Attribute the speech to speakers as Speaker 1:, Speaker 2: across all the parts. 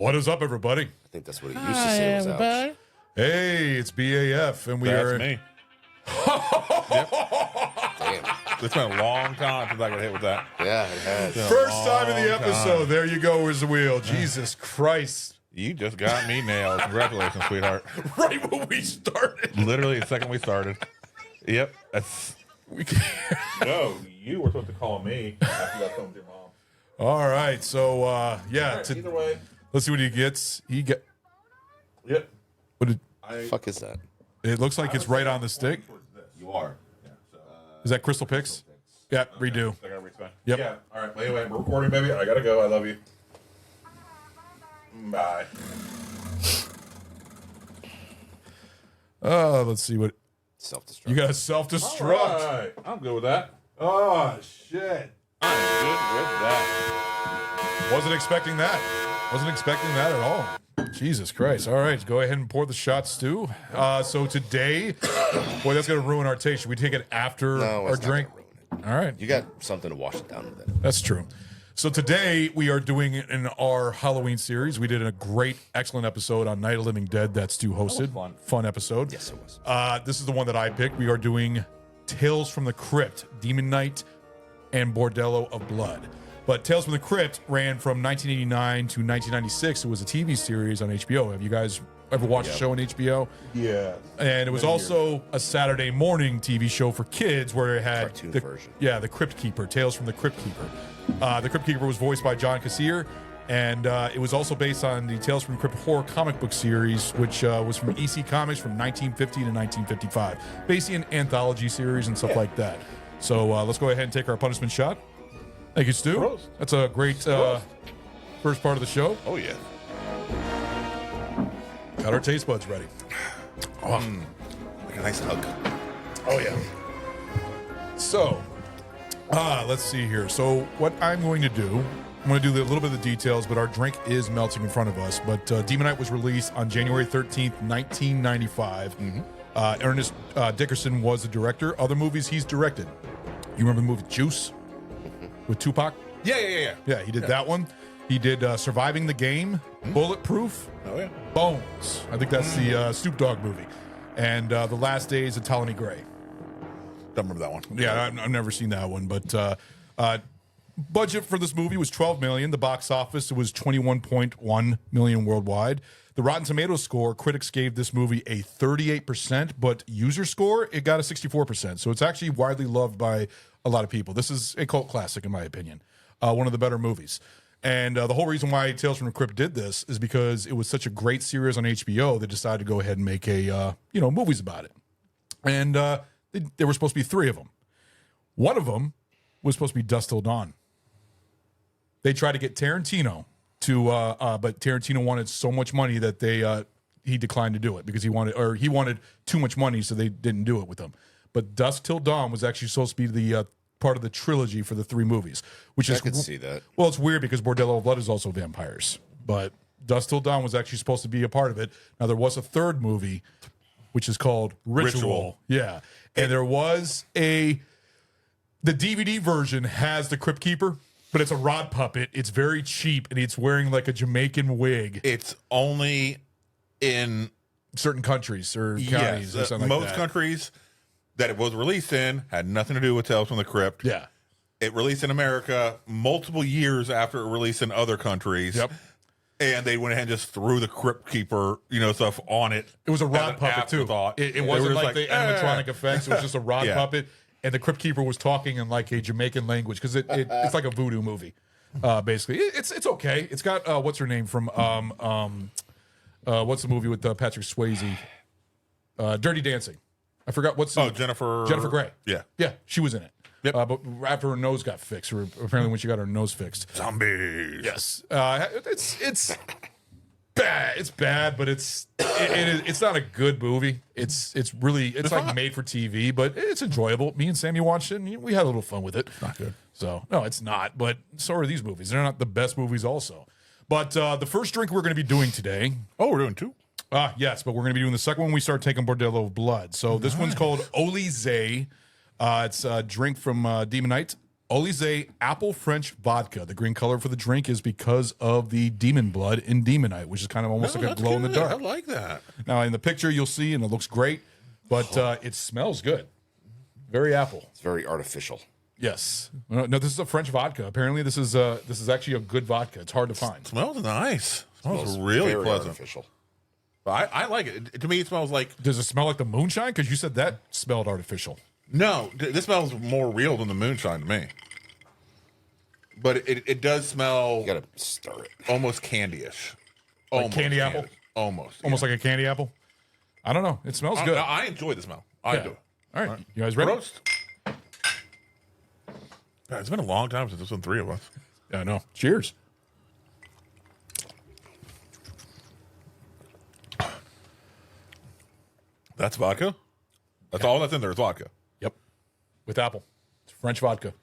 Speaker 1: What is up, everybody?
Speaker 2: I think that's what he used to say was ouch.
Speaker 1: Hey, it's BAF, and
Speaker 3: That's me.
Speaker 2: Damn.
Speaker 3: It's been a long time since I got hit with that.
Speaker 2: Yeah, it has.
Speaker 1: First time in the episode. There you go, where's the wheel? Jesus Christ.
Speaker 3: You just got me nailed. Congratulations, sweetheart.
Speaker 1: Right when we started.
Speaker 3: Literally the second we started. Yep. That's. No, you were supposed to call me after you got home with your mom.
Speaker 1: All right, so, yeah.
Speaker 3: Right, either way.
Speaker 1: Let's see what he gets.
Speaker 3: Yep.
Speaker 1: What did,
Speaker 2: The fuck is that?
Speaker 1: it looks like it's right on the stick.
Speaker 3: You are. Yeah. So,
Speaker 1: Is that Crystal Picks? Yeah, redo.
Speaker 3: I gotta respond.
Speaker 1: Yep.
Speaker 3: Yeah. All right. Well, anyway, we're recording, baby. I gotta go. I love you. Bye.
Speaker 1: Let's see what.
Speaker 2: Self-destruct.
Speaker 1: You got a self-destruct.
Speaker 3: All right. I'm good with that.
Speaker 1: Oh, shit.
Speaker 3: I'm good with that.
Speaker 1: Wasn't expecting that. Wasn't expecting that at all. Jesus Christ. All right, go ahead and pour the shot, Stu. So today, boy, that's going to ruin our taste. Should we take it after
Speaker 2: No,
Speaker 1: our
Speaker 2: it's not
Speaker 1: drink?
Speaker 2: gonna ruin it.
Speaker 1: All right.
Speaker 2: You got something to wash it down with it.
Speaker 1: That's true. So today we are doing in our Halloween series. We did a great, excellent episode on Night of the Living Dead that Stu hosted. Fun episode.
Speaker 2: Yes, it was.
Speaker 1: This is the one that I picked. We are doing Tales from the Crypt, Demon Knight, and Bordello of Blood. But Tales from the Crypt ran from 1989 to 1996. It was a TV series on HBO. Have you guys ever watched the show on HBO?
Speaker 3: Yeah.
Speaker 1: And it was also a Saturday morning TV show for kids where it had
Speaker 2: Cartoon
Speaker 1: the
Speaker 2: version.
Speaker 1: Yeah, the Crypt Keeper, Tales from the Crypt Keeper. The Crypt Keeper was voiced by John Cassier, and it was also based on the Tales from the Crypt horror comic book series, which was from EC Comics from 1950 to 1955. Basically an anthology series and stuff like that. So let's go ahead and take our punishment shot. Thank you, Stu.
Speaker 3: Prost.
Speaker 1: That's a great first part of the show.
Speaker 3: Oh, yeah.
Speaker 1: Got our taste buds ready.
Speaker 2: Like a nice hug.
Speaker 1: Oh, yeah. So, let's see here. So, what I'm going to do, I'm going to do a little bit of the details, but our drink is melting in front of us. But Demon Knight was released on January 13th, 1995. Ernest Dickerson was the director. Other movies he's directed. You remember the movie Juice with Tupac?
Speaker 3: Yeah.
Speaker 1: Yeah, he did that one. He did Surviving the Game, Bulletproof,
Speaker 3: Oh, yeah.
Speaker 1: Bones. I think that's the Snoop Dogg movie. And The Last Days of Ptolemy Gray.
Speaker 3: Don't remember that one.
Speaker 1: Yeah, I've never seen that one, but budget for this movie was $12 million. The box office was $21.1 million worldwide. The Rotten Tomatoes score, critics gave this movie a 38%, but user score, it got a 64%. So it's actually widely loved by a lot of people. This is a cult classic, in my opinion. One of the better movies. And the whole reason why Tales from the Crypt did this is because it was such a great series on HBO, they decided to go ahead and make movies about it. And there were supposed to be 3 of them. One of them was supposed to be Dusk Till Dawn. They tried to get Tarantino to, but Tarantino wanted so much money that he declined to do it because he wanted too much money, so they didn't do it with him. But Dusk Till Dawn was actually supposed to be the part of the trilogy for the 3 movies, which
Speaker 2: I
Speaker 1: is
Speaker 2: could see that.
Speaker 1: Well, it's weird because Bordello of Blood is also vampires, but Dusk Till Dawn was actually supposed to be a part of it. Now there was a 3rd movie, which is called Ritual. Yeah, and there was the DVD version has the Crypt Keeper, but it's a rod puppet. It's very cheap, and it's wearing like a Jamaican wig.
Speaker 3: It's only in
Speaker 1: Certain countries or counties or something like that.
Speaker 3: most countries that it was released in had nothing to do with Tales from the Crypt.
Speaker 1: Yeah.
Speaker 3: It released in America multiple years after it released in other countries.
Speaker 1: Yep.
Speaker 3: And they went ahead and just threw the Crypt Keeper, stuff on it.
Speaker 1: It was a
Speaker 3: as
Speaker 1: rod
Speaker 3: an
Speaker 1: puppet too.
Speaker 3: afterthought.
Speaker 1: It
Speaker 3: They
Speaker 1: wasn't
Speaker 3: were just
Speaker 1: like the animatronic effects. It was just a rod
Speaker 3: Yeah.
Speaker 1: puppet, and the Crypt Keeper was talking in like a Jamaican language because it's like a voodoo movie. Basically, it's okay. It's got what's her name from what's the movie with Patrick Swayze? Dirty Dancing. I forgot what's
Speaker 3: Jennifer
Speaker 1: Grey.
Speaker 3: Yeah.
Speaker 1: Yeah, she was in it.
Speaker 3: Yep.
Speaker 1: But after her nose got fixed, or apparently when she got her nose fixed.
Speaker 3: Zombies.
Speaker 1: Yes. It's bad. It's bad, but it's not a good movie. It's like made for TV, but it's enjoyable. Me and Sammy watched it, and we had a little fun with it.
Speaker 3: Not good.
Speaker 1: So no, it's not. But so are these movies. They're not the best movies, also. But the first drink we're going to be doing today.
Speaker 3: Oh, we're doing 2.
Speaker 1: Yes, but we're going to be doing the second one when we start taking Bordello of Blood. So this one's called Oli Zay. It's a drink from Demon Knight, Olize Apple French Vodka. The green color for the drink is because of the demon blood in Demonite, which is kind of almost like a glow in the dark.
Speaker 3: I like that.
Speaker 1: Now, in the picture, you'll see, and it looks great, but it smells good. Very apple.
Speaker 2: It's very artificial.
Speaker 1: Yes. No, this is a French vodka. Apparently, this is actually a good vodka. It's hard to find.
Speaker 3: Smells nice. Smells really
Speaker 2: very
Speaker 3: pleasant.
Speaker 2: artificial.
Speaker 3: I like it. To me, it smells like...
Speaker 1: Does it smell like the moonshine? Because you said that smelled artificial.
Speaker 3: No, this smells more real than the moonshine to me. But it does smell...
Speaker 2: You gotta stir it.
Speaker 3: Almost candy-ish.
Speaker 1: Like
Speaker 3: Almost
Speaker 1: candy apple?
Speaker 3: Almost.
Speaker 1: Almost like a candy apple? I don't know. It smells good.
Speaker 3: I enjoy the smell. I do.
Speaker 1: All right. You guys ready?
Speaker 3: Roast. God, it's been a long time since there's been 3 of us.
Speaker 1: Yeah, I know. Cheers.
Speaker 3: That's vodka? That's all that's in there is vodka.
Speaker 1: Yep. With apple. It's French vodka.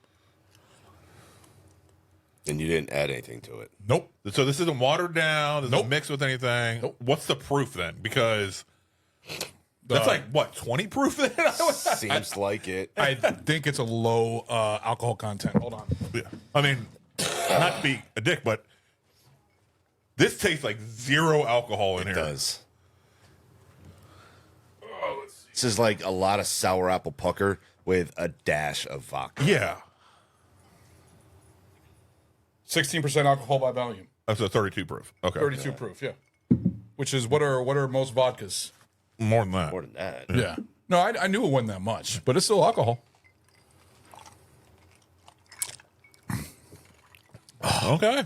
Speaker 2: And you didn't add anything to it.
Speaker 1: Nope.
Speaker 3: So this isn't watered down. This
Speaker 1: Nope.
Speaker 3: isn't mixed with anything.
Speaker 1: Nope.
Speaker 3: What's the proof then? Because that's like, what, 20 proof then?
Speaker 2: Seems like it.
Speaker 1: I think it's a low alcohol content. Hold on.
Speaker 3: Yeah. I mean, not to be a dick, but this tastes like 0 alcohol in
Speaker 2: It
Speaker 3: here.
Speaker 2: does. This is like a lot of sour apple pucker with a dash of vodka.
Speaker 3: Yeah.
Speaker 1: 16% alcohol by volume.
Speaker 3: That's a 32 proof. Okay.
Speaker 1: 32 proof, yeah. Which is what are most vodkas?
Speaker 3: More than that.
Speaker 2: More than that.
Speaker 1: Yeah. No, I knew it wasn't that much, but it's still alcohol.
Speaker 3: Okay.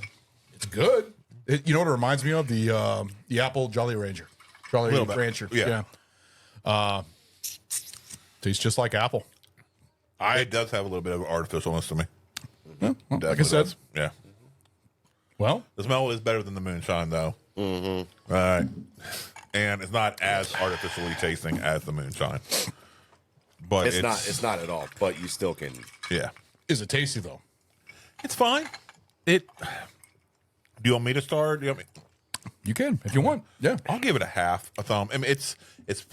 Speaker 1: It's good. You know what it reminds me of? The Apple Jolly Ranger. Jolly
Speaker 3: Little bit.
Speaker 1: Rancher.
Speaker 3: Yeah.
Speaker 1: Tastes just like apple.
Speaker 3: It does have a little bit of artificialness to me.
Speaker 1: Well, like I
Speaker 3: Definitely
Speaker 1: said.
Speaker 3: does. Yeah.
Speaker 1: Well,
Speaker 3: The smell is better than the moonshine, though. Mm-hmm. All right. And it's not as artificially tasting as the moonshine. But
Speaker 2: It's not at all, but you still can.
Speaker 3: Yeah.
Speaker 1: is it tasty though?
Speaker 3: It's fine. Do you want me to start? Do you want me?
Speaker 1: You can if you want. Yeah.
Speaker 3: I'll give it a half a thumb. I mean, it's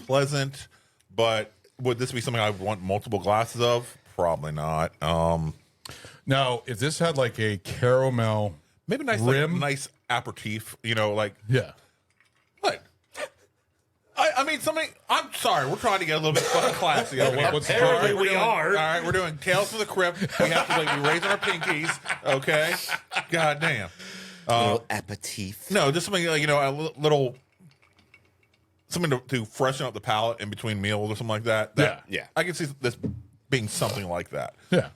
Speaker 3: pleasant, but would this be something I would want multiple glasses of? Probably not.
Speaker 1: Now, if this had like a caramel,
Speaker 3: Maybe nice,
Speaker 1: rim.
Speaker 3: like, nice aperitif. You know, like
Speaker 1: yeah.
Speaker 3: what? I mean, something. I'm sorry. We're trying to get a little bit fucking classy.
Speaker 1: What's the
Speaker 2: Apparently
Speaker 1: story?
Speaker 2: we are.
Speaker 3: All right, we're doing Tales from the Crypt. We have to like be raising our pinkies. Okay. God damn.
Speaker 2: Little aperitif.
Speaker 3: No, just something like, a little something to freshen up the palate in between meals or something like that.
Speaker 2: Yeah.
Speaker 3: I can see this being something like that.
Speaker 1: Yeah.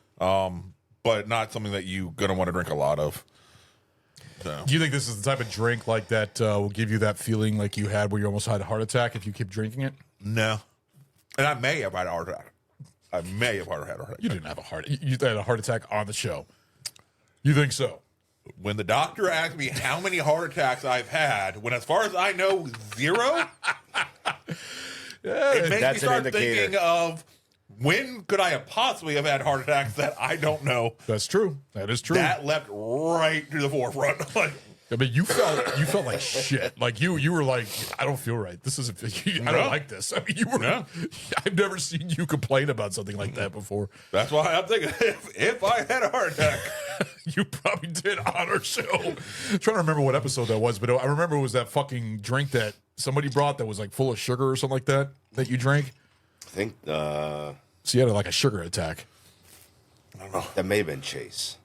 Speaker 3: But not something that you're gonna want to drink a lot of. So.
Speaker 1: Do you think this is the type of drink like that will give you that feeling like you had where you almost had a heart attack if you keep drinking it?
Speaker 3: No. And I may have had a heart attack. I may have had a heart attack.
Speaker 1: You didn't have a heart. You had a heart attack on the show. You think so?
Speaker 3: When the doctor asked me how many heart attacks I've had, when as far as I know, 0, it makes me
Speaker 2: That's an
Speaker 3: start
Speaker 2: indicator.
Speaker 3: thinking of when could I have possibly have had heart attacks that I don't know.
Speaker 1: That's true. That is true.
Speaker 3: That leapt right to the forefront. Like,
Speaker 1: I mean, you felt like shit. Like you were like, I don't feel right. This isn't. I don't like this. I mean, you were.
Speaker 3: No.
Speaker 1: I've never seen you complain about something like that before.
Speaker 3: that's why I'm thinking if I had a heart attack.
Speaker 1: You probably did on our show. I'm trying to remember what episode that was, but I remember it was that fucking drink that somebody brought that was like full of sugar or something like that you drank.
Speaker 2: I think
Speaker 1: So you had like a sugar attack.
Speaker 3: I don't know.
Speaker 2: that may have been Chase.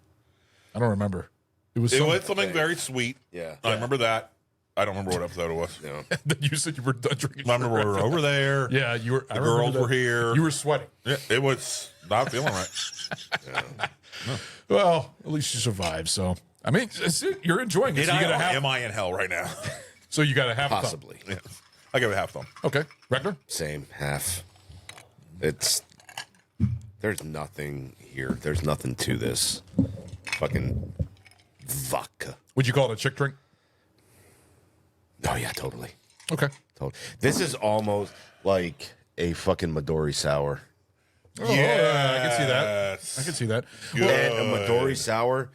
Speaker 1: I don't remember. It was
Speaker 3: It was something very sweet.
Speaker 2: Yeah.
Speaker 3: I remember that. I don't remember what episode it was.
Speaker 2: You know,
Speaker 1: that you said you were done drinking.
Speaker 3: I remember we were over there.
Speaker 1: Yeah, you were.
Speaker 3: The girls were here.
Speaker 1: You were sweating.
Speaker 3: Yeah, it was not feeling right.
Speaker 1: Well, at least you survived. So I mean, you're enjoying it. So you got a half.
Speaker 3: Am I in hell right now?
Speaker 1: So you got a half.
Speaker 2: possibly.
Speaker 3: Yeah. I give it a half thumb.
Speaker 1: Okay, Reckler.
Speaker 2: Same half. There's nothing here. There's nothing to this. Fucking vodka.
Speaker 1: Would you call it a chick drink?
Speaker 2: Oh yeah, totally.
Speaker 1: Okay.
Speaker 2: Totally. This is almost like a fucking Midori sour.
Speaker 1: Oh, yeah, I can see that. I can see that.
Speaker 3: Good.
Speaker 2: And a Midori sour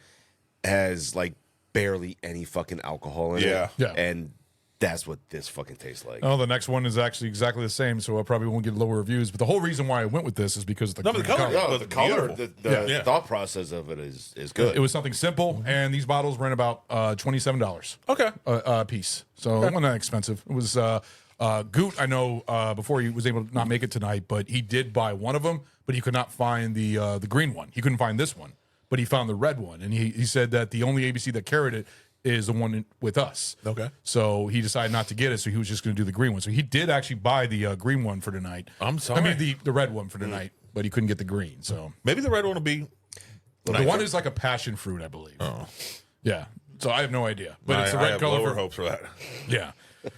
Speaker 2: has like barely any fucking alcohol in
Speaker 3: Yeah.
Speaker 2: it.
Speaker 1: Yeah.
Speaker 2: And That's what this fucking tastes like.
Speaker 1: Oh, the next one is actually exactly the same, so I probably won't get lower reviews. But the whole reason why I went with this is because of the
Speaker 3: the
Speaker 1: color.
Speaker 3: color.
Speaker 2: No, the color,
Speaker 3: Beautiful.
Speaker 2: the thought process of it is good.
Speaker 1: It was something simple, and these bottles ran about $27
Speaker 3: Okay.
Speaker 1: a piece. So it wasn't that expensive. It was Goot, I know, before he was able to not make it tonight, but he did buy one of them, but he could not find the green one. He couldn't find this one, but he found the red one. And he said that the only ABC that carried it is the one with us.
Speaker 3: Okay.
Speaker 1: So he decided not to get it, so he was just going to do the green one. So he did actually buy the green one for tonight.
Speaker 3: I'm sorry.
Speaker 1: I mean, the red one for tonight, but he couldn't get the green. So
Speaker 3: Maybe the red one will be.
Speaker 1: the one is like a passion fruit, I believe.
Speaker 3: Oh.
Speaker 1: Yeah. So I have no idea, but it's the
Speaker 3: I
Speaker 1: red
Speaker 3: have
Speaker 1: color.
Speaker 3: lower hopes for that.
Speaker 1: Yeah.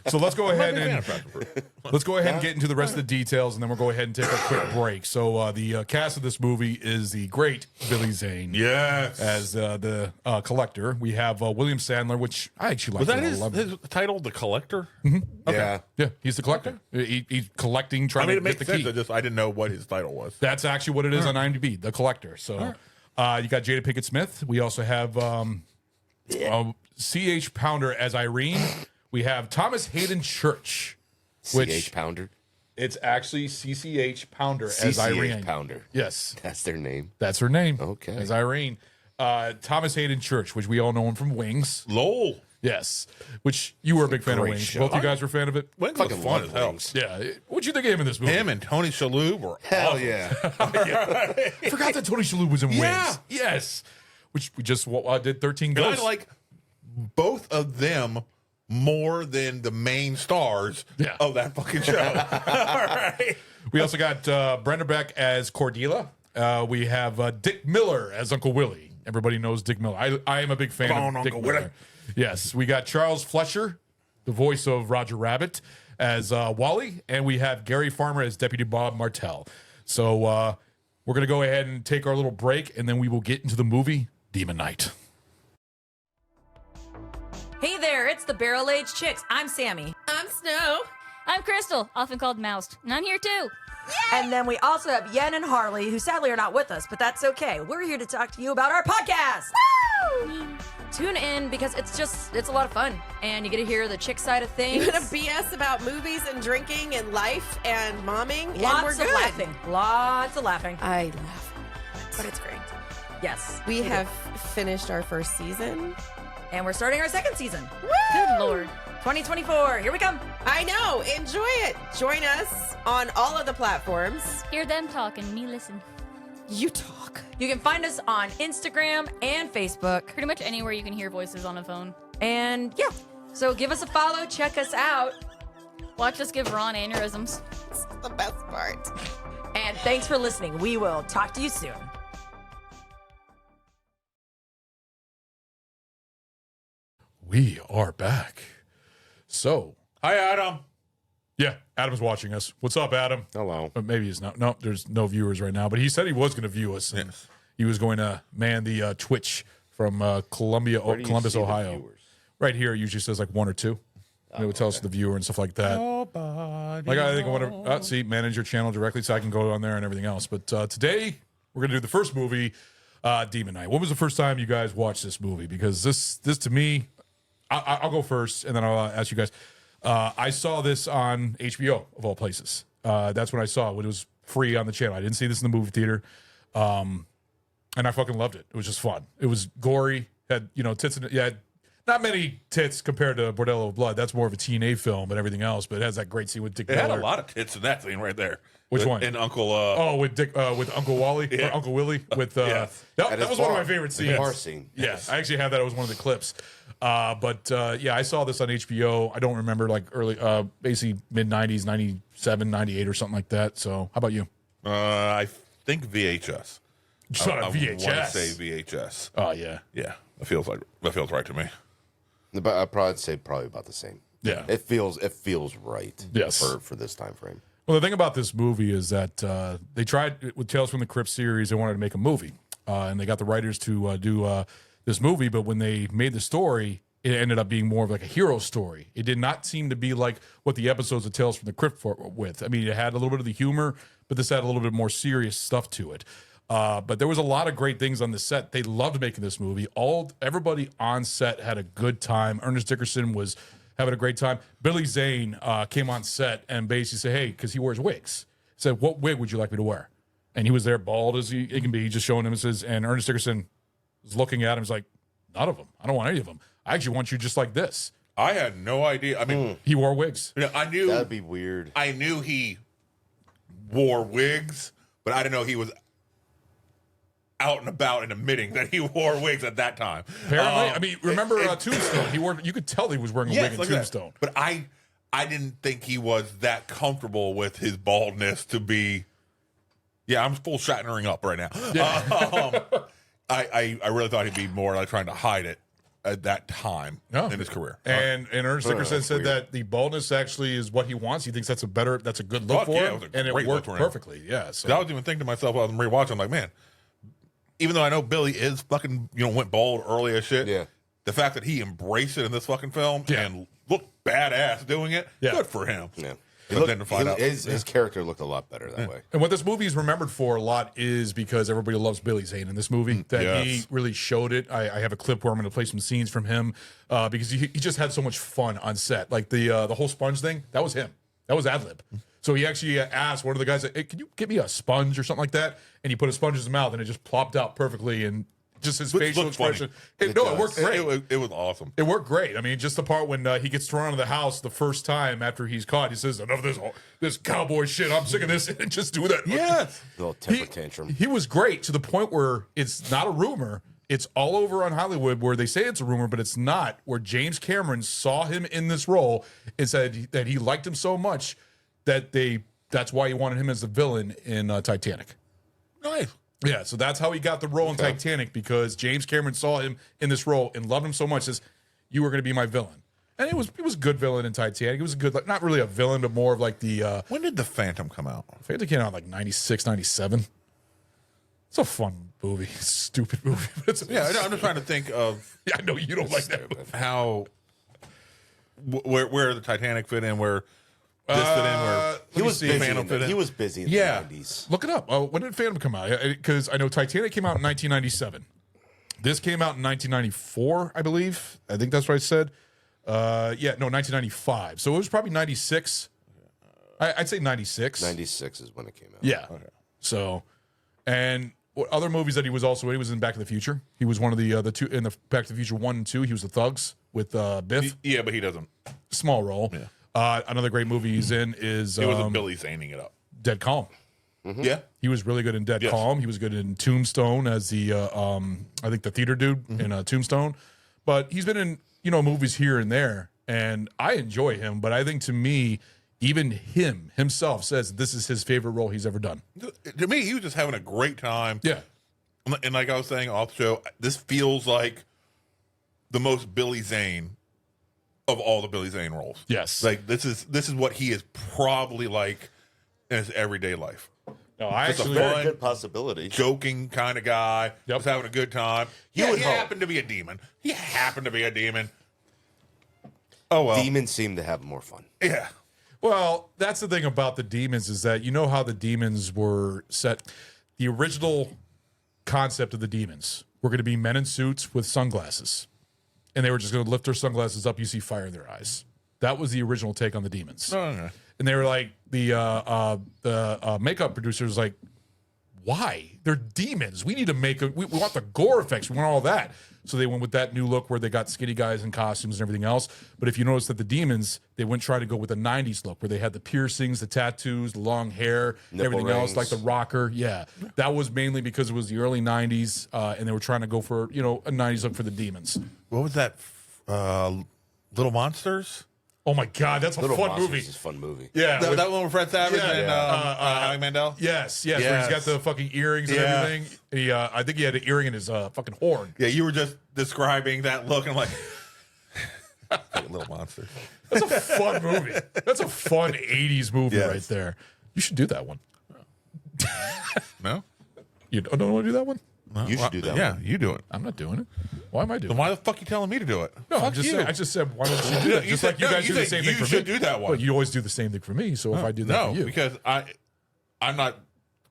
Speaker 1: So let's go ahead and
Speaker 3: fruit.
Speaker 1: let's go ahead and get into the rest of the details, and then we'll go ahead and take a quick break. So the cast of this movie is the great Billy Zane.
Speaker 3: Yes.
Speaker 1: As the collector. We have William Sandler, which I actually like.
Speaker 3: Was that his title, The Collector?
Speaker 2: Yeah.
Speaker 1: Yeah, he's the collector. He's collecting, trying
Speaker 3: I mean,
Speaker 1: to
Speaker 3: it makes
Speaker 1: get the
Speaker 3: sense.
Speaker 1: key.
Speaker 3: I didn't know what his title was.
Speaker 1: That's actually what it is on IMDb, the collector. So you got Jada Pinkett Smith. We also have C.H. Pounder as Irene. We have Thomas Hayden Church, which
Speaker 2: CH Pounder.
Speaker 1: it's actually CCH Pounder as Irene.
Speaker 2: CCH Pounder.
Speaker 1: Yes,
Speaker 2: That's their name.
Speaker 1: that's her name.
Speaker 2: Okay.
Speaker 1: As Irene. Thomas Hayden Church, which we all know him from Wings.
Speaker 3: Lowell.
Speaker 1: Yes, which you were a big fan of
Speaker 2: great
Speaker 1: Wings.
Speaker 2: show.
Speaker 1: Both you guys were a fan of it?
Speaker 3: Wings was
Speaker 2: Fucking
Speaker 3: fun
Speaker 2: love
Speaker 3: as hell.
Speaker 2: Wings.
Speaker 1: Yeah. What'd you think of him in this movie?
Speaker 3: Him and Tony Shalhoub were
Speaker 2: Hell
Speaker 3: awesome.
Speaker 2: yeah.
Speaker 1: I forgot that Tony Shalhoub was in
Speaker 3: Yeah.
Speaker 1: Wings. Yes. Which we just did 13
Speaker 3: And
Speaker 1: Ghosts.
Speaker 3: I like both of them more than the main stars
Speaker 1: Yeah.
Speaker 3: of that fucking show. All right.
Speaker 1: We also got Brenda Beck as Cordelia. We have Dick Miller as Uncle Willie. Everybody knows Dick Miller. I am a big fan
Speaker 3: Come
Speaker 1: of
Speaker 3: on,
Speaker 1: Dick
Speaker 3: Uncle
Speaker 1: Miller.
Speaker 3: Willie.
Speaker 1: Yes, we got Charles Fletcher, the voice of Roger Rabbit, as Wally, and we have Gary Farmer as Deputy Bob Martell. So we're going to go ahead and take our little break, and then we will get into the movie Demon Knight.
Speaker 4: Hey there, it's the Barrel Age Chicks. I'm Sammy.
Speaker 5: I'm Snow.
Speaker 6: I'm Crystal, often called Moused, and I'm here too.
Speaker 4: And then we also have Yen and Harley, who sadly are not with us, but that's okay. We're here to talk to you about our podcast. Woo! Tune in because it's a lot of fun. And you get to hear the chick side of things.
Speaker 5: You're gonna BS about movies and drinking and life and momming, and we're
Speaker 4: Lots of
Speaker 5: good.
Speaker 4: laughing. Lots of laughing.
Speaker 5: I laugh,
Speaker 4: But it's great. Yes.
Speaker 5: we
Speaker 4: do.
Speaker 5: have finished our first season.
Speaker 4: And we're starting our second season.
Speaker 6: Good lord.
Speaker 4: 2024. Here we come.
Speaker 5: I know. Enjoy it. Join us on all of the platforms.
Speaker 6: Hear them talk and me listen.
Speaker 5: You talk.
Speaker 4: You can find us on Instagram and Facebook.
Speaker 6: Pretty much anywhere you can hear voices on a phone.
Speaker 4: And yeah. So give us a follow. Check us out.
Speaker 6: Watch us give Ron aneurysms.
Speaker 5: It's the best part.
Speaker 4: And thanks for listening. We will talk to you soon.
Speaker 1: We are back. So,
Speaker 3: Hi, Adam.
Speaker 1: yeah, Adam's watching us. What's up, Adam?
Speaker 2: Hello.
Speaker 1: Maybe he's not. No, there's no viewers right now, but he said he was going to view us. And
Speaker 3: Yes.
Speaker 1: He was going to man the Twitch from Columbus,
Speaker 2: see the
Speaker 1: Ohio.
Speaker 2: viewers?
Speaker 1: Right here, it usually says like one or two. And it would tell us the viewer and stuff like that. Like I think I want to see manage your channel directly, so I can go on there and everything else. But today we're gonna do the first movie, Demon Knight. When was the first time you guys watched this movie? Because this to me, I'll go first, and then I'll ask you guys. I saw this on HBO of all places. That's when I saw it when it was free on the channel. I didn't see this in the movie theater, and I fucking loved it. It was just fun. It was gory. Had tits in it. Yeah. Not many tits compared to Bordello of Blood. That's more of a TNA film and everything else, but it has that great scene with Dick
Speaker 3: It had a
Speaker 1: Miller.
Speaker 3: lot of tits in that scene right there.
Speaker 1: Which one?
Speaker 3: And Uncle.
Speaker 1: Oh, with Dick, with Uncle Wally or Uncle Willie. With
Speaker 3: Yes.
Speaker 1: that
Speaker 2: At his
Speaker 1: was one of
Speaker 2: bar.
Speaker 1: my favorite
Speaker 2: The
Speaker 1: scenes.
Speaker 2: bar scene.
Speaker 1: Yes, I actually have that. It was one of the clips. But yeah, I saw this on HBO. I don't remember like early, basically mid '90s, 97, 98 or something like that. So, how about you?
Speaker 3: I think VHS.
Speaker 1: Just on a
Speaker 3: I want to
Speaker 1: VHS.
Speaker 3: say VHS.
Speaker 1: Oh yeah,
Speaker 3: Yeah, that feels right to me.
Speaker 2: But I'd probably say probably about the same.
Speaker 1: yeah.
Speaker 2: It feels right.
Speaker 1: Yes.
Speaker 2: For this time frame.
Speaker 1: Well, the thing about this movie is that they tried with Tales from the Crypt series. They wanted to make a movie, and they got the writers to do this movie. But when they made the story, it ended up being more of like a hero story. It did not seem to be like what the episodes of Tales from the Crypt were with. I mean, it had a little bit of the humor, but this had a little bit more serious stuff to it. But there was a lot of great things on the set. They loved making this movie. Everybody on set had a good time. Ernest Dickerson having a great time. Billy Zane came on set and basically said, hey, because he wears wigs, said, what wig would you like me to wear? And he was there bald as he can be, just showing him. And Ernest Dickerson was looking at him. He's like, none of them. I don't want any of them. I actually want you just like this.
Speaker 3: I had no idea. I mean,
Speaker 1: He wore wigs.
Speaker 3: I knew
Speaker 2: That'd be weird.
Speaker 3: I knew he wore wigs, but I didn't know he was out and about and admitting that he wore wigs at that time.
Speaker 1: Apparently, I mean, remember Tombstone? He wore. You could tell he was wearing a wig in
Speaker 3: like that.
Speaker 1: Tombstone.
Speaker 3: But I didn't think he was that comfortable with his baldness to be. Yeah, I'm full Shatnering up right now.
Speaker 1: Yeah.
Speaker 3: I really thought he'd be more like trying to hide it at that time in his career.
Speaker 1: And Ernest Dickerson said
Speaker 2: weird.
Speaker 1: that the baldness actually is what he wants. He thinks that's a good look for
Speaker 3: yeah,
Speaker 1: him,
Speaker 3: it was a
Speaker 1: and it
Speaker 3: great look
Speaker 1: worked
Speaker 3: for him.
Speaker 1: perfectly. Yeah. So
Speaker 3: I was even thinking to myself while I was rewatching, I'm like, man, even though I know Billy is fucking, went bald early as shit,
Speaker 2: Yeah.
Speaker 3: the fact that he embraced it in this fucking film
Speaker 1: Yeah.
Speaker 3: and looked badass doing it,
Speaker 1: Yeah.
Speaker 3: good for him.
Speaker 2: Yeah.
Speaker 3: But then to find out,
Speaker 2: His character looked a lot better that way.
Speaker 1: And what this movie is remembered for a lot is because everybody loves Billy Zane in this movie. That he
Speaker 3: yes.
Speaker 1: really showed it. I have a clip where I'm going to play some scenes from him because he just had so much fun on set. Like the whole sponge thing, that was him. That was ad lib. So he actually asked one of the guys, hey, can you give me a sponge or something like that? And he put a sponge in his mouth and it just plopped out perfectly. And just his
Speaker 3: Which
Speaker 1: facial
Speaker 3: looked funny.
Speaker 1: expression. It worked great.
Speaker 3: It was awesome.
Speaker 1: It worked great. I mean, just the part when he gets thrown out of the house the first time after he's caught, he says, enough of this cowboy shit. I'm sick of this. And just do that.
Speaker 3: Yes.
Speaker 2: Little temper tantrum.
Speaker 1: He was great to the point where it's not a rumor. It's all over on Hollywood where they say it's a rumor, but it's not. Where James Cameron saw him in this role and said that he liked him so much that that's why he wanted him as the villain in Titanic.
Speaker 3: Nice.
Speaker 1: Yeah, so that's how he got the role in Titanic, because James Cameron saw him in this role and loved him so much as you were going to be my villain. And he was a good villain in Titanic. He was a good, like, not really a villain, but more of like the
Speaker 3: When did The Phantom come out?
Speaker 1: Phantom came out like 96, 97. It's a fun movie, stupid movie. But it's
Speaker 3: Yeah, I'm just trying to think of
Speaker 1: yeah, I know you don't like that movie.
Speaker 3: how where the Titanic fit in, where this fit in, where
Speaker 2: He was busy.
Speaker 3: Phantom fit in.
Speaker 2: He was busy in
Speaker 3: Yeah.
Speaker 2: the 90s.
Speaker 1: Look it up. Oh, when did Phantom come out? Because I know Titanic came out in 1997. This came out in 1994, I believe. I think that's what I said. 1995. So it was probably 96. I'd say 96.
Speaker 2: 96 is when it came out.
Speaker 1: Yeah. So, and what other movies that he was also in? He was in Back to the Future. He was one of the two in the Back to the Future 1 and 2. He was the thugs with Biff.
Speaker 3: Yeah, but he doesn't.
Speaker 1: Small role.
Speaker 3: Yeah.
Speaker 1: Another great movie he's in is
Speaker 3: It wasn't Billy Zaning it up.
Speaker 1: Dead Calm.
Speaker 3: Yeah.
Speaker 1: He was really good in Dead
Speaker 3: Yes.
Speaker 1: Calm. He was good in Tombstone as the I think the theater dude in Tombstone. But he's been in movies here and there, and I enjoy him. But I think to me, even himself says this is his favorite role he's ever done.
Speaker 3: To me, he was just having a great time.
Speaker 1: Yeah,
Speaker 3: And like I was saying off the show, this feels like the most Billy Zane of all the Billy Zane roles.
Speaker 1: Yes.
Speaker 3: Like this is what he is probably like in his everyday life.
Speaker 1: no, I
Speaker 3: Just a
Speaker 1: actually
Speaker 3: fun-
Speaker 2: Very good possibility.
Speaker 3: Joking kind of guy.
Speaker 1: Yep.
Speaker 3: Just having a good time.
Speaker 2: You
Speaker 3: Yeah,
Speaker 2: would
Speaker 3: he
Speaker 2: hope.
Speaker 3: happened to be a demon. Oh well.
Speaker 2: Demons seem to have more fun.
Speaker 3: Yeah.
Speaker 1: Well, that's the thing about the demons is that you know how the demons were set. The original concept of the demons were going to be men in suits with sunglasses, and they were just going to lift their sunglasses up. You see fire in their eyes. That was the original take on the demons.
Speaker 3: Okay.
Speaker 1: And they were like the makeup producers like, why? They're demons. We need to make we want the gore effects. We want all that. So they went with that new look where they got skinny guys in costumes and everything else. But if you notice that the demons, they went try to go with the 90s look where they had the piercings, the tattoos, the long hair,
Speaker 2: Nipple
Speaker 1: everything else, like
Speaker 2: rings.
Speaker 1: the rocker. Yeah. That was mainly because it was the early 90s and they were trying to go for, a 90s look for the demons.
Speaker 3: What was that? Little Monsters?
Speaker 1: Oh my God, that's a
Speaker 2: Little
Speaker 1: fun
Speaker 2: Monsters
Speaker 1: movie.
Speaker 2: is a fun movie.
Speaker 1: Yeah.
Speaker 3: That,
Speaker 1: with-
Speaker 3: that one with Fred Savage
Speaker 1: Yeah.
Speaker 3: and
Speaker 1: Yeah.
Speaker 3: Howie Mandel?
Speaker 1: Yes, where he's got
Speaker 3: Yes.
Speaker 1: the fucking earrings and
Speaker 3: Yeah.
Speaker 1: everything. He, I think he had an earring in his fucking horn.
Speaker 3: Yeah, you were just describing that look, and I'm like, Little Monsters.
Speaker 1: That's a fun movie. That's a fun 80s movie
Speaker 3: Yes.
Speaker 1: right there. You should do that one.
Speaker 3: No?
Speaker 1: You don't want to do that one?
Speaker 2: You should do that
Speaker 3: Yeah,
Speaker 2: one.
Speaker 3: you do it.
Speaker 1: I'm not doing it. Why am I doing
Speaker 3: Then
Speaker 1: it?
Speaker 3: why the fuck you telling me to do it?
Speaker 1: No, I'm
Speaker 3: Fuck
Speaker 1: just
Speaker 3: you.
Speaker 1: saying, I just said, why don't you do that?
Speaker 3: You
Speaker 1: Just
Speaker 3: said-
Speaker 1: like you
Speaker 3: no,
Speaker 1: guys
Speaker 3: you
Speaker 1: do the
Speaker 3: said
Speaker 1: same
Speaker 3: you
Speaker 1: thing for me.
Speaker 3: should do that one.
Speaker 1: Well, you always do the same thing for me, so if I do that
Speaker 3: No,
Speaker 1: for you.
Speaker 3: because I'm not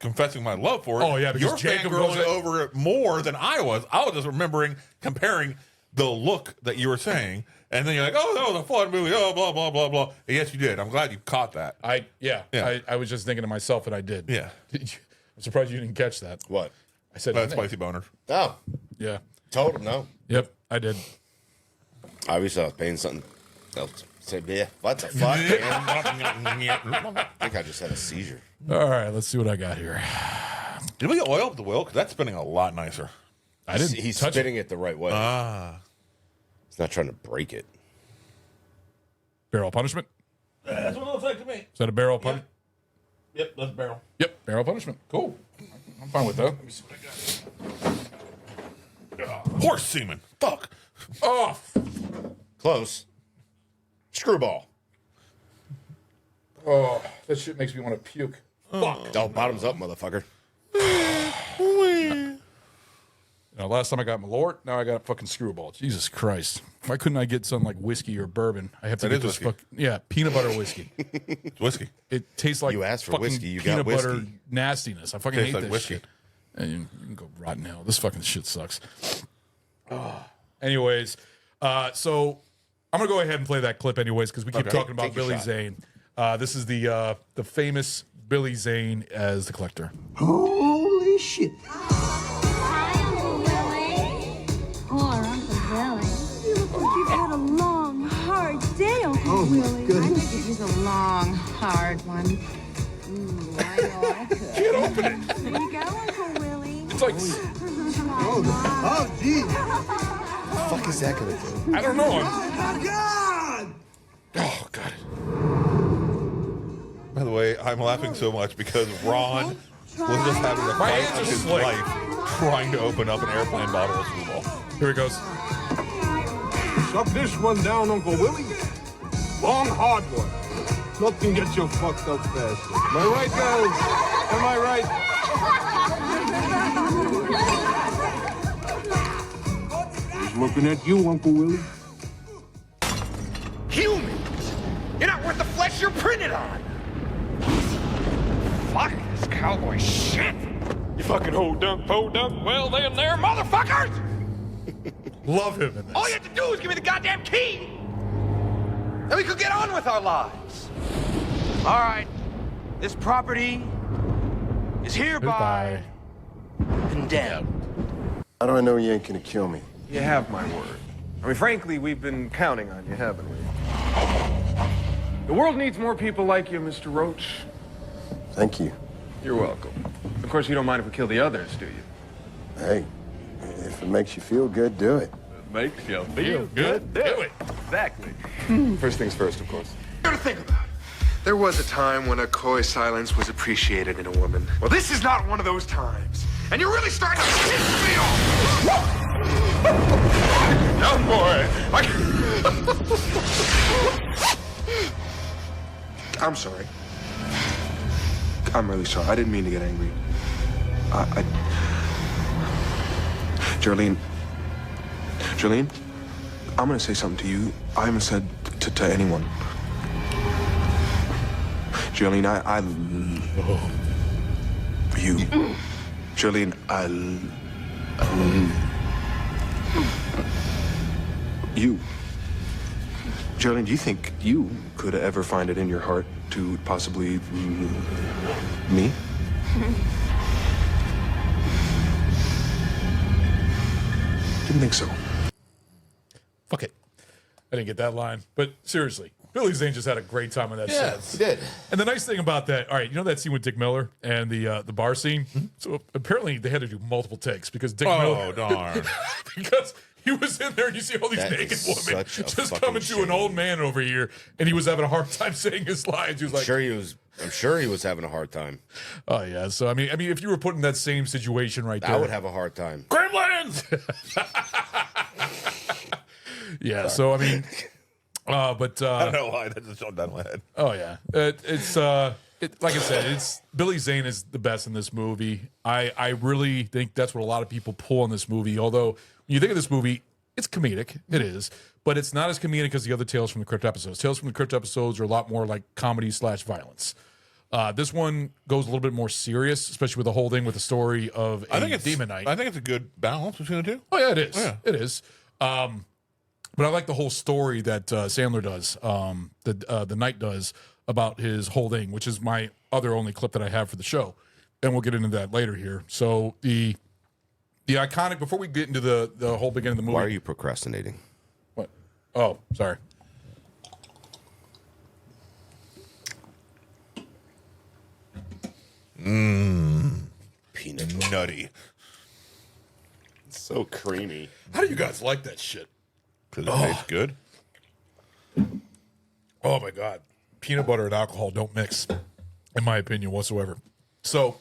Speaker 3: confessing my love for it.
Speaker 1: Oh, yeah, because
Speaker 3: you're
Speaker 1: Jacob
Speaker 3: fangirling
Speaker 1: goes-
Speaker 3: over it more than I was. I was just comparing the look that you were saying, and then you're like, oh, that was a fun movie, oh, blah, blah, blah, blah. And yes, you did. I'm glad you caught that.
Speaker 1: I
Speaker 3: Yeah.
Speaker 1: was just thinking to myself, and I did.
Speaker 3: Yeah.
Speaker 1: I'm surprised you didn't catch that.
Speaker 2: What?
Speaker 1: I said
Speaker 3: That's spicy boner.
Speaker 2: Oh,
Speaker 1: Yeah.
Speaker 2: total no.
Speaker 1: Yep, I did.
Speaker 2: Obviously, I was paying something else. Say, yeah, what the fuck, man? I think I just had a seizure.
Speaker 1: All right, let's see what I got here.
Speaker 3: Did we get oil up the wheel? Because that's spinning a lot nicer.
Speaker 1: I didn't.
Speaker 2: He's
Speaker 1: touch
Speaker 2: spinning it the right way. He's not trying to break it.
Speaker 1: Barrel punishment.
Speaker 3: That's what it looks like to me.
Speaker 1: Is that a barrel punishment?
Speaker 3: Yep, that's barrel.
Speaker 1: Yep, barrel punishment. Cool. I'm fine with that.
Speaker 3: Let me see what I got. Horse semen. Fuck.
Speaker 1: Oh,
Speaker 2: Close. Screwball.
Speaker 1: oh, that shit makes me want to puke.
Speaker 2: Fuck. Oh, bottoms up, motherfucker.
Speaker 1: Last time I got Malort, now I got a fucking screwball. Jesus Christ. Why couldn't I get some like whiskey or bourbon? I have to
Speaker 3: That
Speaker 1: get
Speaker 3: is
Speaker 1: this
Speaker 3: whiskey.
Speaker 1: peanut butter whiskey.
Speaker 3: It's whiskey.
Speaker 1: It tastes like
Speaker 2: You asked for
Speaker 1: fucking
Speaker 2: whiskey, you
Speaker 1: peanut
Speaker 2: got
Speaker 1: butter
Speaker 2: whiskey.
Speaker 1: nastiness. I fucking
Speaker 3: Tastes
Speaker 1: hate
Speaker 3: like
Speaker 1: this
Speaker 3: whiskey.
Speaker 1: shit. And you can go rotten hell. This fucking shit sucks. Anyways, so I'm gonna go ahead and play that clip anyways because we keep talking about
Speaker 2: Take your
Speaker 1: Billy
Speaker 2: shot.
Speaker 1: Zane. This is the famous Billy Zane as the collector.
Speaker 7: Holy shit.
Speaker 8: Hi, Uncle Willie. Poor Uncle Willie.
Speaker 7: You look like you've had a long, hard day, Uncle
Speaker 8: Oh,
Speaker 7: Willie.
Speaker 8: I bet it was a long, hard one. Ooh, I know I could.
Speaker 1: Can't open it.
Speaker 7: There you go, Uncle Willie.
Speaker 1: It's like
Speaker 7: Oh,
Speaker 8: gee.
Speaker 2: What the fuck is that going to do?
Speaker 1: I don't know.
Speaker 8: Oh, my God!
Speaker 1: Oh god.
Speaker 3: By the way, I'm laughing so much because Ron was just having a
Speaker 1: My
Speaker 3: fight
Speaker 1: hands
Speaker 3: of
Speaker 1: are
Speaker 3: his
Speaker 1: slick.
Speaker 3: life trying to open up an airplane bottle of screwball.
Speaker 1: Here it goes.
Speaker 9: Shut this one down, Uncle Willie. Long, hard one. Nothing gets you fucked up faster. Am I right, guys? Am I right? He's looking at you, Uncle Willie.
Speaker 10: Humans! You're not worth the flesh you're printed on! Fuck this cowboy shit! You fucking ho dunk, po dunk, well then there, motherfuckers!
Speaker 1: Love him in this.
Speaker 10: All you have to do is give me the goddamn key! Then we could get on with our lives. All right, this property is hereby condemned.
Speaker 11: How do I know you ain't gonna kill me?
Speaker 9: You have my word. I mean, frankly, we've been counting on you, haven't we? The world needs more people like you, Mr. Roach.
Speaker 11: Thank you.
Speaker 9: You're welcome. Of course, you don't mind if we kill the others, do you?
Speaker 11: Hey, if it makes you feel good, do it.
Speaker 9: Makes you feel good.
Speaker 1: Do it.
Speaker 9: Exactly. First things first, of course.
Speaker 10: You gotta think about it. There was a time when a coy silence was appreciated in a woman. Well, this is not one of those times. And you're really starting to piss me off! No, boy! I'm sorry. I'm really sorry. I didn't mean to get angry. Jolene, I'm gonna say something to you I haven't said to anyone. Jolene, I you. Jolene, you. Jolene, do you think you could ever find it in your heart to possibly me? Didn't think so.
Speaker 1: Fuck it. I didn't get that line. But seriously, Billy Zane just had a great time on that set.
Speaker 2: He did.
Speaker 1: And the nice thing about that, all right, you know that scene with Dick Miller and the bar scene?
Speaker 2: Mm-hmm.
Speaker 1: So apparently they had to do multiple takes because Dick
Speaker 3: Oh,
Speaker 1: Miller.
Speaker 3: darn.
Speaker 1: Because he was in there and you see all these
Speaker 2: That
Speaker 1: naked
Speaker 2: is
Speaker 1: women
Speaker 2: such a
Speaker 1: just
Speaker 2: fucking
Speaker 1: coming to an
Speaker 2: shame.
Speaker 1: old man over here and he was having a hard time saying his lines. He was like,
Speaker 2: I'm sure he was having a hard time.
Speaker 1: oh, yeah. So, I mean, if you were put in that same situation right there.
Speaker 2: I would have a hard time.
Speaker 3: Gremlins!
Speaker 1: Yeah. So, I mean, but.
Speaker 3: I don't know why that just jumped out of my head.
Speaker 1: Oh yeah, it's like I said, it's Billy Zane is the best in this movie. I really think that's what a lot of people pull in this movie. Although when you think of this movie, it's comedic, it is, but it's not as comedic as the other Tales from the Crypt episodes. Tales from the Crypt episodes are a lot more like comedy / violence. This one goes a little bit more serious, especially with the whole thing with the story of a demon knight.
Speaker 3: I think it's a good balance between the two.
Speaker 1: Oh yeah, it is.
Speaker 3: Yeah.
Speaker 1: It is. But I like the whole story that Sandler does, the Knight does about his whole thing, which is my only clip that I have for the show, and we'll get into that later here. So the iconic, before we get into the whole beginning of the movie.
Speaker 2: Why are you procrastinating?
Speaker 1: What? Oh, sorry.
Speaker 2: Peanut
Speaker 3: nutty.
Speaker 2: It's so creamy.
Speaker 1: How do you guys like that shit?
Speaker 3: Because it tastes good.
Speaker 1: Oh my god, peanut butter and alcohol don't mix, in my opinion, whatsoever. So,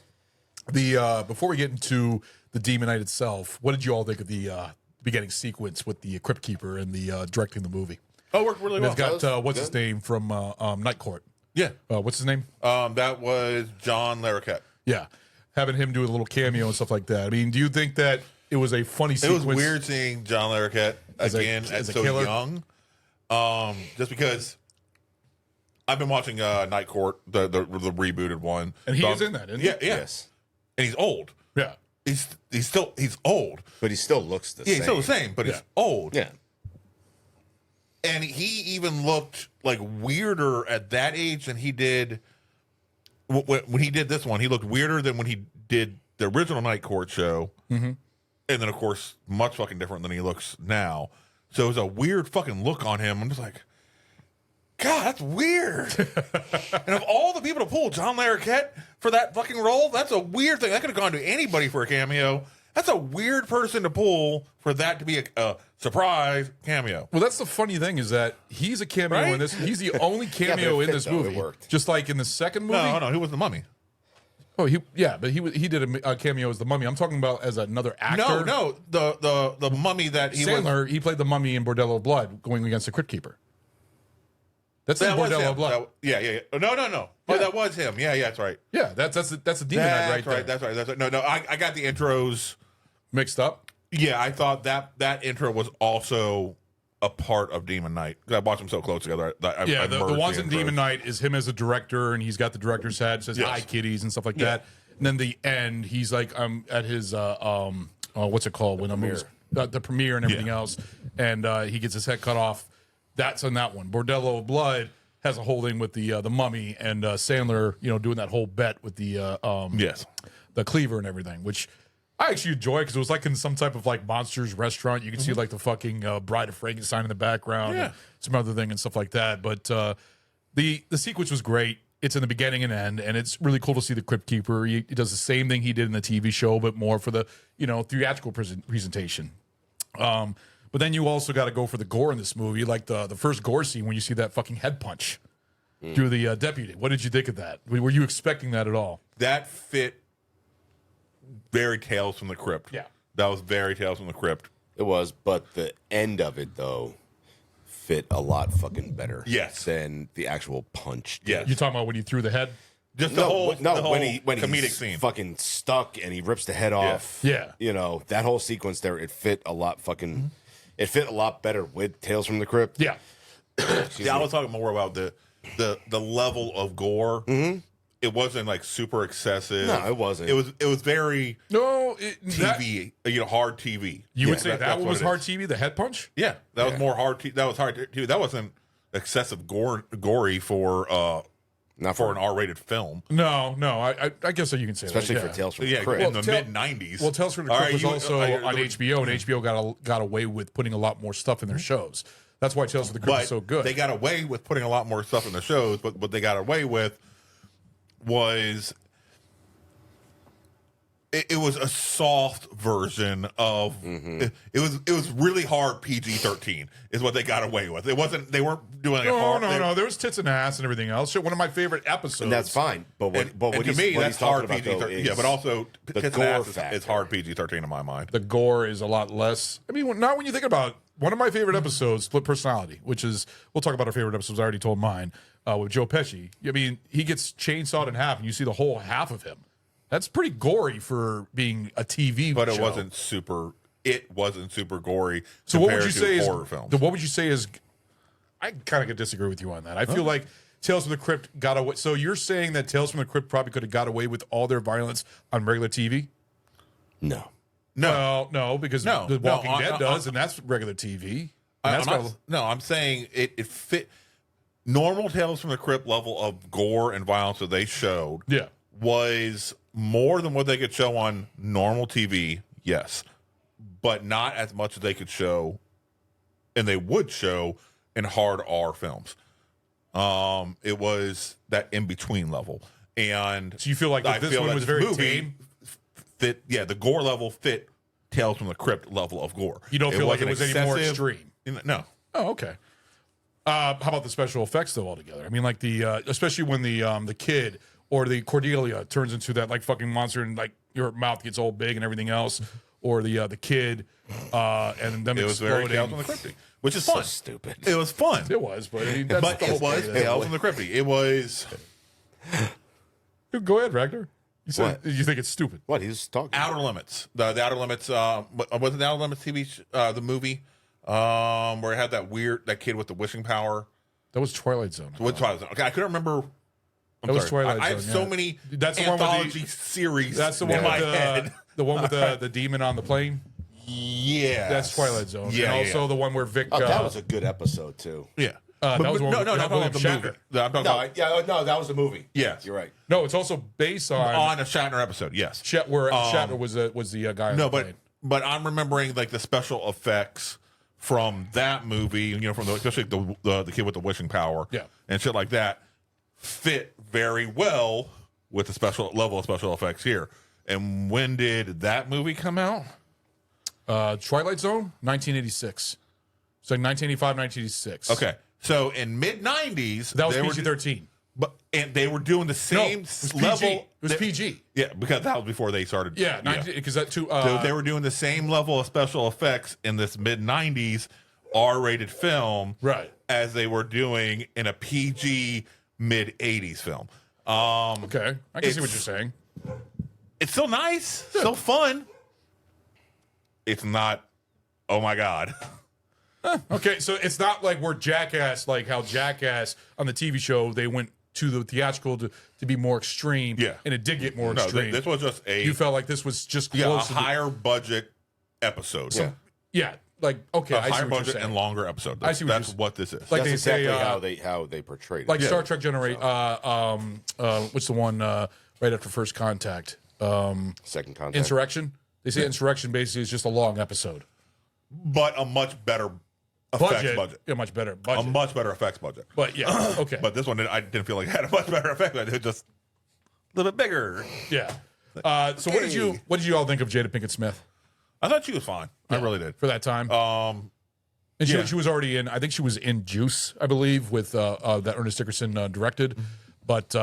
Speaker 1: before we get into the Demon Knight itself, what did you all think of the beginning sequence with the Crypt Keeper and the directing the movie?
Speaker 3: Oh, it worked really well.
Speaker 1: It's got what's his name from Night Court?
Speaker 3: Yeah.
Speaker 1: What's his name?
Speaker 3: That was John Larroquette.
Speaker 1: Yeah, having him do a little cameo and stuff like that. I mean, do you think that it was a funny sequence?
Speaker 3: It was weird seeing John Larroquette again
Speaker 1: as a
Speaker 3: so
Speaker 1: killer?
Speaker 3: young. Just because I've been watching Night Court, the rebooted one,
Speaker 1: and he is in that, isn't he?
Speaker 3: Yeah, yes. And he's old.
Speaker 1: Yeah,
Speaker 3: he's old,
Speaker 2: but he still looks the same.
Speaker 3: He's still the same, but he's old.
Speaker 2: Yeah.
Speaker 3: And he even looked like weirder at that age than he did when he did this one. He looked weirder than when he did the original Night Court show.
Speaker 1: Mm-hmm. And
Speaker 3: then, of course, much fucking different than he looks now. So it was a weird fucking look on him. I'm just like, God, that's weird. And of all the people to pull John Larroquette for that fucking role, that's a weird thing. That could have gone to anybody for a cameo. That's a weird person to pull for that to be a surprise cameo.
Speaker 1: Well, that's the funny thing is that he's a cameo in this. He's the only cameo in this movie. Just like in the second movie.
Speaker 3: No, he was the Mummy.
Speaker 1: Oh, but he did a cameo as the Mummy. I'm talking about as another actor.
Speaker 3: No, the Mummy that he
Speaker 1: Sandler, he played the Mummy in Bordello of Blood, going against the Crypt Keeper. That's in Bordello of Blood.
Speaker 3: Yeah. No. Oh, that was him. Yeah, that's right.
Speaker 1: Yeah, that's a Demon Knight right there.
Speaker 3: That's right. No, I got the intros
Speaker 1: mixed up.
Speaker 3: Yeah, I thought that intro was also a part of Demon Knight. I watched them so close together.
Speaker 1: The ones in Demon Knight is him as a director, and he's got the director's hat, says "Hi, kiddies" and stuff like that. And then the end, he's like at his what's it called when the premiere and everything else, and he gets his head cut off. That's on that one. Bordello of Blood has a whole thing with the Mummy and Sandler, doing that whole bet with the the cleaver and everything, which I actually enjoy because it was like in some type of like monsters restaurant. You can see like the fucking Bride of Frankenstein in the background, and some other thing and stuff like that. But the sequence was great. It's in the beginning and end, and it's really cool to see the Crypt Keeper. He does the same thing he did in the TV show, but more for the theatrical presentation. But then you also got to go for the gore in this movie, like the first gore scene when you see that fucking head punch through the deputy. What did you think of that? Were you expecting that at all?
Speaker 3: That fit very Tales from the Crypt.
Speaker 1: Yeah.
Speaker 3: That was very Tales from the Crypt.
Speaker 2: It was, but the end of it, though, fit a lot fucking better.
Speaker 3: Yes.
Speaker 2: Than the actual punch. did.
Speaker 3: Yeah.
Speaker 1: You're talking about when you threw the head?
Speaker 3: Just the whole
Speaker 2: when
Speaker 3: comedic
Speaker 2: he's
Speaker 3: scene.
Speaker 2: fucking stuck and he rips the head off.
Speaker 1: Yeah.
Speaker 2: That whole sequence there, it fit a lot fucking... It fit a lot better with Tales from the Crypt.
Speaker 1: Yeah.
Speaker 3: I was talking more about the level of gore.
Speaker 2: Mm-hmm.
Speaker 3: It wasn't like super excessive.
Speaker 2: No, it wasn't.
Speaker 3: It was very TV, hard TV.
Speaker 1: You would say that one was hard TV, the head punch?
Speaker 3: Yeah, that was more hard. That was hard TV. That wasn't excessive gory for
Speaker 2: not
Speaker 3: for an R-rated film.
Speaker 1: No, I guess you can say
Speaker 2: especially
Speaker 1: that,
Speaker 2: for Tales from
Speaker 3: the
Speaker 2: Crypt
Speaker 3: in the mid-90s.
Speaker 1: Well, Tales from the Crypt was also on HBO, and HBO got away with putting a lot more stuff in their shows. That's why Tales from the Crypt is so good.
Speaker 3: They got away with putting a lot more stuff in the shows, but what they got away with was it was a soft version of it was really hard PG-13 is what they got away with. It wasn't they weren't doing like
Speaker 1: no. There was tits and ass and everything else. So one of my favorite episodes.
Speaker 2: And that's fine. But what
Speaker 3: to me, that's hard
Speaker 2: PG-13.
Speaker 3: Yeah, but also
Speaker 2: the
Speaker 3: tits
Speaker 2: gore
Speaker 3: and ass
Speaker 2: factor.
Speaker 3: is hard PG-13 in my mind.
Speaker 1: The gore is a lot less. I mean, not when you think about one of my favorite episodes, Split Personality, which is we'll talk about our favorite episodes. I already told mine with Joe Pesci. I mean, he gets chainsawed in half, and you see the whole half of him. That's pretty gory for being a TV
Speaker 3: but
Speaker 1: show.
Speaker 3: it wasn't super gory.
Speaker 1: So what would you say is
Speaker 3: horror films?
Speaker 1: what would you say is? I kind of disagree with you on that. I feel like Tales from the Crypt got away. So you're saying that Tales from the Crypt probably could have got away with all their violence on regular TV?
Speaker 2: No.
Speaker 1: No, because The Walking Dead does, and that's regular TV.
Speaker 3: I'm saying it fit normal Tales from the Crypt level of gore and violence that they showed.
Speaker 1: Yeah.
Speaker 3: Was more than what they could show on normal TV, yes, but not as much as they could show, and they would show in hard R films. It was that in between level, and
Speaker 1: so you feel like this one was very tame.
Speaker 3: The gore level fit Tales from the Crypt level of gore.
Speaker 1: You don't feel like it was any more extreme.
Speaker 3: No.
Speaker 1: Oh, okay. How about the special effects though altogether? I mean, like especially when the kid or the Cordelia turns into that like fucking monster and like your mouth gets all big and everything else, or the kid and them
Speaker 3: it was very Tales from the Crypt, which is fun.
Speaker 2: So stupid.
Speaker 3: It was fun.
Speaker 1: It was, but it was
Speaker 3: Tales from the Crypt. It was.
Speaker 1: Go ahead, Ragnar. You said you think it's stupid.
Speaker 2: What he was talking?
Speaker 3: Outer Limits. The Outer Limits. Wasn't the Outer Limits TV the movie where it had that kid with the wishing power?
Speaker 1: That was Twilight Zone.
Speaker 3: Twilight Zone. Okay, I couldn't remember.
Speaker 1: Was Twilight Zone.
Speaker 3: I have so many anthology series.
Speaker 1: That's the one with the one with the demon on the plane.
Speaker 3: Yeah,
Speaker 1: that's Twilight Zone.
Speaker 3: Yeah,
Speaker 1: and also the one where Vic.
Speaker 2: That was a good episode too.
Speaker 3: Yeah.
Speaker 1: That was one.
Speaker 3: No, I'm talking about the movie. I'm talking about,
Speaker 2: no, that was the movie.
Speaker 3: Yes,
Speaker 2: you're right.
Speaker 1: No, it's also based on
Speaker 3: a Shatner episode. Yes,
Speaker 1: where Shatner was the guy.
Speaker 3: No, but I'm remembering like the special effects from that movie. From especially the kid with the wishing power.
Speaker 1: Yeah,
Speaker 3: and shit like that fit very well with the level of special effects here. And when did that movie come out?
Speaker 1: Twilight Zone, 1986. So 1985, 1986.
Speaker 3: Okay. So in mid 90s,
Speaker 1: that was PG-13.
Speaker 3: And they were doing the same level.
Speaker 1: It was PG.
Speaker 3: Yeah, because that was before they started.
Speaker 1: Yeah, because that too.
Speaker 3: So they were doing the same level of special effects in this mid 90s R-rated film,
Speaker 1: right?
Speaker 3: As they were doing in a PG mid 80s film.
Speaker 1: Okay, I can see what you're saying.
Speaker 3: It's still nice, still fun. It's not. Oh my god.
Speaker 1: Okay, so it's not like we're Jackass, like how Jackass on the TV show, they went to the theatrical to be more extreme.
Speaker 3: Yeah.
Speaker 1: And it did get more extreme.
Speaker 3: This was just
Speaker 1: You felt like this was just close
Speaker 3: a higher budget episode.
Speaker 1: Yeah, like, okay,
Speaker 3: a
Speaker 1: I see
Speaker 3: higher
Speaker 1: what you're
Speaker 3: budget
Speaker 1: saying.
Speaker 3: and longer episode.
Speaker 1: I see
Speaker 3: That's what this is.
Speaker 1: Like
Speaker 2: that's
Speaker 1: they
Speaker 2: exactly
Speaker 1: say,
Speaker 2: how they portrayed it.
Speaker 1: like Star Trek Generation, what's the one right after First Contact?
Speaker 2: Second Contact.
Speaker 1: Insurrection. They say Insurrection basically is just a long episode.
Speaker 3: But a much better effects budget.
Speaker 1: Yeah, much better budget.
Speaker 3: A much better effects budget.
Speaker 1: But yeah, okay.
Speaker 3: But this one, I didn't feel like it had a much better effect. It was just a little bit bigger.
Speaker 1: Yeah. So what did you all think of Jada Pinkett Smith?
Speaker 3: I thought she was fine. I really did.
Speaker 1: For that time. And she was already in, I think she was in Juice, I believe, with that Ernest Dickerson directed. But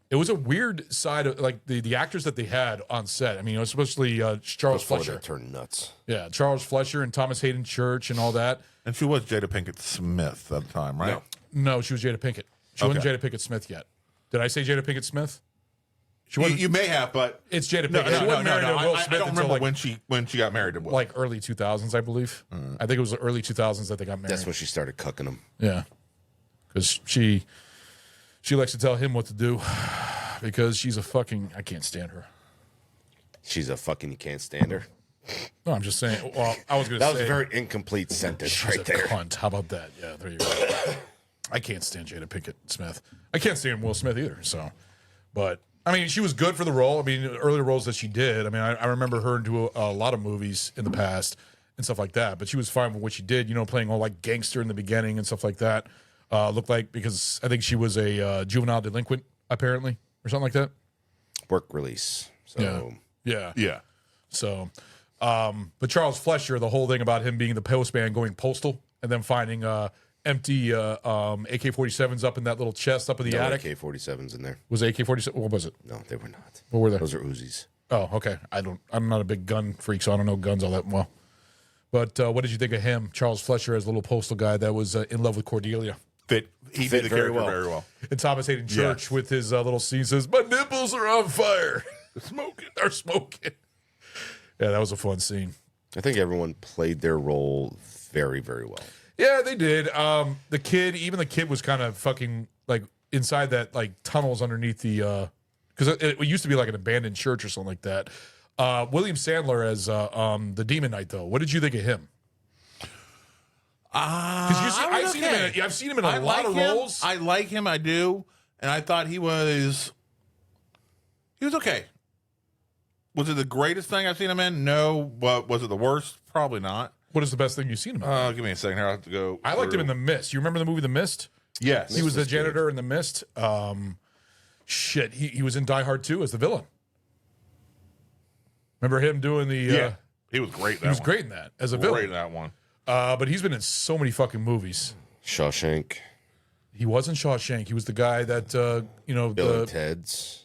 Speaker 1: it was a weird side of like the actors that they had on set. I mean, especially Charles Fletcher.
Speaker 2: They turned nuts.
Speaker 1: Yeah, Charles Fletcher and Thomas Hayden Church and all that.
Speaker 3: And she was Jada Pinkett Smith at the time, right?
Speaker 1: No, she was Jada Pinkett. She wasn't Jada Pinkett Smith yet. Did I say Jada Pinkett Smith?
Speaker 3: She wasn't. You may have, but
Speaker 1: it's Jada Pinkett. She wasn't married to Will Smith.
Speaker 3: I don't remember
Speaker 1: like,
Speaker 3: when she got married to Will.
Speaker 1: Like early 2000s, I believe. I think it was the early 2000s that they got married.
Speaker 2: That's when she started cucking him.
Speaker 1: Yeah, because she likes to tell him what to do because she's a fucking. I can't stand her.
Speaker 2: She's a fucking. You can't stand her.
Speaker 1: No, I'm just saying. Well, I was going to say
Speaker 2: that was a very incomplete sentence
Speaker 1: she's
Speaker 2: right there.
Speaker 1: Cunt. How about that? Yeah, there you go. I can't stand Jada Pinkett Smith. I can't stand Will Smith either. So, but I mean, she was good for the role. I mean, earlier roles that she did. I mean, I remember her into a lot of movies in the past and stuff like that. But she was fine with what she did. You know, playing all like gangster in the beginning and stuff like that. Looked like because I think she was a juvenile delinquent apparently or something like that.
Speaker 2: Work release. So
Speaker 1: yeah. So, but Charles Fletcher, the whole thing about him being the postman going postal and then finding empty AK-47s up in that little chest up in the attic.
Speaker 2: AK-47s in there.
Speaker 1: Was AK-47? What was it?
Speaker 2: No, they were not.
Speaker 1: What were they?
Speaker 2: Those are Uzis.
Speaker 1: Oh, okay. I'm not a big gun freak, so I don't know guns all that well. But what did you think of him, Charles Fletcher, as a little postal guy that was in love with Cordelia?
Speaker 3: He fit the character very well.
Speaker 1: And Thomas Hayden Church with his little scene says, "My nipples are on fire. They're smoking." Yeah, that was a fun scene.
Speaker 2: I think everyone played their role very, very well.
Speaker 1: Yeah, they did. The kid was kind of fucking like inside that like tunnels underneath the because it used to be like an abandoned church or something like that. William Sandler as the Demon Knight, though. What did you think of him? I've seen him in a lot of roles.
Speaker 3: I like him. I do, and I thought he was okay. Was it the greatest thing I've seen him in? No. But was it the worst? Probably not.
Speaker 1: What is the best thing you've seen him in?
Speaker 3: Give me a second here. I have to go.
Speaker 1: I liked him in The Mist. You remember the movie The Mist?
Speaker 3: Yes.
Speaker 1: He was the janitor in The Mist. He was in Die Hard 2 as the villain. Remember him doing the...
Speaker 3: he was great.
Speaker 1: He was great in that as a villain.
Speaker 3: Great in that one.
Speaker 1: But he's been in so many fucking movies.
Speaker 2: Shawshank.
Speaker 1: He was in Shawshank. He was the guy that,
Speaker 2: Bill and Ted's.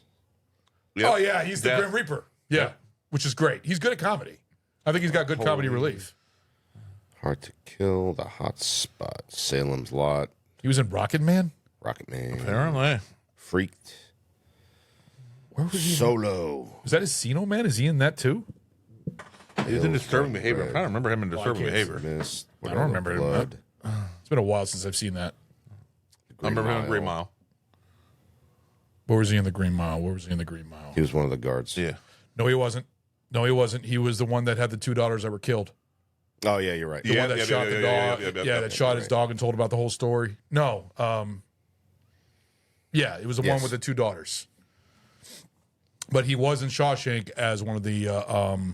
Speaker 3: Yep.
Speaker 1: Oh, yeah, he's the Grim Reaper. Yeah,
Speaker 3: Yep.
Speaker 1: Which is great. He's good at comedy. I think he's got good comedy relief.
Speaker 2: Hard to Kill, The Hot Spot, Salem's Lot.
Speaker 1: He was in Rocket Man?
Speaker 2: Rocket Man.
Speaker 3: Apparently.
Speaker 2: Freaked.
Speaker 1: Where was he?
Speaker 2: Solo.
Speaker 1: Was that Encino Man? Is he in that too?
Speaker 3: He was in Disturbing Behavior. I'm trying to remember him in Disturbing Behavior.
Speaker 2: Mist,
Speaker 1: I don't remember
Speaker 2: Blood.
Speaker 1: him. It's been a while since I've seen that.
Speaker 3: I remember him in Green Mile.
Speaker 1: Where was he in the Green Mile?
Speaker 2: He was one of the guards.
Speaker 3: Yeah.
Speaker 1: No, he wasn't. He was the one that had the 2 daughters that were killed.
Speaker 2: Oh, yeah, you're right.
Speaker 1: The one that shot the dog. That shot his dog and told about the whole story. No. It was the one with the 2 daughters. But he was in Shawshank as one of the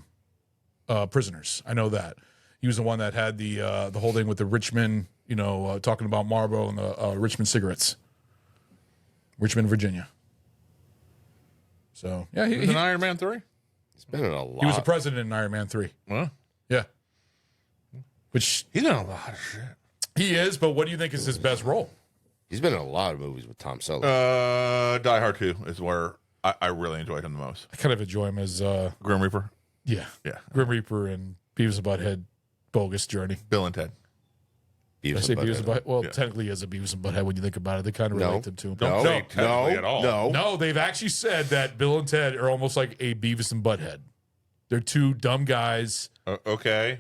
Speaker 1: prisoners. I know that. He was the one that had the whole thing with the Richmond, talking about Marlboro and the Richmond cigarettes. Richmond, Virginia. So, yeah.
Speaker 3: He was in Iron Man 3?
Speaker 2: He's been in a lot.
Speaker 1: He was the president in Iron Man 3.
Speaker 3: Huh?
Speaker 1: Yeah. Which
Speaker 3: he's in a lot of shit.
Speaker 1: He is, but what do you think is his best role?
Speaker 2: He's been in a lot of movies with Tom Selleck.
Speaker 3: Die Hard 2 is where I really enjoyed him the most.
Speaker 1: I kind of enjoy him as
Speaker 3: Grim Reaper.
Speaker 1: Yeah. Grim Reaper and Beavis and Butthead, Bogus Journey.
Speaker 3: Bill and Ted.
Speaker 1: Did I say Beavis and Butthead? Well, technically he is a Beavis and Butthead when you think about it. They kind of relate them to him.
Speaker 3: Don't say technically at all.
Speaker 1: No, they've actually said that Bill and Ted are almost like a Beavis and Butthead. They're 2 dumb guys.
Speaker 3: Okay.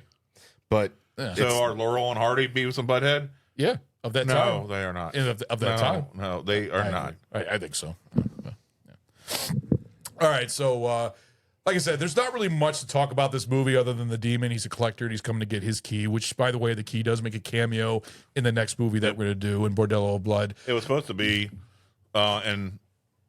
Speaker 2: But...
Speaker 3: So are Laurel and Hardy Beavis and Butthead?
Speaker 1: Yeah, of that time.
Speaker 3: No, they are not.
Speaker 1: Of that time?
Speaker 3: No, they are not.
Speaker 1: I think so. All right, so like I said, there's not really much to talk about this movie other than the demon. He's a collector, and he's coming to get his key, which, by the way, the key does make a cameo in the next movie that we're going to do in Bordello of Blood.
Speaker 3: It was supposed to be and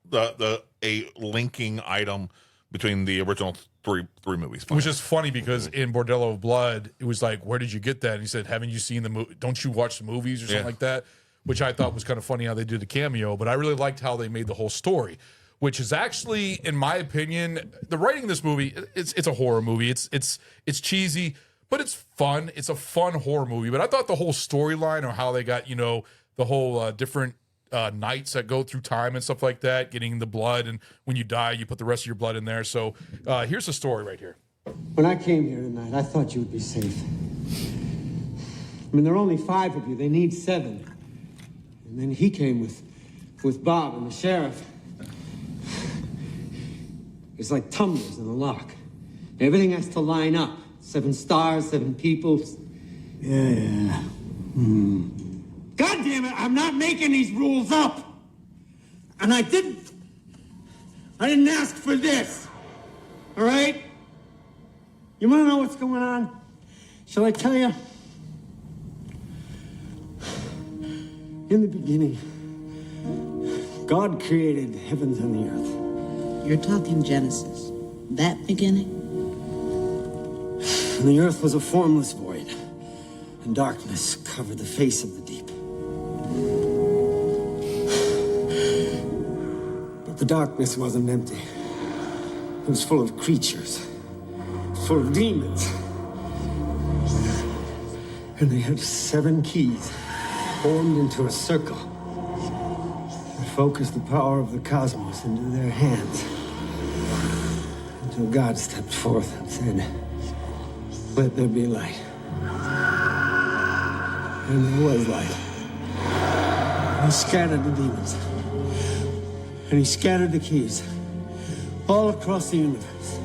Speaker 3: a linking item between the original three movies.
Speaker 1: Which is funny because in Bordello of Blood, it was like, where did you get that? And he said, haven't you seen the movie? Don't you watch the movies or something like that? Which I thought was kind of funny how they did the cameo, but I really liked how they made the whole story, which is actually, in my opinion, the writing of this movie, it's a horror movie. It's cheesy, but it's fun. It's a fun horror movie. But I thought the whole storyline or how they got, the whole different nights that go through time and stuff like that, getting the blood, and when you die, you put the rest of your blood in there. So here's the story right here.
Speaker 12: When I came here tonight, I thought you would be safe. I mean, there are only 5 of you. They need 7. And then he came with Bob and the sheriff. It's like tumblers in a lock. Everything has to line up. 7 stars, 7 people. Yeah. God damn it, I'm not making these rules up. And I didn't ask for this. All right? You want to know what's going on? Shall I tell you? In the beginning, God created the heavens and the earth.
Speaker 8: You're talking Genesis. That beginning?
Speaker 12: And the earth was a formless void, and darkness covered the face of the deep. But the darkness wasn't empty. It was full of creatures, full of demons. And they had 7 keys formed into a circle that focused the power of the cosmos into their hands. Until God stepped forth and said, "Let there be light." And there was light. And he scattered the demons. And he scattered the keys all across the universe.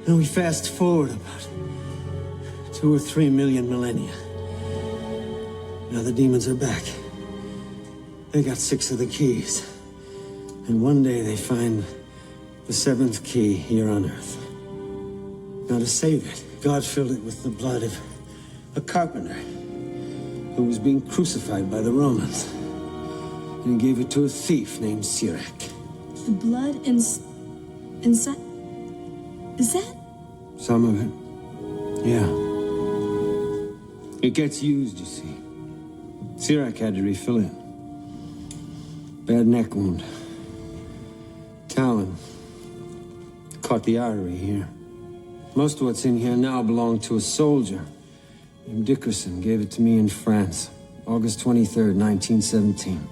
Speaker 12: Now we fast forward about 2 or 3 million millennia. Now the demons are back. They got 6 of the keys. And one day they find the 7th key here on Earth. Now, to save it, God filled it with the blood of a carpenter who was being crucified by the Romans. And he gave it to a thief named Sirach.
Speaker 7: The blood inside. Is that?
Speaker 12: Some of it. Yeah. It gets used, you see. Sirach had to refill it. Bad neck wound. Talon. Caught the artery here. Most of what's in here now belonged to a soldier named Dickerson. Gave it to me in France. August 23rd, 1917.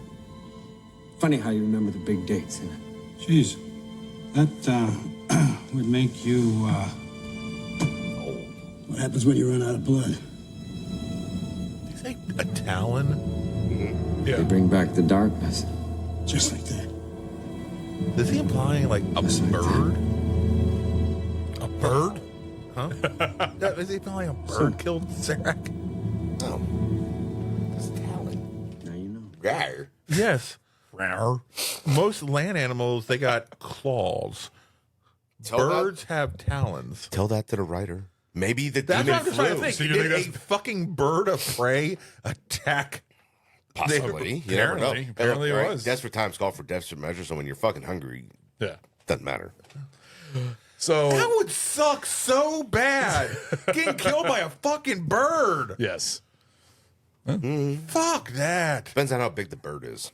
Speaker 12: Funny how you remember the big dates in it.
Speaker 13: Jeez. That, would make you, What happens when you run out of blood?
Speaker 3: Did you say a talon?
Speaker 1: Yeah.
Speaker 12: They bring back the darkness.
Speaker 13: Just like that.
Speaker 3: Is he implying like a bird?
Speaker 1: A bird?
Speaker 3: Huh? Is he implying a bird killed Sirach?
Speaker 2: No. It's talon.
Speaker 12: Now you know.
Speaker 2: Rawr.
Speaker 3: Yes. Most land animals, they got claws. Birds have talons.
Speaker 2: Tell that to the writer. Maybe the
Speaker 3: That's
Speaker 2: demon
Speaker 3: what I'm just trying to
Speaker 2: flew.
Speaker 3: think.
Speaker 1: So you
Speaker 3: Did
Speaker 1: think
Speaker 3: a fucking bird of prey attack?
Speaker 2: Possibly. You never know.
Speaker 1: Apparently it
Speaker 2: Right?
Speaker 1: was.
Speaker 2: Desperate times call for desperate measures, so when you're fucking hungry,
Speaker 1: Yeah.
Speaker 2: doesn't matter.
Speaker 1: So
Speaker 3: That would suck so bad. Getting killed by a fucking bird.
Speaker 1: yes.
Speaker 3: Fuck that.
Speaker 2: Depends on how big the bird is.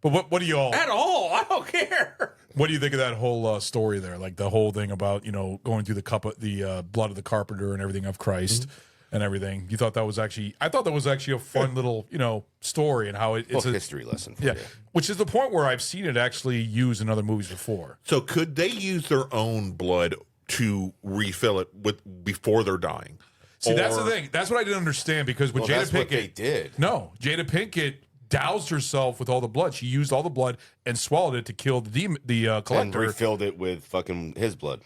Speaker 1: But what do you all
Speaker 3: At all. I don't care.
Speaker 1: what do you think of that whole story there? Like the whole thing about going through the cup of the blood of the carpenter and everything of Christ and everything. You thought that was actually? I thought that was actually a fun little story and how it's
Speaker 2: a
Speaker 1: a
Speaker 2: history lesson. For
Speaker 1: yeah,
Speaker 2: you.
Speaker 1: which is the point where I've seen it actually used in other movies before.
Speaker 3: So could they use their own blood to refill it before they're dying?
Speaker 1: See, that's the
Speaker 3: Or-
Speaker 1: thing. That's what I didn't understand because with
Speaker 2: Well,
Speaker 1: Jada
Speaker 2: that's
Speaker 1: Pinkett,
Speaker 2: what they did.
Speaker 1: No, Jada Pinkett doused herself with all the blood. She used all the blood and swallowed it to kill the
Speaker 2: And
Speaker 1: collector
Speaker 2: refilled it with fucking his blood.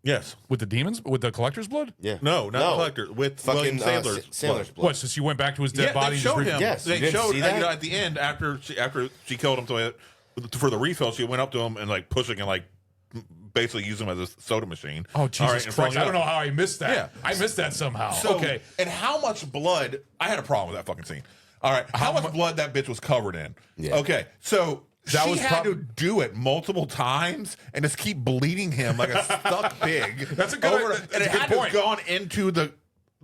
Speaker 3: Yes.
Speaker 1: with the demons with the collector's blood.
Speaker 2: Yeah.
Speaker 3: No, not the collector. With
Speaker 2: fucking
Speaker 3: William Sandler's
Speaker 2: Sailor's blood.
Speaker 1: What? So she went back to his dead body.
Speaker 3: They
Speaker 1: and
Speaker 3: showed
Speaker 1: just
Speaker 3: him.
Speaker 2: Yes,
Speaker 3: They
Speaker 2: you didn't
Speaker 3: showed
Speaker 2: see that?
Speaker 3: at the end after she killed him. So for the refill, she went up to him and like pushing and like basically used him as a soda machine.
Speaker 1: Oh Jesus
Speaker 3: All right, and
Speaker 1: Christ!
Speaker 3: filling
Speaker 1: I
Speaker 3: it
Speaker 1: don't know
Speaker 3: up.
Speaker 1: how I missed that.
Speaker 3: Yeah.
Speaker 1: I missed that somehow.
Speaker 3: So,
Speaker 1: okay.
Speaker 3: And how much blood? I had a problem with that fucking scene. All right, how much blood that bitch was covered in?
Speaker 2: Yeah.
Speaker 3: Okay, so
Speaker 1: That
Speaker 3: she
Speaker 1: was
Speaker 3: had to do it multiple times and just keep bleeding him like a stuck pig.
Speaker 1: That's a good- that's
Speaker 3: and
Speaker 1: a
Speaker 3: it
Speaker 1: good
Speaker 3: had
Speaker 1: point.
Speaker 3: to have gone into the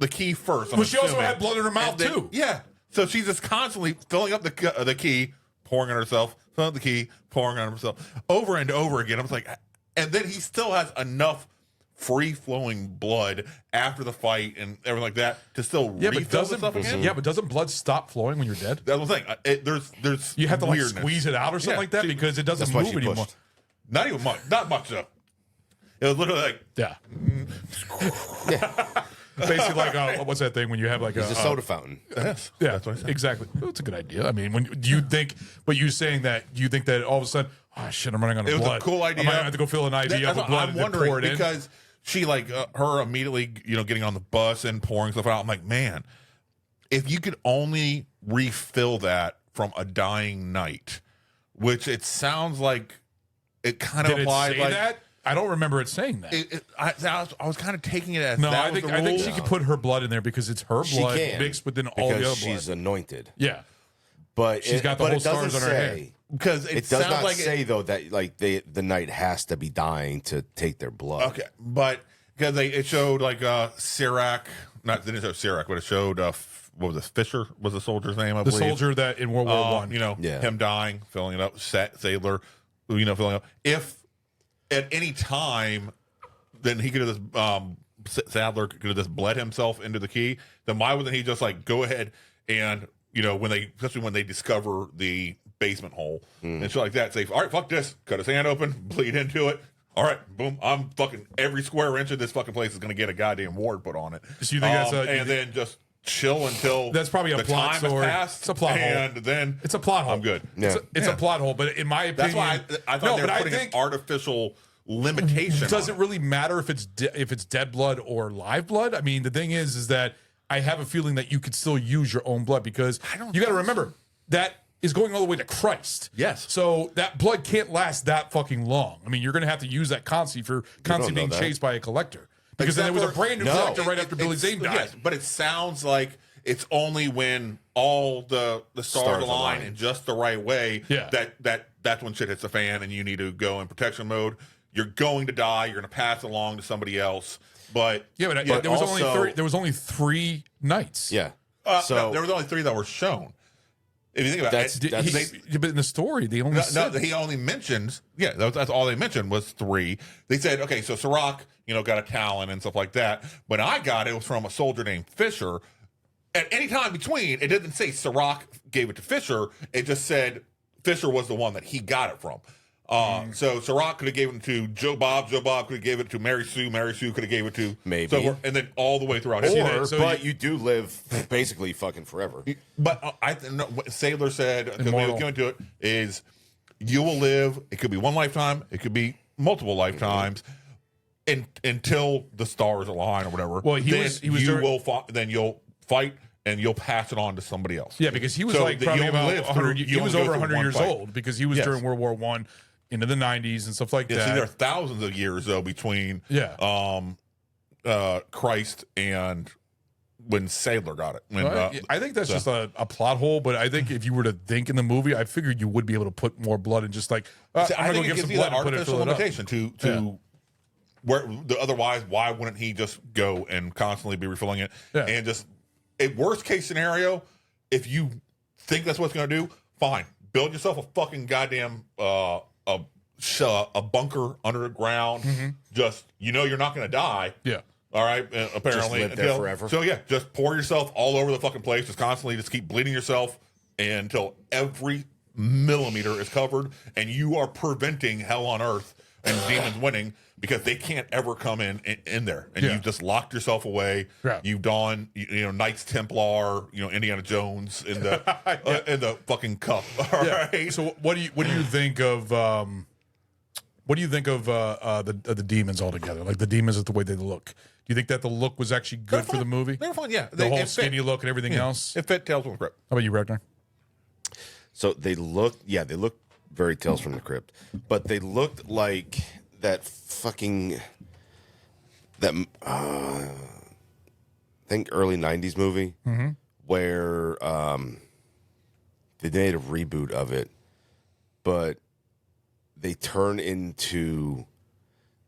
Speaker 3: key first. I'm
Speaker 1: But she also
Speaker 3: assuming.
Speaker 1: had blood in her mouth,
Speaker 3: And then-
Speaker 1: too.
Speaker 3: Yeah, so she's just constantly filling up the key, pouring on herself, filling up the key, pouring on herself, over and over again. I was like, and then he still has enough free-flowing blood after the fight and everything like that to still
Speaker 1: Yeah, but
Speaker 3: refill the
Speaker 1: doesn't
Speaker 3: stuff again.
Speaker 1: yeah, but doesn't blood stop flowing when you're dead?
Speaker 3: That's the thing. There's
Speaker 1: You have to like
Speaker 3: weirdness.
Speaker 1: squeeze it out or something
Speaker 3: Yeah,
Speaker 1: like that
Speaker 3: she-
Speaker 1: because it doesn't
Speaker 2: That's why
Speaker 1: move
Speaker 2: she
Speaker 1: anymore.
Speaker 2: pushed.
Speaker 3: Not even much. Not much though. It was literally like
Speaker 1: Yeah. Basically, like what's that thing when you have like
Speaker 2: It's a soda fountain.
Speaker 3: yes.
Speaker 1: Yeah,
Speaker 3: That's what I said.
Speaker 1: exactly. Well, it's a good idea. I mean, when do you think? But you saying that? Do you think that all of a sudden, oh shit, I'm running out of
Speaker 3: It was
Speaker 1: blood.
Speaker 3: a cool idea.
Speaker 1: I might have to go fill an IV
Speaker 3: That's
Speaker 1: up with
Speaker 3: what
Speaker 1: blood
Speaker 3: I'm
Speaker 1: and then
Speaker 3: wondering
Speaker 1: pour it in.
Speaker 3: because she like her immediately getting on the bus and pouring stuff out. I'm like, man, if you could only refill that from a dying knight, which it sounds like it kind of
Speaker 1: Did it
Speaker 3: applies
Speaker 1: say
Speaker 3: like
Speaker 1: that? I don't remember it saying that.
Speaker 3: I was kind of taking it as
Speaker 1: No,
Speaker 3: that
Speaker 1: I
Speaker 3: was
Speaker 1: think
Speaker 3: the
Speaker 1: I think
Speaker 3: rule.
Speaker 1: she could put her blood in there because it's her
Speaker 2: She
Speaker 1: blood
Speaker 2: can,
Speaker 1: mixed within all the other
Speaker 2: because
Speaker 1: blood.
Speaker 2: she's anointed.
Speaker 1: Yeah,
Speaker 2: But
Speaker 1: She's got the
Speaker 2: but
Speaker 1: whole
Speaker 2: it doesn't
Speaker 1: stars on her
Speaker 2: say,
Speaker 1: head.
Speaker 3: because
Speaker 2: It does
Speaker 3: sounds
Speaker 2: not
Speaker 3: like
Speaker 2: say though that like the knight has to be dying to take their blood.
Speaker 3: Okay, but because it showed like Sirach, not didn't show Sirach, but it showed what was it? Fisher was the soldier's name, I
Speaker 1: the
Speaker 3: believe.
Speaker 1: soldier that in World War One.
Speaker 2: Yeah.
Speaker 3: him dying, filling it up. Sailor, filling up. If at any time, then he could have just Sadler could have just bled himself into the key. Then why wouldn't he just like go ahead and especially when they discover the basement hole and shit like that, say, all right, fuck this, cut his hand open, bleed into it. All right, boom, I'm fucking every square inch of this fucking place is going to get a goddamn ward put on it.
Speaker 1: So you think that's
Speaker 3: and then just chill until
Speaker 1: That's probably a
Speaker 3: the
Speaker 1: plot
Speaker 3: time has
Speaker 1: story.
Speaker 3: passed,
Speaker 1: It's a plot hole.
Speaker 3: and then
Speaker 1: It's a plot hole.
Speaker 3: I'm good.
Speaker 1: It's a plot hole, but in my opinion,
Speaker 3: That's why I thought they were putting an artificial limitation.
Speaker 1: Does
Speaker 3: on
Speaker 1: it really matter if it's dead blood or live blood? I mean, the thing is that I have a feeling that you could still use your own blood because you got to remember that is going all the way to Christ.
Speaker 3: Yes.
Speaker 1: So that blood can't last that fucking long. I mean, you're going to have to use that constantly being
Speaker 2: that.
Speaker 1: chased by a collector. Because then there was a brand new director right
Speaker 3: It-
Speaker 1: after Billy Zane died.
Speaker 3: Yes, but it sounds like it's only when all the stars align in just the right way that's when shit hits the fan and you need to go in protection mode. You're going to die. You're going to pass it along to somebody else. But
Speaker 1: there was only 3 nights.
Speaker 2: Yeah.
Speaker 3: There was only 3 that were shown. If you think about it,
Speaker 1: but in the story, they only said
Speaker 3: he only mentioned that's all they mentioned was 3. They said, okay, so Sirach, got a talent and stuff like that. But I got it was from a soldier named Fisher. At any time between, it didn't say Sirach gave it to Fisher. It just said Fisher was the one that he got it from. So Sirach could have given it to Joe Bob. Joe Bob could have given it to Mary Sue. Mary Sue could have gave it to
Speaker 2: maybe.
Speaker 3: And then all the way throughout.
Speaker 2: But you do live basically fucking forever.
Speaker 3: But what Sailor said, because we were going to it, is you will live. It could be 1 lifetime. It could be multiple lifetimes. Until the stars align or whatever.
Speaker 1: Well,
Speaker 3: then you'll fight and you'll pass it on to somebody else.
Speaker 1: Yeah, because he was probably about 100. He was over 100 years old because he was during World War I, into the 90s and stuff like that.
Speaker 3: See, there are thousands of years though between Christ and when Sailor got it.
Speaker 1: I think that's just a plot hole, but I think if you were to think in the movie, I figured you would be able to put more blood and just like
Speaker 3: I
Speaker 1: I'm
Speaker 3: think
Speaker 1: gonna
Speaker 3: it
Speaker 1: give some
Speaker 3: gives you
Speaker 1: blood
Speaker 3: that
Speaker 1: and put it
Speaker 3: artificial
Speaker 1: fill it up.
Speaker 3: limitation to where otherwise why wouldn't he just go and constantly be refilling it and just a worst case scenario, if you think that's what it's going to do, fine. Build yourself a fucking goddamn a bunker underground. Just you're not going to die.
Speaker 1: Yeah.
Speaker 3: All right. Apparently,
Speaker 2: just live there forever.
Speaker 3: So just pour yourself all over the fucking place. Just constantly, just keep bleeding yourself until every millimeter is covered, and you are preventing hell on earth and demons winning. Because they can't ever come in there, and you've just locked yourself away. Yeah. You've done, Knights Templar, Indiana Jones in the in the fucking cup. All right.
Speaker 1: So what do you think of the demons altogether? Like the demons is the way they look. Do you think that the look was actually good for the movie?
Speaker 3: They're fun, yeah.
Speaker 1: The whole skinny look and everything else.
Speaker 3: It fit Tales from the Crypt.
Speaker 1: How about you, Ragnar?
Speaker 2: So they look very Tales from the Crypt, but they looked like that fucking I think early 90s movie where they made a reboot of it, but they turn into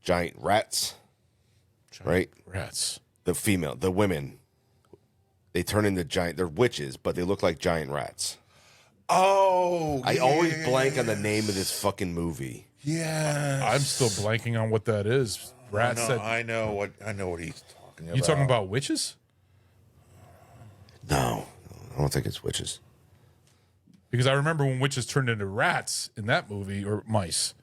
Speaker 2: giant rats. Right?
Speaker 1: Rats.
Speaker 2: The women, they turn into they're witches, but they look like giant rats.
Speaker 3: Oh,
Speaker 2: I always blank on the name of this fucking movie.
Speaker 3: Yeah,
Speaker 1: I'm still blanking on what that is. Rats.
Speaker 3: I know what he's talking about.
Speaker 1: You talking about witches?
Speaker 2: No, I don't think it's witches.
Speaker 1: Because I remember when witches turned into rats in that movie, or mice.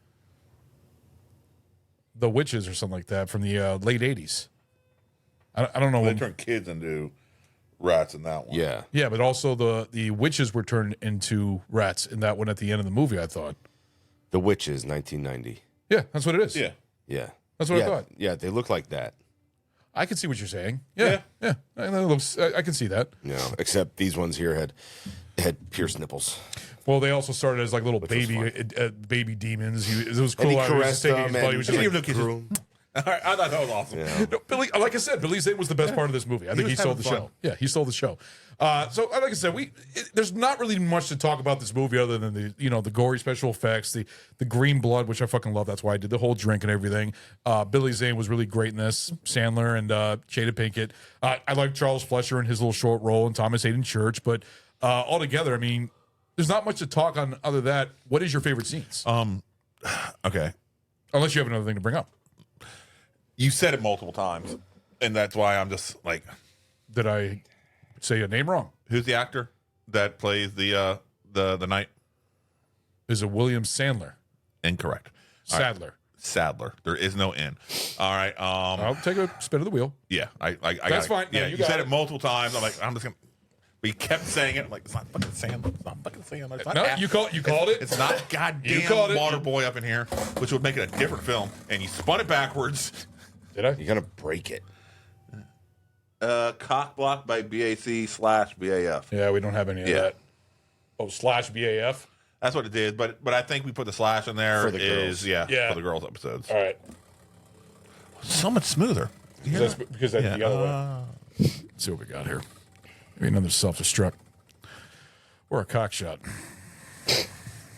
Speaker 1: The Witches or something like that from the late 80s. I don't know.
Speaker 3: They turned kids into rats in that one.
Speaker 2: Yeah.
Speaker 1: Yeah, but also the witches were turned into rats in that one at the end of the movie, I thought.
Speaker 2: The Witches, 1990.
Speaker 1: Yeah, that's what it is.
Speaker 3: Yeah.
Speaker 2: Yeah.
Speaker 1: That's what I thought.
Speaker 2: Yeah, they look like that.
Speaker 1: I can see what you're saying. Yeah. I can see that.
Speaker 2: No, except these ones here had pierced nipples.
Speaker 1: Well, they also started as like little baby demons. It was cool.
Speaker 2: And he
Speaker 1: I was
Speaker 2: caressed
Speaker 1: just taking
Speaker 2: them
Speaker 1: his body.
Speaker 2: and
Speaker 1: He was just like,
Speaker 2: grew.
Speaker 3: I thought that was awesome.
Speaker 2: Yeah.
Speaker 1: No, Billy, like I said, Billy Zane was the best part of this movie. I think he stole the show. Yeah, he stole the show. So, like I said, there's not really much to talk about this movie other than the gory special effects, the green blood, which I fucking love. That's why I did the whole drink and everything. Billy Zane was really great in this. Sandler and Jada Pinkett. I like Charles Fletcher in his little short role and Thomas Hayden Church, but altogether, I mean, there's not much to talk on other than that. What is your favorite scenes?
Speaker 3: Okay.
Speaker 1: Unless you have another thing to bring up.
Speaker 3: You said it multiple times, and that's why I'm just like,
Speaker 1: did I say a name wrong?
Speaker 3: Who's the actor that plays the knight?
Speaker 1: Is it William Sandler?
Speaker 3: Incorrect.
Speaker 1: Sadler.
Speaker 3: Sadler. There is no N. All right.
Speaker 1: I'll take a spin of the wheel.
Speaker 3: Yeah.
Speaker 1: That's fine.
Speaker 3: Yeah.
Speaker 1: No,
Speaker 3: you said it multiple times. I'm like, I'm just gonna. But you kept saying it. I'm like, it's not fucking Sandler. It's not fucking Sandler. It's not
Speaker 1: No, you called it.
Speaker 3: It's not goddamn Water Boy up in here, which would make it a different film. And you spun it backwards.
Speaker 1: Did I?
Speaker 2: You're gonna break it.
Speaker 3: Cock block by BAC/BAF.
Speaker 1: Yeah, we don't have any of that. Oh, /BAF.
Speaker 3: That's what it did. But I think we put the slash in there
Speaker 2: For the girls.
Speaker 3: for the girls episodes.
Speaker 1: All right.
Speaker 3: So much smoother.
Speaker 1: Because that's the other way. Let's see what we got here. Maybe another self-destruct. Or a cock shot.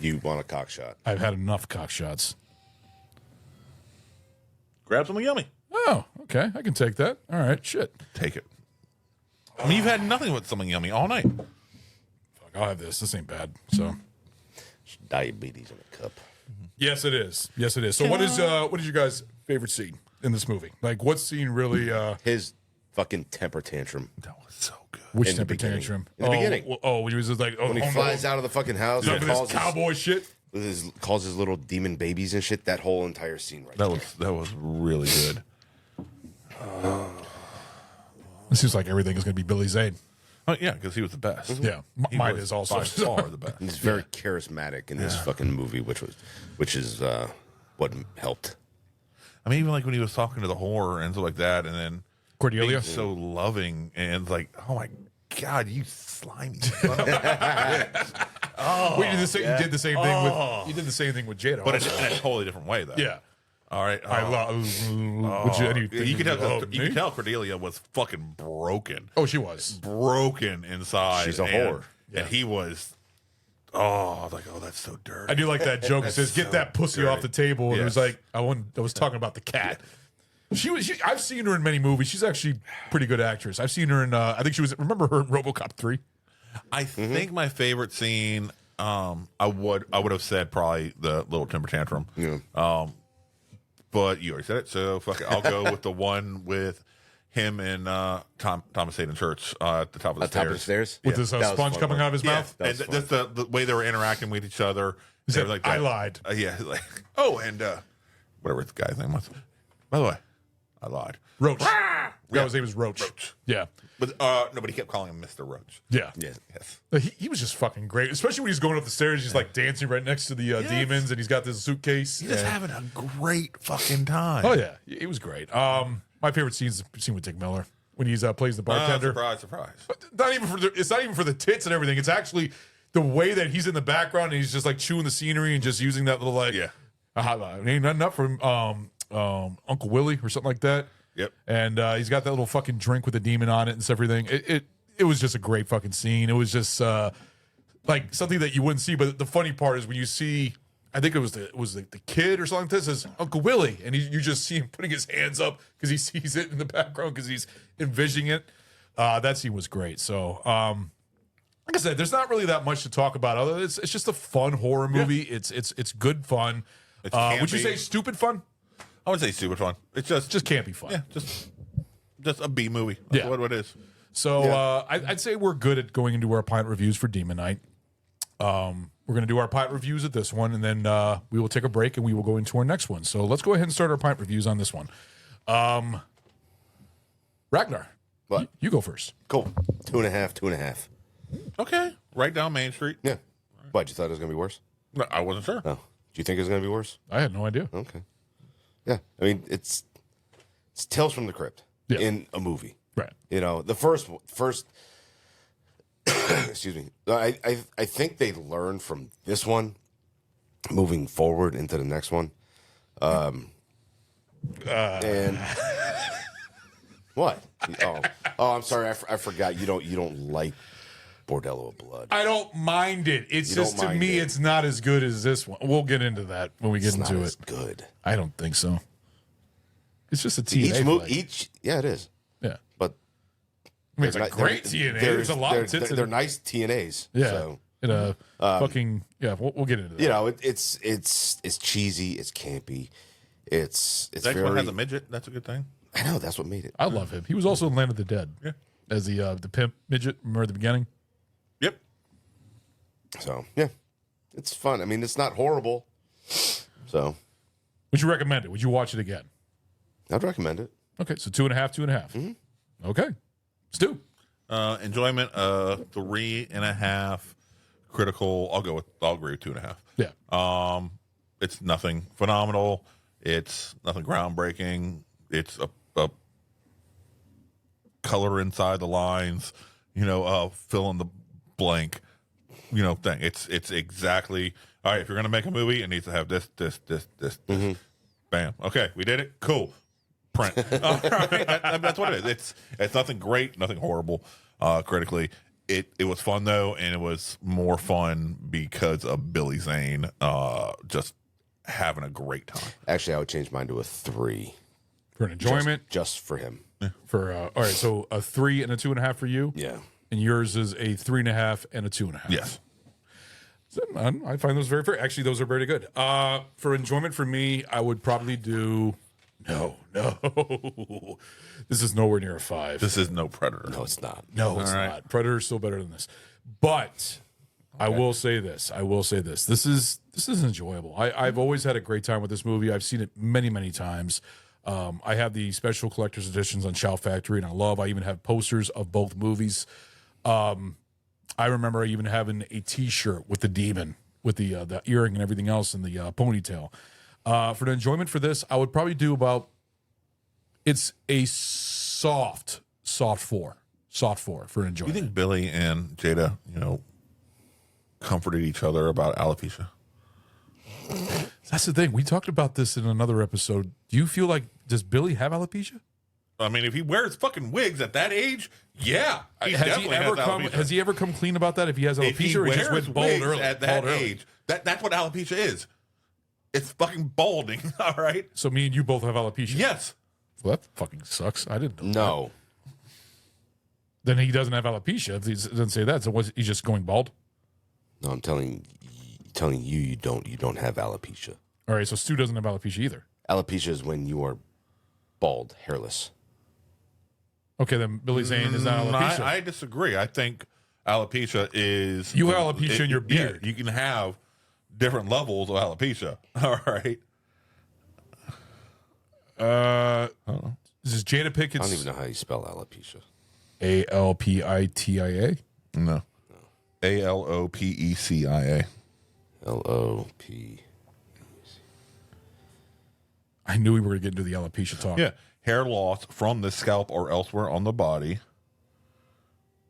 Speaker 2: You want a cock shot?
Speaker 1: I've had enough cock shots.
Speaker 3: Grab something yummy.
Speaker 1: Oh, okay. I can take that. All right, shit.
Speaker 3: Take it. I mean, you've had nothing with something yummy all night.
Speaker 1: Fuck, I'll have this. This ain't bad. So,
Speaker 2: diabetes in a cup.
Speaker 1: Yes, it is. Yes, it is. So, what is your guys' favorite scene in this movie? Like, what scene really?
Speaker 2: His fucking temper tantrum.
Speaker 3: That was so good.
Speaker 1: Which
Speaker 2: In the
Speaker 1: temper
Speaker 2: beginning.
Speaker 1: tantrum?
Speaker 2: In the beginning.
Speaker 1: When he was just like,
Speaker 2: When he flies out of the fucking house, and
Speaker 1: this cowboy shit.
Speaker 2: calls his little demon babies and shit. That whole entire scene right there.
Speaker 3: That was really good.
Speaker 1: It seems like everything is going to be Billy Zane.
Speaker 3: Oh yeah, because he was the best.
Speaker 1: Yeah,
Speaker 3: He
Speaker 1: mine
Speaker 3: was
Speaker 1: is also
Speaker 3: by far the best.
Speaker 2: He's very charismatic in this fucking movie, which is what helped.
Speaker 3: I mean, even like when he was talking to the whore and stuff like that, and then
Speaker 1: Cordelia,
Speaker 3: being so loving and like, oh my god, you slimy. son of a bitch.
Speaker 1: Well, you did the same thing with you did the same thing with Jada,
Speaker 3: but
Speaker 1: also.
Speaker 3: in a totally different way, though.
Speaker 1: Yeah.
Speaker 3: All right.
Speaker 1: I love.
Speaker 3: You could tell Cordelia was fucking broken.
Speaker 1: Oh, she was
Speaker 3: broken inside.
Speaker 2: She's a whore.
Speaker 3: And he was. Oh, I was like, oh, that's so dirty.
Speaker 1: I do like that joke. It says, "Get that pussy
Speaker 3: dirty.
Speaker 1: off the table." And it was
Speaker 3: Yes.
Speaker 1: like, I was talking about the cat. I've seen her in many movies. She's actually a pretty good actress. I've seen her in. I think she was. Remember her in RoboCop 3?
Speaker 3: I think my favorite scene. I would have said probably the little temper tantrum.
Speaker 2: Yeah.
Speaker 3: But you already said it, so fuck it. I'll go with the one with him and Thomas Hayden Church at the top of the stairs.
Speaker 2: Top of the stairs?
Speaker 1: With this sponge coming out of his mouth?
Speaker 3: And just the way they were interacting with each other.
Speaker 1: He said,
Speaker 3: like
Speaker 1: I
Speaker 3: that.
Speaker 1: lied.
Speaker 3: Yeah. Like, oh, and whatever the guy's name was. By the way, I lied.
Speaker 1: Roach. Yeah, his name was Roach. Yeah.
Speaker 3: But nobody kept calling him Mr. Roach.
Speaker 1: Yeah.
Speaker 3: Yes.
Speaker 1: He was just fucking great, especially when he's going up the stairs. He's like dancing right next to the demons, and he's got this suitcase.
Speaker 3: He's just having a great fucking time.
Speaker 1: Oh yeah, it was great. My favorite scene is the scene with Dick Miller when he's plays the bartender.
Speaker 3: Surprise.
Speaker 1: But it's not even for the tits and everything. It's actually the way that he's in the background and he's just like chewing the scenery and just using that little like ain't nothing up from Uncle Willie or something like that.
Speaker 3: Yep.
Speaker 1: And he's got that little fucking drink with a demon on it and everything. It was just a great fucking scene. It was just like something that you wouldn't see. But the funny part is when you see, I think it was the kid or something like this, is Uncle Willie, and you just see him putting his hands up because he sees it in the background because he's envisioning it. That scene was great. So, like I said, there's not really that much to talk about. Other it's just a fun horror movie. Yeah. It's good fun. Would you say stupid fun?
Speaker 3: I would say stupid fun. It's just
Speaker 1: campy fun.
Speaker 3: Yeah, just a B movie. That's what it is.
Speaker 1: So I'd say we're good at going into our pilot reviews for Demon Knight. We're going to do our pilot reviews at this one, and then we will take a break and we will go into our next one. So let's go ahead and start our pilot reviews on this one. Ragnar,
Speaker 2: what?
Speaker 1: You go first.
Speaker 2: Cool. 2.5.
Speaker 3: Okay. Right down Main Street.
Speaker 2: Yeah. What, you thought it was going to be worse?
Speaker 3: No, I wasn't sure.
Speaker 2: Oh. Do you think it was going to be worse?
Speaker 1: I had no idea.
Speaker 2: Okay. Yeah. I mean, it's Tales from the Crypt in a movie.
Speaker 1: Right.
Speaker 2: You know, the first excuse me. I think they learned from this one moving forward into the next one. And what? Oh, I'm sorry. I forgot. You don't like Bordello of Blood.
Speaker 1: I don't mind it. It's just to me, it's not as good as this one. We'll get into that when we get into it.
Speaker 2: Good.
Speaker 1: I don't think so. It's just a TNA.
Speaker 2: Yeah, it is.
Speaker 1: Yeah,
Speaker 2: but
Speaker 1: I mean, it's a great TNA. There's a lot of tits.
Speaker 2: They're nice TNAs.
Speaker 1: Yeah.
Speaker 2: So.
Speaker 1: In a fucking We'll get into that.
Speaker 2: You know, it's cheesy. It's campy. It's
Speaker 3: the next one has a midget. That's a good thing.
Speaker 2: I know, that's what made it.
Speaker 1: I love him. He was also in Land of the Dead.
Speaker 3: Yeah.
Speaker 1: As the pimp midget. Remember at the beginning?
Speaker 3: Yep.
Speaker 2: So yeah, it's fun. I mean, it's not horrible. So,
Speaker 1: would you recommend it? Would you watch it again?
Speaker 2: I'd recommend it.
Speaker 1: Okay, so 2.5. Mm-hmm. Okay, Stu.
Speaker 3: Enjoyment 3.5. Critical. I'll agree with 2.5.
Speaker 1: Yeah.
Speaker 3: It's nothing phenomenal. It's nothing groundbreaking. It's a color inside the lines. Fill in the blank. Thing. It's exactly all right. If you're gonna make a movie, it needs to have this.
Speaker 2: Mm-hmm.
Speaker 3: Bam. Okay, we did it. Cool. print. All right? That's what it is. It's nothing great, nothing horrible critically. It was fun, though, and it was more fun because of Billy Zane just having a great time.
Speaker 2: Actually, I would change mine to a 3.
Speaker 1: For an enjoyment?
Speaker 2: Just for him.
Speaker 1: For all right, so a 3 and a 2.5 for you?
Speaker 2: Yeah.
Speaker 1: And yours is a 3.5 and a 2.5.
Speaker 3: Yes.
Speaker 1: So, I find those very fair. Actually, those are very good. For enjoyment for me, I would probably do... No. This is nowhere near a 5.
Speaker 3: This is no Predator.
Speaker 2: No, it's not.
Speaker 1: No, it's not. Predator's still better than this. But I will say this. This is enjoyable. I've always had a great time with this movie. I've seen it many, many times. I have the special collector's editions on Shout Factory, and I even have posters of both movies. I remember even having a T-shirt with the demon, with the earring and everything else, and the ponytail. For the enjoyment for this, I would probably do about. It's a soft 4 for enjoyment.
Speaker 3: You think Billy and Jada, comforted each other about alopecia?
Speaker 1: That's the thing. We talked about this in another episode. Do you feel like, does Billy have alopecia?
Speaker 3: I mean, if he wears fucking wigs at that age, yeah.
Speaker 1: Has he ever come clean about that? If he has alopecia,
Speaker 3: if he
Speaker 1: or he
Speaker 3: wears
Speaker 1: just went bald
Speaker 3: wigs
Speaker 1: early?
Speaker 3: at that age, that's what alopecia is. It's fucking balding, all right?
Speaker 1: So me and you both have alopecia?
Speaker 3: Yes.
Speaker 1: Well, that fucking sucks. I didn't know
Speaker 2: No.
Speaker 1: That. Then he doesn't have alopecia. If he doesn't say that, so was he just going bald?
Speaker 2: No, I'm telling you, you don't have alopecia.
Speaker 1: All right, so Stu doesn't have alopecia either.
Speaker 2: Alopecia is when you are bald, hairless.
Speaker 1: Okay, then Billy Zane is not alopecia.
Speaker 3: I disagree. I think alopecia is...
Speaker 1: You have alopecia in your beard.
Speaker 3: Yeah, you can have different levels of alopecia. All right.
Speaker 1: This is Jada Pinkett's...
Speaker 2: I don't even know how you spell alopecia.
Speaker 1: Alpitia?
Speaker 3: No. Alopecia.
Speaker 2: L-O-P...
Speaker 1: I knew we were going to get into the alopecia talk.
Speaker 3: Yeah. Hair loss from the scalp or elsewhere on the body.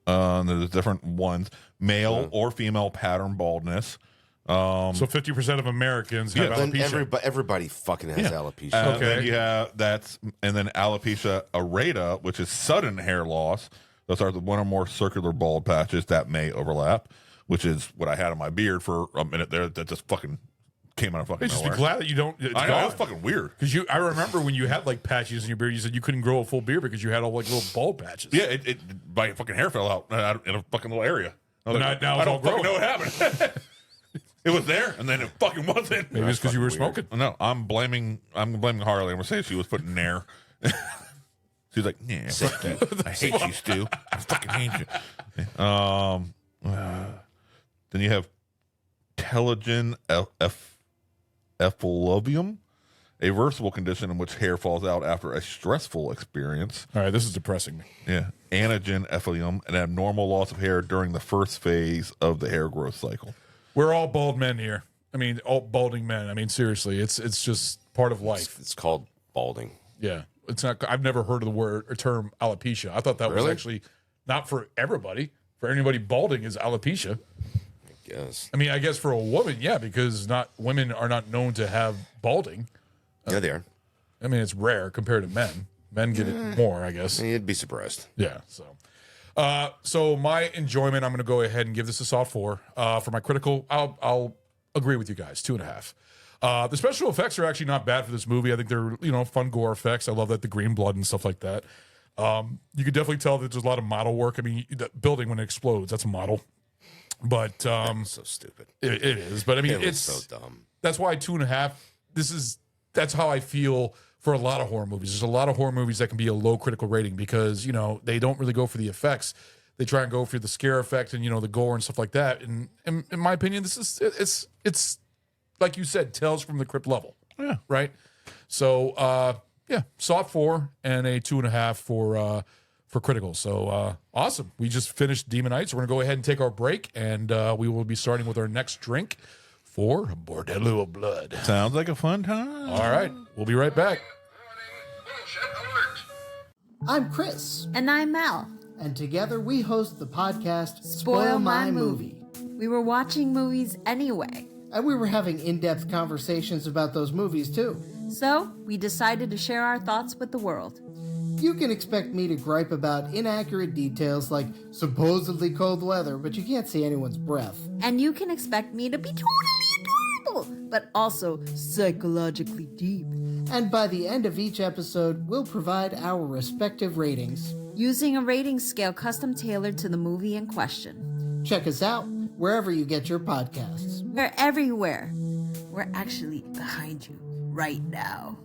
Speaker 3: There's different ones. Male or female pattern baldness.
Speaker 1: So 50% of Americans have alopecia.
Speaker 2: Everybody fucking has alopecia.
Speaker 1: Okay.
Speaker 3: And then alopecia areata, which is sudden hair loss. Those are the one or more circular bald patches that may overlap, which is what I had on my beard for a minute there. That just fucking came out of fucking
Speaker 1: Just
Speaker 3: nowhere.
Speaker 1: be glad that you don't.
Speaker 3: I know, it's fucking weird.
Speaker 1: Because I remember when you had like patches in your beard, you said you couldn't grow a full beard because you had all like little bald patches.
Speaker 3: Yeah, my fucking hair fell out in a fucking little area. I was like,
Speaker 1: now
Speaker 3: I
Speaker 1: it's all
Speaker 3: don't fucking
Speaker 1: growing.
Speaker 3: know what happened. It was there, and then it fucking wasn't.
Speaker 1: Maybe it's because you were smoking.
Speaker 3: No, I'm blaming Harley. I'm gonna say she was putting nair. She's like, yeah, fuck you. I hate you, Stu. I fucking hate you. Then you have telogen effluvium, a reversible condition in which hair falls out after a stressful experience.
Speaker 1: All right, this is depressing me.
Speaker 3: Yeah, anagen effluvium, an abnormal loss of hair during the first phase of the hair growth cycle.
Speaker 1: We're all bald men here. I mean, all balding men. I mean, seriously, it's just part of life.
Speaker 2: It's called balding.
Speaker 1: Yeah, it's not. I've never heard of the word or term alopecia. I thought that was
Speaker 2: Really?
Speaker 1: actually not for everybody. For anybody balding is alopecia.
Speaker 2: Yes.
Speaker 1: I mean, I guess for a woman, yeah, because women are not known to have balding.
Speaker 2: Yeah, they are.
Speaker 1: I mean, it's rare compared to men. Men get it more, I guess.
Speaker 2: You'd be surprised.
Speaker 1: Yeah. So my enjoyment, I'm going to go ahead and give this a soft 4. For my critical, I'll agree with you guys, 2.5. The special effects are actually not bad for this movie. I think they're fun gore effects. I love that the green blood and stuff like that. You could definitely tell that there's a lot of model work. I mean, the building when it explodes, that's a model. But
Speaker 2: That's so stupid.
Speaker 1: It is. But I mean, it's
Speaker 2: so dumb.
Speaker 1: That's why 2.5. That's how I feel for a lot of horror movies. There's a lot of horror movies that can be a low critical rating because they don't really go for the effects. They try and go for the scare effect and the gore and stuff like that. And in my opinion, it's like you said, Tales from the Crypt level.
Speaker 3: Yeah.
Speaker 1: Right. So soft 4 and a 2.5 for critical. So awesome. We just finished Demon Nights. We're gonna go ahead and take our break, and we will be starting with our next drink for Bordello of Blood.
Speaker 3: Sounds like a fun time.
Speaker 1: All right, we'll be right back.
Speaker 14: I'm Chris.
Speaker 15: And I'm Mel.
Speaker 14: And together we host the podcast
Speaker 15: Spoil My Movie. We were watching movies anyway.
Speaker 14: And we were having in-depth conversations about those movies too.
Speaker 15: So, we decided to share our thoughts with the world.
Speaker 14: You can expect me to gripe about inaccurate details like supposedly cold weather, but you can't see anyone's breath.
Speaker 15: And you can expect me to be totally adorable, but also psychologically deep.
Speaker 14: And by the end of each episode, we'll provide our respective ratings.
Speaker 15: Using a rating scale custom tailored to the movie in question.
Speaker 14: Check us out wherever you get your podcasts.
Speaker 15: We're everywhere. We're actually behind you right now.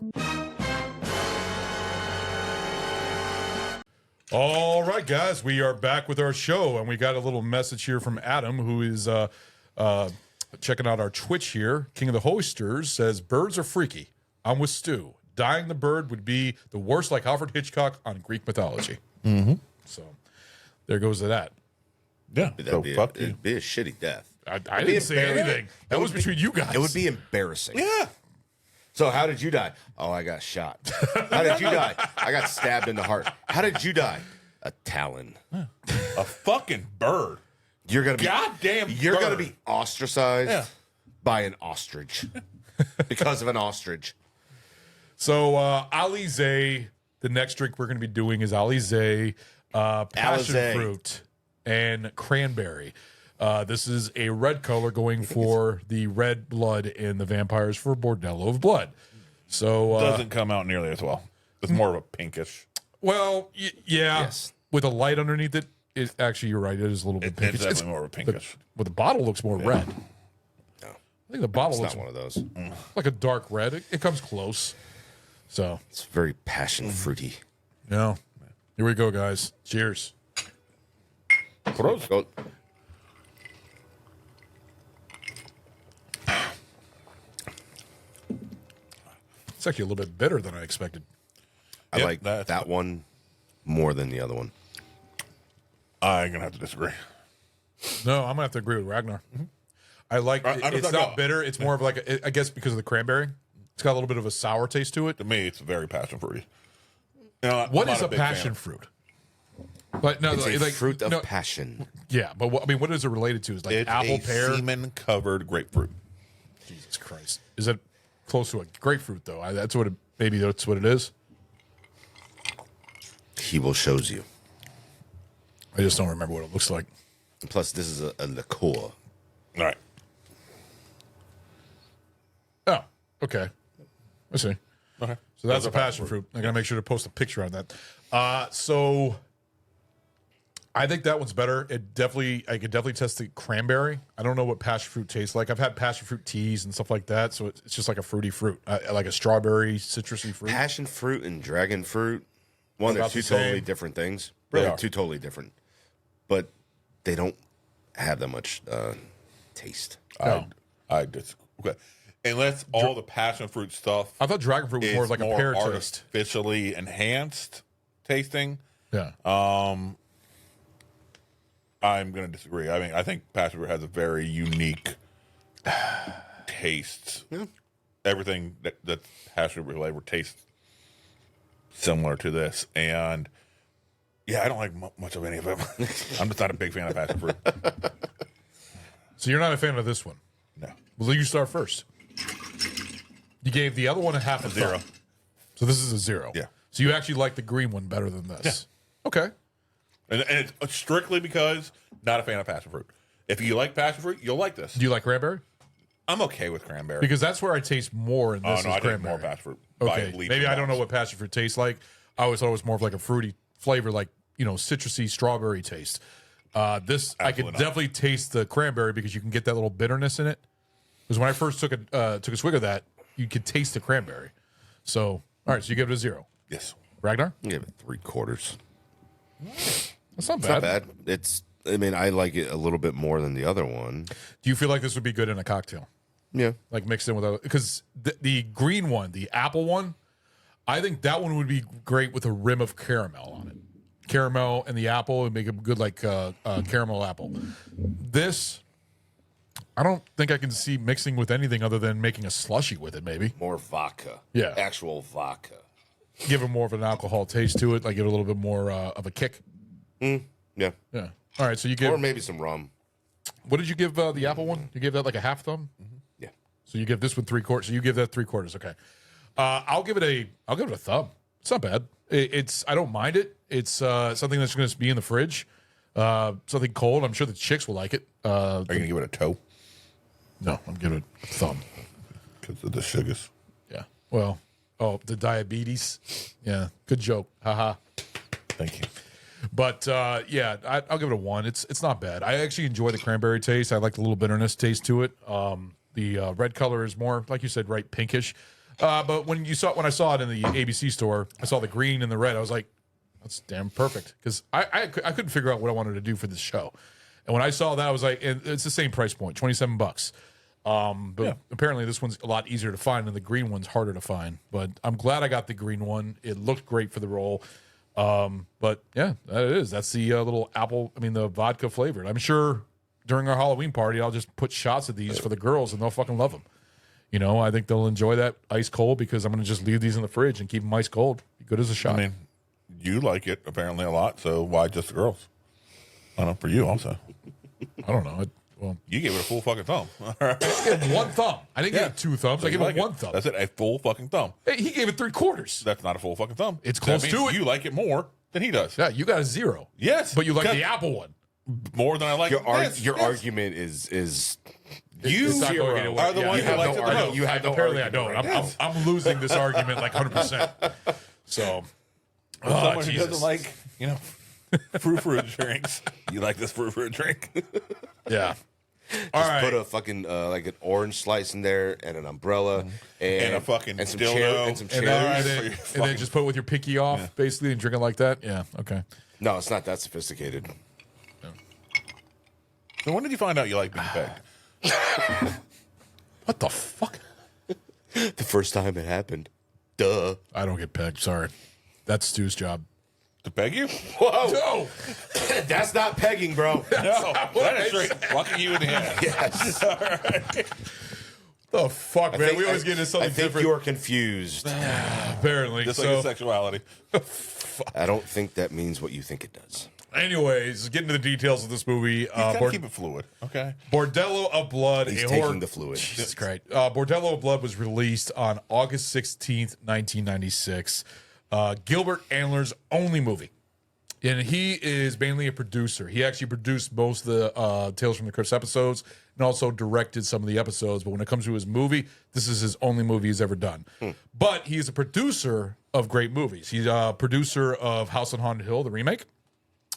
Speaker 1: All right, guys, we are back with our show, and we got a little message here from Adam, who is checking out our Twitch here. King of the Hoisters says, birds are freaky. I'm with Stu. Dying the bird would be the worst, like Alfred Hitchcock on Greek mythology.
Speaker 3: Mm-hmm.
Speaker 1: So there goes to that.
Speaker 3: Yeah,
Speaker 2: It'd be a shitty death.
Speaker 1: I didn't say anything. That was between you guys.
Speaker 2: It would be embarrassing.
Speaker 3: Yeah.
Speaker 2: So how did you die? Oh, I got shot. How did you die? I got stabbed in the heart. How did you die? A talon.
Speaker 3: A fucking bird.
Speaker 2: You're gonna be
Speaker 3: goddamn.
Speaker 2: You're
Speaker 3: bird.
Speaker 2: gonna be ostracized
Speaker 3: Yeah.
Speaker 2: by an ostrich because of an ostrich.
Speaker 1: So Alizé, the next drink we're going to be doing is Alizé, passion
Speaker 2: Alizé.
Speaker 1: fruit and cranberry. This is a red color going for the red blood in the vampires for Bordello of Blood. So
Speaker 3: Doesn't come out nearly as well. It's more of a pinkish.
Speaker 1: well, yeah,
Speaker 2: Yes.
Speaker 1: with a light underneath it. It actually, you're right. It is a little bit
Speaker 3: It's
Speaker 1: pinkish.
Speaker 3: definitely more of a pinkish.
Speaker 1: But the bottle looks more red.
Speaker 2: No,
Speaker 1: I think the bottle
Speaker 2: it's
Speaker 1: looks
Speaker 2: not one of those.
Speaker 1: like a dark red. It comes close. So
Speaker 2: It's very passion fruity.
Speaker 1: yeah, here we go, guys. Cheers.
Speaker 2: Go-
Speaker 1: It's actually a little bit bitter than I expected.
Speaker 2: I
Speaker 3: Yep,
Speaker 2: like
Speaker 3: that's-
Speaker 2: that one more than the other one.
Speaker 3: I'm gonna have to disagree.
Speaker 1: No, I'm gonna have to agree with Ragnar. I like
Speaker 3: I'm
Speaker 1: it's
Speaker 3: just
Speaker 1: not
Speaker 3: not-
Speaker 1: bitter. It's more of like I guess because of the cranberry. It's got a little bit of a sour taste to it.
Speaker 3: To me, it's very passion fruity. You know,
Speaker 1: What
Speaker 3: I'm
Speaker 1: is
Speaker 3: not
Speaker 1: a
Speaker 3: big fan.
Speaker 1: passion fruit? But no,
Speaker 2: It's a
Speaker 1: like
Speaker 2: fruit of
Speaker 1: no,
Speaker 2: passion.
Speaker 1: yeah. But what, I mean, what is it related to? Is like
Speaker 3: It's
Speaker 1: apple,
Speaker 3: a
Speaker 1: pear.
Speaker 3: semen-covered grapefruit.
Speaker 1: Jesus Christ, is it close to a grapefruit though? That's what it, maybe that's what it is.
Speaker 2: He will shows you.
Speaker 1: I just don't remember what it looks like.
Speaker 2: Plus, this is a liqueur.
Speaker 3: All right.
Speaker 1: Oh, okay. I see.
Speaker 3: Okay.
Speaker 1: So that's a passion fruit. I gotta make sure to post a picture on that. So I think that one's better. I could definitely test the cranberry. I don't know what passion fruit tastes like. I've had passion fruit teas and stuff like that, so it's just like a fruity fruit, like a strawberry, citrusy fruit.
Speaker 2: Passion fruit and dragon fruit. One, they're
Speaker 1: About
Speaker 2: two
Speaker 1: the same.
Speaker 2: totally different things.
Speaker 1: They
Speaker 2: Really,
Speaker 1: are.
Speaker 2: two totally different. But they don't have that much taste.
Speaker 3: I just okay. Unless all the passion fruit stuff.
Speaker 1: I thought dragon fruit was
Speaker 3: is
Speaker 1: more like a pear taste.
Speaker 3: artificially enhanced tasting.
Speaker 1: Yeah.
Speaker 3: I'm going to disagree. I mean, I think passion fruit has a very unique taste.
Speaker 2: Yeah.
Speaker 3: Everything that passion fruit flavor tastes similar to this, and yeah, I don't like much of any of them. I'm just not a big fan of passion fruit.
Speaker 1: So you're not a fan of this one?
Speaker 3: No.
Speaker 1: Well, you start first. You gave the other one a half a
Speaker 3: zero.
Speaker 1: thumb. So this is a 0.
Speaker 3: Yeah.
Speaker 1: So you actually like the green one better than this? Yeah. Okay.
Speaker 3: And it's strictly because not a fan of passion fruit. If you like passion fruit, you'll like this.
Speaker 1: Do you like cranberry?
Speaker 3: I'm okay with cranberry.
Speaker 1: Because that's where I taste more in this.
Speaker 3: Oh, no,
Speaker 1: is
Speaker 3: I taste
Speaker 1: cranberry.
Speaker 3: more passion fruit.
Speaker 1: Okay.
Speaker 3: by leaps
Speaker 1: Maybe
Speaker 3: and
Speaker 1: I don't know
Speaker 3: bounds.
Speaker 1: what passion fruit tastes like. I always thought it was more of like a fruity flavor, like, citrusy strawberry taste. This I could
Speaker 3: Absolutely not.
Speaker 1: definitely taste the cranberry because you can get that little bitterness in it. Because when I first took a swig of that, you could taste the cranberry. So, all right, so you give it a 0.
Speaker 3: Yes.
Speaker 1: Ragnar?
Speaker 2: I give it 3/4.
Speaker 1: That's not
Speaker 2: It's
Speaker 1: bad.
Speaker 2: not bad. I mean, I like it a little bit more than the other one.
Speaker 1: Do you feel like this would be good in a cocktail?
Speaker 2: Yeah.
Speaker 1: Like mixed in with other, because the green one, the apple one, I think that one would be great with a rim of caramel on it. Caramel and the apple would make a good caramel apple. This, I don't think I can see mixing with anything other than making a slushy with it. Maybe
Speaker 2: More vodka.
Speaker 1: Yeah.
Speaker 2: Actual vodka.
Speaker 1: give it more of an alcohol taste to it, like give it a little bit more of a kick.
Speaker 2: Yeah.
Speaker 1: Yeah. All right. So you give.
Speaker 2: Or maybe some rum.
Speaker 1: What did you give the apple one? You gave that like a half thumb.
Speaker 2: Yeah.
Speaker 1: So you give this one 3/4. So you give that 3/4. Okay. I'll give it a thumb. It's not bad. I don't mind it. It's something that's going to be in the fridge. Something cold. I'm sure the chicks will like it.
Speaker 3: Are you going to give it a toe?
Speaker 1: No, I'm giving it a thumb.
Speaker 3: Because of the sugars.
Speaker 1: Yeah. Well, the diabetes. Yeah. Good joke. Haha.
Speaker 3: Thank you.
Speaker 1: But yeah, I'll give it a 1. It's not bad. I actually enjoy the cranberry taste. I like the little bitterness taste to it. The red color is more, like you said, right, pinkish. But when I saw it in the ABC store, I saw the green and the red. I was like, that's damn perfect, because I couldn't figure out what I wanted to do for this show. And when I saw that, I was like, and it's the same price point, $27. But apparently this one's a lot easier to find, and the green one's harder to find. But I'm glad I got the green one. It looked great for the role. But yeah, that it is. That's the little the vodka flavored. I'm sure during our Halloween party, I'll just put shots of these for the girls, and they'll fucking love them. I think they'll enjoy that ice cold, because I'm going to just leave these in the fridge and keep them ice cold. Be good as a shot.
Speaker 3: I mean, you like it apparently a lot, so why just the girls? I don't know, for you also.
Speaker 1: I don't know. Well,
Speaker 3: you gave it a full fucking thumb.
Speaker 1: I gave it 1 thumb. I didn't give it 2 thumbs.
Speaker 3: So
Speaker 1: I gave it 1 thumb.
Speaker 3: That's it, a full fucking thumb.
Speaker 1: Hey, he gave it 3/4.
Speaker 3: That's not a full fucking thumb.
Speaker 1: It's close
Speaker 3: that
Speaker 1: to
Speaker 3: means
Speaker 1: it.
Speaker 3: You like it more than he does.
Speaker 1: Yeah, you got a 0.
Speaker 3: Yes,
Speaker 1: but you like the apple one
Speaker 3: more than I like
Speaker 2: your argument is
Speaker 3: you
Speaker 1: it's not going
Speaker 3: are
Speaker 1: anywhere.
Speaker 3: the one who likes it the most.
Speaker 1: You have apparently I don't. I'm losing this argument like 100%. So,
Speaker 3: someone who
Speaker 1: Jesus.
Speaker 3: doesn't like fruit drinks. You like this fruit drink?
Speaker 1: Yeah.
Speaker 2: Just put a fucking like an orange slice in there, and an umbrella,
Speaker 3: and a fucking
Speaker 2: some
Speaker 3: dildo,
Speaker 2: and some cherries,
Speaker 1: and then just put it with your pinky off, basically, and drink it like that. Yeah. Okay.
Speaker 2: No, it's not that sophisticated.
Speaker 3: So when did you find out you like being pegged?
Speaker 1: What the fuck?
Speaker 2: The first time it happened. Duh.
Speaker 1: I don't get pegged. Sorry. That's Stu's job.
Speaker 3: To peg you?
Speaker 2: Whoa.
Speaker 1: No.
Speaker 2: That's not pegging, bro.
Speaker 3: No. That is straight fucking you in the head.
Speaker 2: Yes.
Speaker 3: All right.
Speaker 1: The fuck, man? We always get into something
Speaker 2: I think
Speaker 1: different.
Speaker 2: you're confused.
Speaker 1: Apparently.
Speaker 3: Just like your sexuality.
Speaker 2: I don't think that means what you think it does.
Speaker 1: Anyways, get into the details of this movie.
Speaker 3: Keep it fluid, okay?
Speaker 1: Bordello of Blood.
Speaker 2: He's taking the fluid.
Speaker 1: Jesus Christ. Bordello of Blood was released on August 16th, 1996. Gilbert Antler's only movie. And he is mainly a producer. He actually produced most of the Tales from the Crypt episodes and also directed some of the episodes. But when it comes to his movie, this is his only movie he's ever done. But he is a producer of great movies. He's a producer of House on Haunted Hill, the remake.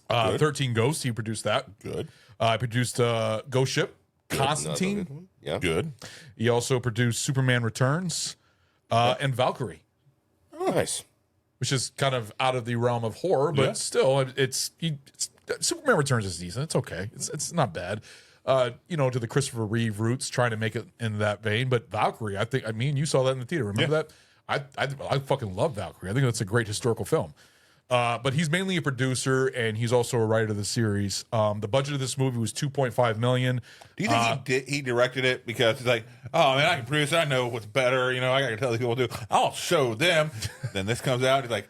Speaker 1: 13 Ghosts, he produced that.
Speaker 3: Good.
Speaker 1: I produced Ghost Ship, Constantine.
Speaker 2: Yeah.
Speaker 3: Good.
Speaker 1: He also produced Superman Returns and Valkyrie.
Speaker 2: Oh, nice.
Speaker 1: Which is kind of out of the realm of horror, but still, Superman Returns is decent. It's okay. It's not bad. To the Christopher Reeve roots, trying to make it in that vein. But Valkyrie, I mean, you saw that in the theater. Remember that? I fucking love Valkyrie. I think that's a great historical film. But he's mainly a producer, and he's also a writer of the series. The budget of this movie was $2.5 million.
Speaker 3: Do you think he directed it because he's like, oh man, I can produce it. I know what's better. I got to tell these people what to do. I'll show them. Then this comes out. He's like,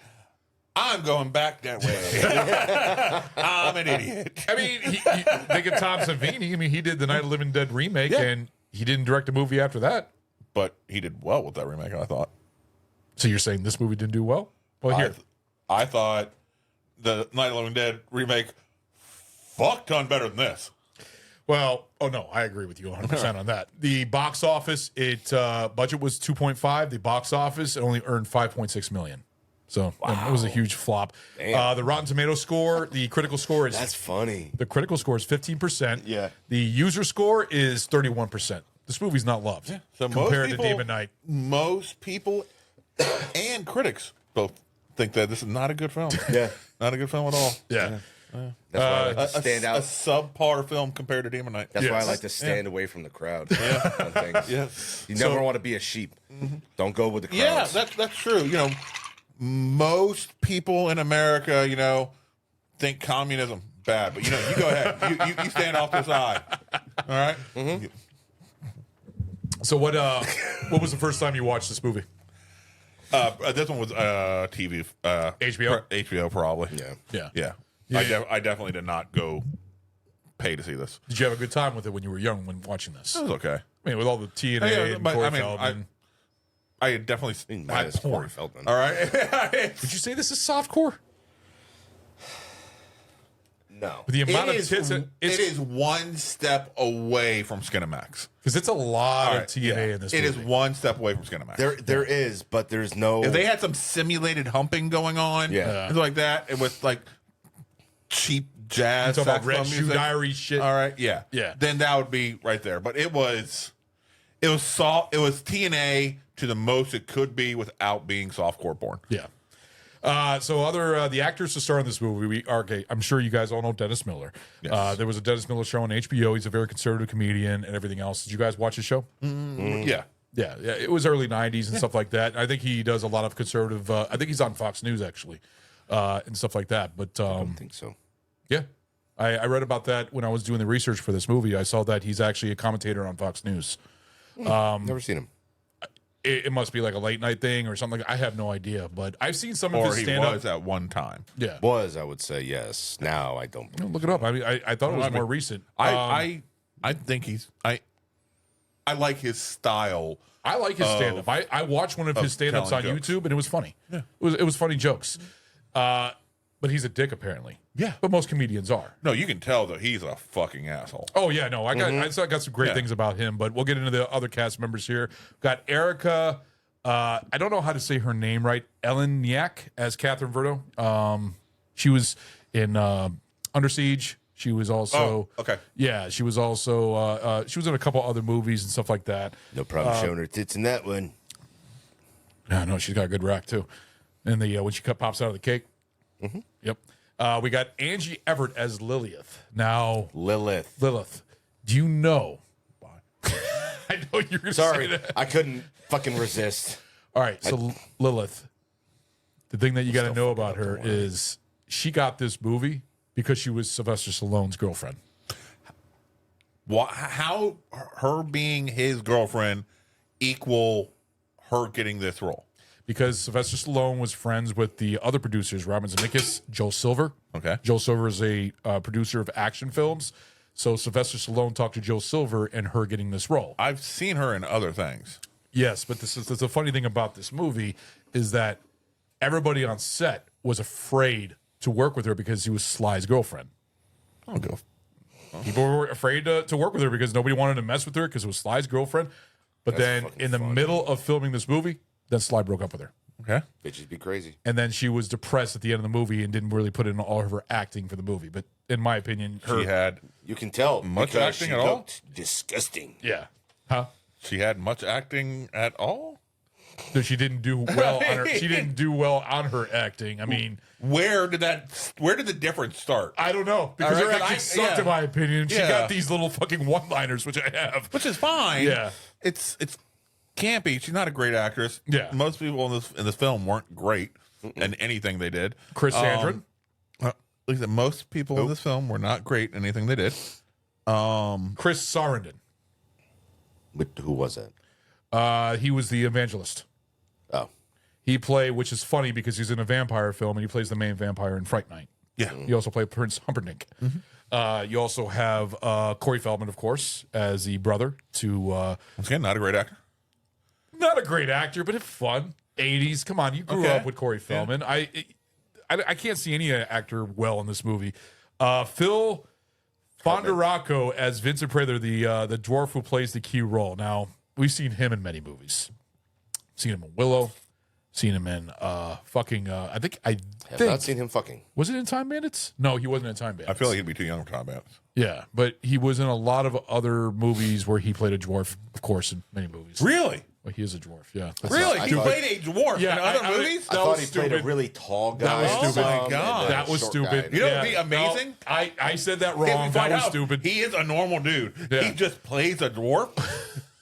Speaker 3: I'm going back that way. I'm an idiot.
Speaker 1: I mean, think of Tom Savini. I mean, he did the Night of the Living Dead remake, and he didn't direct a movie after that.
Speaker 3: But he did well with that remake, I thought.
Speaker 1: So you're saying this movie didn't do well? Well, here.
Speaker 3: I thought the Night of the Living Dead remake fuck ton better than this.
Speaker 1: Well, no, I agree with you 100% on that. The box office, budget was 2.5. The box office, it only earned 5.6 million. So it was a huge flop. The Rotten Tomato score, the critical score is...
Speaker 2: That's funny.
Speaker 1: The critical score is 15%.
Speaker 2: Yeah.
Speaker 1: The user score is 31%. This movie's not loved
Speaker 3: So
Speaker 1: compared to Demon Knight.
Speaker 3: Most people and critics both think that this is not a good film.
Speaker 2: Yeah.
Speaker 3: Not a good film at all.
Speaker 1: Yeah.
Speaker 2: That's why I like to stand out.
Speaker 3: A subpar film compared to Demon Knight.
Speaker 2: That's why I like to stand away from the crowd. On things.
Speaker 3: Yes.
Speaker 2: You never want to be a sheep. Don't go with the crowds.
Speaker 3: Yeah, that's true. Most people in America, think communism bad, but you go ahead. You stand off this side. All right?
Speaker 2: Mm-hmm.
Speaker 1: So what was the first time you watched this movie?
Speaker 3: This one was TV.
Speaker 1: HBO?
Speaker 3: HBO, probably.
Speaker 1: Yeah.
Speaker 3: I definitely did not go pay to see this.
Speaker 1: Did you have a good time with it when you were young when watching this?
Speaker 3: It was okay.
Speaker 1: I mean, with all the TNA and
Speaker 3: but,
Speaker 1: Corey Feldman.
Speaker 3: I had definitely seen
Speaker 2: Minus
Speaker 3: porn.
Speaker 2: Corey Feldman.
Speaker 3: All right.
Speaker 1: Would you say this is softcore?
Speaker 2: No.
Speaker 1: The amount of
Speaker 3: It
Speaker 1: tits,
Speaker 3: is one step away from Skinamax.
Speaker 1: because it's a lot
Speaker 3: All
Speaker 1: of
Speaker 3: right,
Speaker 1: TNA in this.
Speaker 3: It
Speaker 1: movie.
Speaker 3: is one step away from Skinamax.
Speaker 2: There is, but there's no.
Speaker 3: If they had some simulated humping going on,
Speaker 2: Yeah.
Speaker 3: things like that, and with like cheap jazz,
Speaker 1: You talk about Red
Speaker 3: saxophone
Speaker 1: Shoe
Speaker 3: music,
Speaker 1: Diary shit.
Speaker 3: all right, yeah,
Speaker 1: Yeah.
Speaker 3: then that would be right there. But it was soft. It was TNA to the most it could be without being softcore porn.
Speaker 1: Yeah. So the actors to star in this movie, I'm sure you guys all know Dennis Miller.
Speaker 3: Yes.
Speaker 1: There was a Dennis Miller show on HBO. He's a very conservative comedian and everything else. Did you guys watch his show?
Speaker 3: Yeah.
Speaker 1: Yeah. It was early 90s and stuff like that. I think he does a lot of conservative, I think he's on Fox News actually, and stuff like that. But
Speaker 2: I don't think so.
Speaker 1: yeah, I read about that when I was doing the research for this movie. I saw that he's actually a commentator on Fox News.
Speaker 2: Never seen him.
Speaker 1: It must be like a late night thing or something. I have no idea, but I've seen some of
Speaker 3: Or
Speaker 1: his
Speaker 3: he
Speaker 1: stand up.
Speaker 3: was at one time.
Speaker 1: Yeah.
Speaker 2: Was, I would say yes. Now I don't.
Speaker 1: Look it up. I mean, I thought it was
Speaker 3: I mean,
Speaker 1: more recent.
Speaker 3: I think he's I like his style.
Speaker 1: I like his stand up. I watched one of his stand ups on
Speaker 3: telling jokes.
Speaker 1: YouTube and it was funny. Yeah. It was funny jokes. But he's a dick apparently.
Speaker 3: Yeah.
Speaker 1: But most comedians are.
Speaker 3: No, you can tell that he's a fucking asshole.
Speaker 1: Oh yeah, no, I got some great things about him, but we'll get into the other cast members here. Got Erica, I don't know how to say her name right, Ellen Nyack as Catherine Verto. She was in Under Siege. She was also
Speaker 3: okay.
Speaker 1: Yeah, she was also she was in a couple other movies and stuff like that.
Speaker 2: No problem showing her tits in that one.
Speaker 1: No, she's got a good rack too. And the when she pops out of the cake.
Speaker 2: Mm-hmm.
Speaker 1: Yep. We got Angie Everett as Lilith. Now,
Speaker 2: Lilith.
Speaker 1: Do you know? I know you're going to say
Speaker 2: Sorry,
Speaker 1: that.
Speaker 2: I couldn't fucking resist.
Speaker 1: All right, so Lilith. The thing that you got to know about her is she got this movie because she was Sylvester Stallone's girlfriend.
Speaker 3: How her being his girlfriend equal her getting this role?
Speaker 1: Because Sylvester Stallone was friends with the other producers, Robin Zemeckis, Joe Silver.
Speaker 3: Okay.
Speaker 1: Joe Silver is a producer of action films. So Sylvester Stallone talked to Joe Silver and her getting this role.
Speaker 3: I've seen her in other things.
Speaker 1: Yes, but this is the funny thing about this movie is that everybody on set was afraid to work with her because she was Sly's girlfriend.
Speaker 3: I'll go.
Speaker 1: People were afraid to work with her because nobody wanted to mess with her because it was Sly's girlfriend. But then in the middle of filming this movie, then Sly broke up with her.
Speaker 3: Okay.
Speaker 2: Bitches be crazy.
Speaker 1: And then she was depressed at the end of the movie and didn't really put in all of her acting for the movie. But in my opinion,
Speaker 3: She had
Speaker 2: You can tell
Speaker 3: much
Speaker 2: because
Speaker 3: acting
Speaker 2: she
Speaker 3: at all?
Speaker 2: looked disgusting.
Speaker 1: Yeah. Huh?
Speaker 3: She had much acting at all?
Speaker 1: No, she didn't do well on her. She didn't do well on her acting. I mean,
Speaker 3: Where did the difference start?
Speaker 1: I don't know because
Speaker 3: All
Speaker 1: her
Speaker 3: right,
Speaker 1: acting sucked in my opinion. She
Speaker 3: Yeah.
Speaker 1: got these little fucking one-liners, which I have.
Speaker 3: Which is fine.
Speaker 1: Yeah.
Speaker 3: It's campy. She's not a great actress.
Speaker 1: Yeah.
Speaker 3: Most people in this film weren't great in anything they did.
Speaker 1: Chris Sandrin.
Speaker 3: At least most people in this film were not great in anything they did.
Speaker 1: Chris Sarandon.
Speaker 2: Who was that?
Speaker 1: He was the evangelist.
Speaker 2: Oh.
Speaker 1: He played, which is funny because he's in a vampire film and he plays the main vampire in Fright Night.
Speaker 3: Yeah.
Speaker 1: He also played Prince Humperdinck. You also have Corey Feldman, of course, as the brother to.
Speaker 3: Once again, not a great actor.
Speaker 1: Not a great actor, but it's fun. 80s. Come on, you grew
Speaker 3: Okay.
Speaker 1: up with Corey Feldman. I can't see any actor well in this movie. Phil Fonderaco as Vincent Prather, the dwarf who plays the key role. Now, we've seen him in many movies. Seen him in Willow. Seen him in I
Speaker 2: Have not seen him fucking.
Speaker 1: Was it in Time Bandits? No, he wasn't in Time Bandits.
Speaker 3: I feel like he'd be too young for Time Bandits.
Speaker 1: Yeah, but he was in a lot of other movies where he played a dwarf, of course, in many movies.
Speaker 3: Really?
Speaker 1: Well, he is a dwarf, yeah.
Speaker 3: Really? He
Speaker 2: thought-
Speaker 3: played a dwarf in other movies?
Speaker 2: I thought he played a really tall guy.
Speaker 1: That was stupid.
Speaker 3: Oh my God.
Speaker 1: That was stupid.
Speaker 3: You know what would be amazing?
Speaker 1: No, I said that
Speaker 3: If we
Speaker 1: wrong. That
Speaker 3: find
Speaker 1: was
Speaker 3: out
Speaker 1: stupid.
Speaker 3: He is a normal dude.
Speaker 1: Yeah.
Speaker 3: He just plays a dwarf,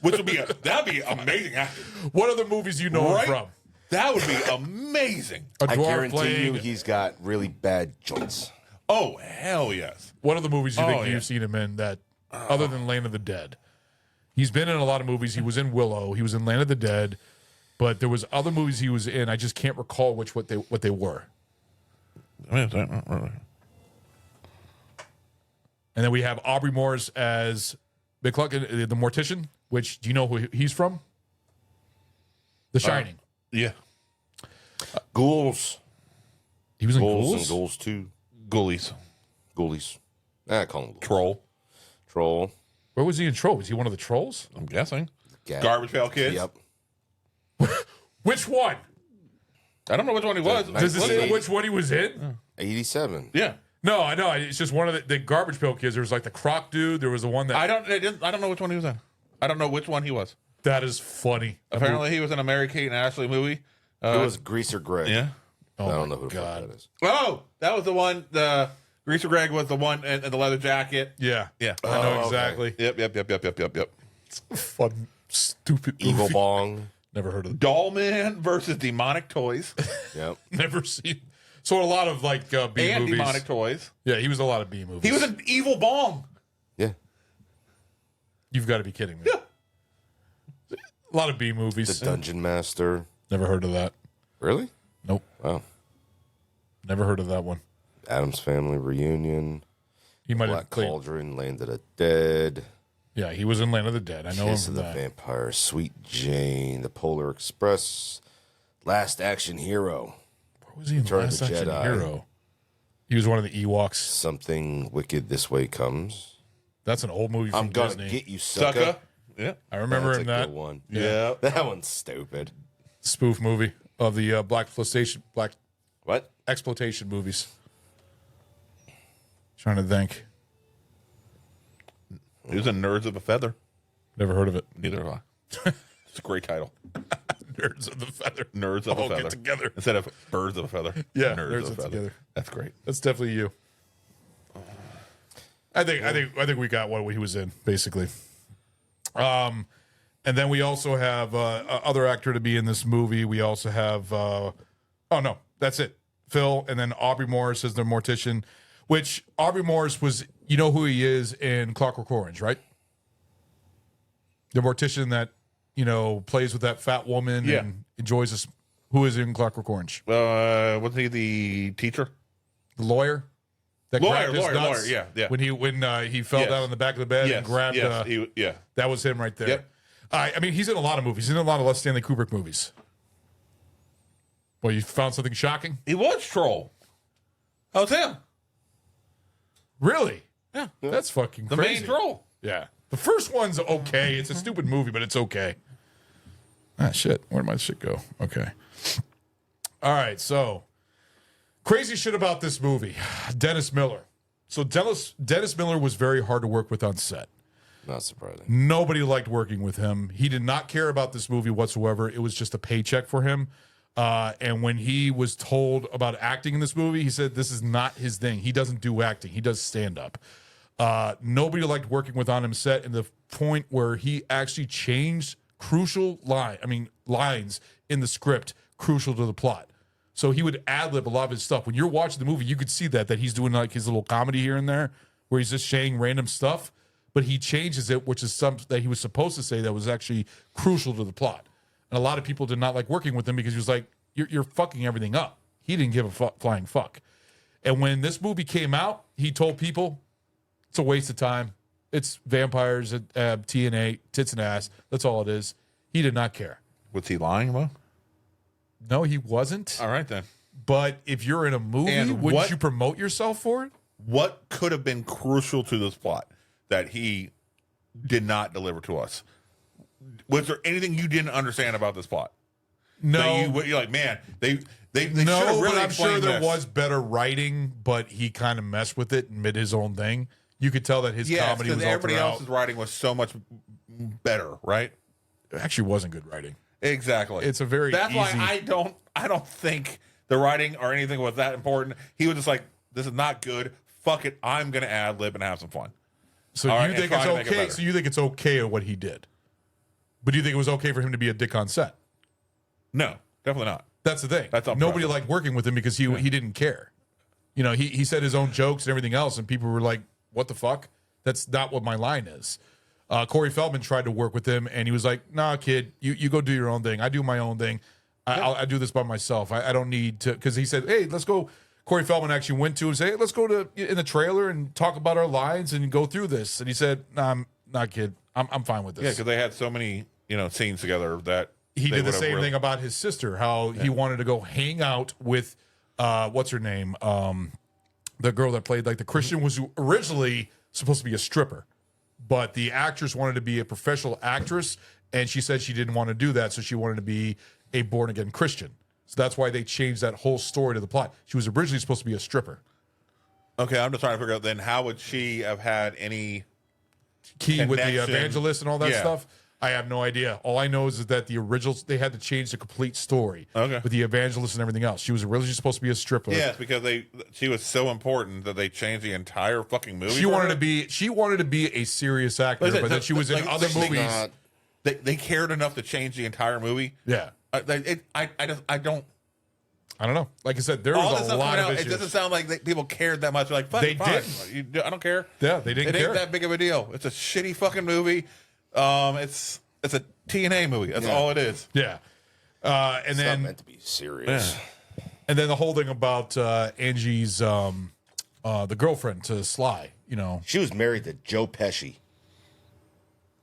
Speaker 3: which would be that'd be amazing acting.
Speaker 1: What other movies do you know him from?
Speaker 3: That would be amazing.
Speaker 1: A
Speaker 2: I
Speaker 1: dwarf
Speaker 2: guarantee
Speaker 1: playing.
Speaker 2: you he's got really bad joints.
Speaker 3: Oh, hell yes.
Speaker 1: What are the movies you think
Speaker 3: yeah.
Speaker 1: you've seen him in that, other than Land of the Dead? He's been in a lot of movies. He was in Willow. He was in Land of the Dead. But there was other movies he was in. I just can't recall what they were. And then we have Aubrey Morris as McCluck, the mortician. Which do you know who he's from? The Shining.
Speaker 3: Yeah.
Speaker 2: Ghouls.
Speaker 1: He was in
Speaker 2: Ghouls
Speaker 1: Ghouls?
Speaker 2: and Ghouls 2.
Speaker 3: Ghoulies.
Speaker 2: Ghoulies. I call him
Speaker 3: Troll.
Speaker 2: Troll.
Speaker 1: Where was he in Troll? Was he one of the trolls?
Speaker 3: I'm guessing.
Speaker 2: Gat.
Speaker 3: Garbage Pail Kids.
Speaker 2: Yep.
Speaker 1: Which one?
Speaker 3: I don't know which one he was.
Speaker 1: Does it say which one he was in?
Speaker 2: 87.
Speaker 3: Yeah.
Speaker 1: No, I know. It's just one of the Garbage Pail Kids. There was like the Croc dude. There was the one that...
Speaker 3: I don't know which one he was in. I don't know which one he was.
Speaker 1: That is funny.
Speaker 3: Apparently, he was in a Mary Kate and Ashley movie.
Speaker 2: It was Greaser Greg.
Speaker 3: Yeah.
Speaker 2: I don't know who the fuck that is.
Speaker 3: Oh, that was the one. The Greaser Greg was the one in the leather jacket.
Speaker 1: Yeah.
Speaker 3: Yeah.
Speaker 1: I know
Speaker 2: okay.
Speaker 1: exactly.
Speaker 3: Yep.
Speaker 1: It's a fun, stupid
Speaker 2: Evil
Speaker 1: movie.
Speaker 2: Bong.
Speaker 1: Never heard of it.
Speaker 3: Doll Man versus Demonic Toys.
Speaker 2: Yep.
Speaker 1: Never seen. So a lot of like B
Speaker 3: And
Speaker 1: movies.
Speaker 3: Demonic Toys.
Speaker 1: Yeah, he was a lot of B movies.
Speaker 3: He was an Evil Bong.
Speaker 2: Yeah.
Speaker 1: You've got to be kidding me. Yeah. A lot of B movies.
Speaker 2: The Dungeon Master.
Speaker 1: Never heard of that.
Speaker 2: Really?
Speaker 1: Nope.
Speaker 2: Wow.
Speaker 1: Never heard of that one.
Speaker 2: Adam's Family Reunion.
Speaker 1: He might
Speaker 2: Black
Speaker 1: have played.
Speaker 2: Cauldron. Land of the Dead.
Speaker 1: Yeah, he was in Land of the Dead. I know
Speaker 2: Kiss
Speaker 1: him
Speaker 2: of
Speaker 1: from
Speaker 2: the
Speaker 1: that.
Speaker 2: Vampire. Sweet Jane. The Polar Express. Last Action Hero.
Speaker 1: Where was he in
Speaker 2: Return of
Speaker 1: Last
Speaker 2: the
Speaker 1: Action
Speaker 2: Jedi.
Speaker 1: Hero? He was one of the Ewoks.
Speaker 2: Something Wicked This Way Comes.
Speaker 1: That's an old movie from
Speaker 2: I'm gonna
Speaker 1: Disney.
Speaker 2: get you, sucker.
Speaker 3: Yeah.
Speaker 1: I remember
Speaker 2: That's
Speaker 1: in
Speaker 2: a
Speaker 1: that
Speaker 2: good one.
Speaker 3: Yeah.
Speaker 2: That one's stupid.
Speaker 1: spoof movie of the black
Speaker 2: What?
Speaker 1: exploitation movies. Trying to think.
Speaker 3: He was in Nerds of a Feather.
Speaker 1: Never heard of it.
Speaker 3: Neither have I. It's a great title.
Speaker 1: Nerds of the Feather.
Speaker 3: Nerds of a
Speaker 1: All
Speaker 3: Feather.
Speaker 1: get together.
Speaker 3: Instead of Birds of a Feather.
Speaker 1: Yeah,
Speaker 3: Nerds
Speaker 1: Nerds
Speaker 3: of a
Speaker 1: of
Speaker 3: Feather.
Speaker 1: Together.
Speaker 3: That's great.
Speaker 1: That's definitely you. I think we got what he was in basically. And then we also have other actor to be in this movie. We also have oh no, that's it. Phil, and then Aubrey Morris is the mortician, which Aubrey Morris was, you know who he is in Clockwork Orange, right? The mortician that, you know, plays with that fat woman and enjoys this. Who is in Clockwork Orange?
Speaker 3: Wasn't he the teacher?
Speaker 1: The lawyer? That grabbed his nuts
Speaker 3: lawyer, yeah.
Speaker 1: When he fell down on the back of the bed and grabbed. That was him right there.
Speaker 3: Yep.
Speaker 1: I mean, he's in a lot of movies. He's in a lot of Les Stanley Kubrick movies. Well, you found something shocking?
Speaker 3: He was Troll. That was him.
Speaker 1: Really?
Speaker 3: Yeah.
Speaker 1: That's fucking
Speaker 3: The
Speaker 1: crazy.
Speaker 3: main Troll.
Speaker 1: Yeah. The first one's okay. It's a stupid movie, but it's okay. Ah, shit. Where'd my shit go? Okay. All right, so crazy shit about this movie. Dennis Miller. So Dennis Miller was very hard to work with on set.
Speaker 2: Not surprising.
Speaker 1: Nobody liked working with him. He did not care about this movie whatsoever. It was just a paycheck for him. And when he was told about acting in this movie, he said this is not his thing. He doesn't do acting. He does stand-up. Nobody liked working with on him set, and the point where he actually changed crucial lines in the script, crucial to the plot. So he would ad-lib a lot of his stuff. When you're watching the movie, you could see that he's doing like his little comedy here and there, where he's just saying random stuff, but he changes it, which is something that he was supposed to say that was actually crucial to the plot. And a lot of people did not like working with him because he was like, you're fucking everything up. He didn't give a flying fuck. And when this movie came out, he told people, it's a waste of time. It's vampires, TNA, tits and ass. That's all it is. He did not care.
Speaker 3: Was he lying about?
Speaker 1: No, he wasn't.
Speaker 3: All right, then.
Speaker 1: But if you're in a movie,
Speaker 3: And
Speaker 1: wouldn't you promote yourself for it?
Speaker 3: What could have been crucial to this plot that he did not deliver to us? Was there anything you didn't understand about this plot?
Speaker 1: No.
Speaker 3: You're like, man, they should have
Speaker 1: No,
Speaker 3: really
Speaker 1: but I'm sure
Speaker 3: explained
Speaker 1: there
Speaker 3: this.
Speaker 1: was better writing, but he kind of messed with it and made his own thing. You could tell that his comedy was all
Speaker 3: everybody
Speaker 1: throughout.
Speaker 3: else's writing was so much better, right?
Speaker 1: It actually wasn't good writing.
Speaker 3: Exactly.
Speaker 1: It's a very
Speaker 3: That's
Speaker 1: easy...
Speaker 3: why I don't think the writing or anything was that important. He was just like, this is not good. Fuck it. I'm gonna ad lib and have some fun.
Speaker 1: So
Speaker 3: All
Speaker 1: you
Speaker 3: right,
Speaker 1: think
Speaker 3: and
Speaker 1: it's
Speaker 3: try to make it
Speaker 1: okay?
Speaker 3: better.
Speaker 1: So you think it's okay what he did, but do you think it was okay for him to be a dick on set?
Speaker 3: No, definitely not.
Speaker 1: That's the thing.
Speaker 3: That's on
Speaker 1: Nobody
Speaker 3: purpose.
Speaker 1: liked working with him because he didn't care. You know, he said his own jokes and everything else, and people were like, "What the fuck? That's not what my line is." Corey Feldman tried to work with him, and he was like, "Nah, kid, you go do your own thing. I do my own thing. I do this by myself. I don't need to." Because he said, "Hey, let's go." Corey Feldman actually went to him and said, "Hey, let's go to in the trailer and talk about our lines and go through this." And he said, "Nah, I'm not, kid. I'm fine with this."
Speaker 3: Yeah, because they had so many scenes together that
Speaker 1: he
Speaker 3: they
Speaker 1: did the
Speaker 3: would've
Speaker 1: same
Speaker 3: really-
Speaker 1: thing about his sister. How he wanted to go hang out with what's her name, the girl that played like the Christian was originally supposed to be a stripper, but the actress wanted to be a professional actress, and she said she didn't want to do that, so she wanted to be a born again Christian. So that's why they changed that whole story to the plot. She was originally supposed to be a stripper.
Speaker 3: Okay, I'm just trying to figure out then how would she have had any
Speaker 1: Key with the
Speaker 3: connection?
Speaker 1: evangelist and all that
Speaker 3: Yeah.
Speaker 1: stuff. I have no idea. All I know is that the originals, they had to change the complete story with the evangelist and everything else. She was originally supposed to be a stripper.
Speaker 3: Yeah, it's because she was so important that they changed the entire fucking movie.
Speaker 1: She wanted to be a serious actor, but then she was in other movies.
Speaker 3: They cared enough to change the entire movie.
Speaker 1: Yeah,
Speaker 3: I don't
Speaker 1: know. Like I said, there
Speaker 3: all
Speaker 1: was
Speaker 3: this
Speaker 1: a
Speaker 3: stuff
Speaker 1: lot
Speaker 3: coming
Speaker 1: of
Speaker 3: out,
Speaker 1: issues.
Speaker 3: It doesn't sound like people cared that much. They're like, fuck,
Speaker 1: They
Speaker 3: fine.
Speaker 1: didn't.
Speaker 3: I don't care.
Speaker 1: Yeah, they didn't
Speaker 3: It
Speaker 1: care.
Speaker 3: ain't that big of a deal. It's a shitty fucking movie. It's a TNA movie. That's all it is.
Speaker 1: Yeah. And
Speaker 2: It's
Speaker 1: then
Speaker 2: not meant to be serious.
Speaker 1: And then the whole thing about Angie's the girlfriend to Sly, you know.
Speaker 2: She was married to Joe Pesci.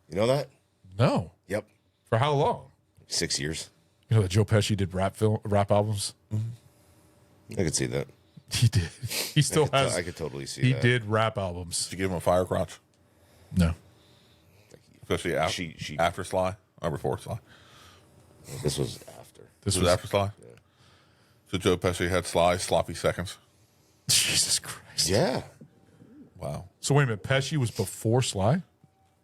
Speaker 2: You know that?
Speaker 1: No.
Speaker 2: Yep.
Speaker 1: For how long?
Speaker 2: 6 years.
Speaker 1: You know that Joe Pesci did rap albums?
Speaker 2: I could see that.
Speaker 1: He did. He still has.
Speaker 2: I could totally see
Speaker 1: he
Speaker 2: that.
Speaker 1: did rap albums.
Speaker 3: Did you give him a fire crotch?
Speaker 1: No.
Speaker 3: Especially after Sly or before Sly.
Speaker 2: This was after.
Speaker 3: This was after Sly? Yeah. So Joe Pesci had Sly sloppy seconds.
Speaker 1: Jesus Christ.
Speaker 2: Yeah.
Speaker 3: Wow.
Speaker 1: So wait a minute, Pesci was before Sly?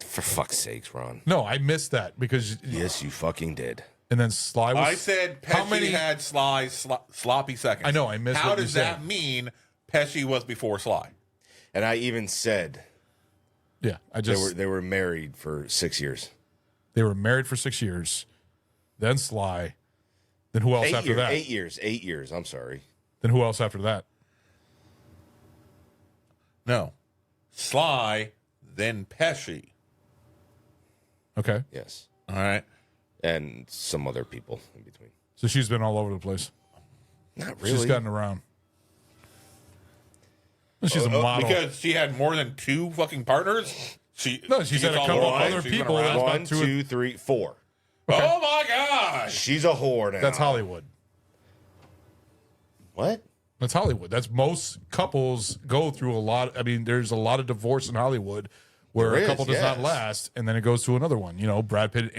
Speaker 2: For fuck's sakes, Ron.
Speaker 1: No, I missed that because
Speaker 2: Yes, you fucking did.
Speaker 1: and then Sly was.
Speaker 3: I said Pesci had Sly sloppy seconds.
Speaker 1: I know, I missed
Speaker 3: How
Speaker 1: what you
Speaker 3: does
Speaker 1: said.
Speaker 3: that mean Pesci was before Sly?
Speaker 2: And I even said
Speaker 1: Yeah, I just
Speaker 2: they were married for 6 years.
Speaker 1: they were married for 6 years, then Sly, then who else after that?
Speaker 2: 8 years. 8 years. I'm sorry.
Speaker 1: Then who else after that?
Speaker 3: No. Sly, then Pesci.
Speaker 1: Okay,
Speaker 2: Yes.
Speaker 3: All right.
Speaker 2: And some other people in between.
Speaker 1: so she's been all over the place.
Speaker 2: Not really.
Speaker 1: She's gotten around. She's a model.
Speaker 3: Because she had more than two fucking partners? She's
Speaker 1: had a couple of other people. That's about
Speaker 2: 1, 2, 3, 4.
Speaker 3: Oh my gosh.
Speaker 2: She's a whore now.
Speaker 1: That's Hollywood.
Speaker 2: What?
Speaker 1: That's Hollywood. That's most couples go through a lot. I mean, there's a lot of divorce in Hollywood where
Speaker 2: There
Speaker 1: a
Speaker 2: is,
Speaker 1: couple does not
Speaker 2: yes.
Speaker 1: last, and then it goes to another one. You know, Brad Pitt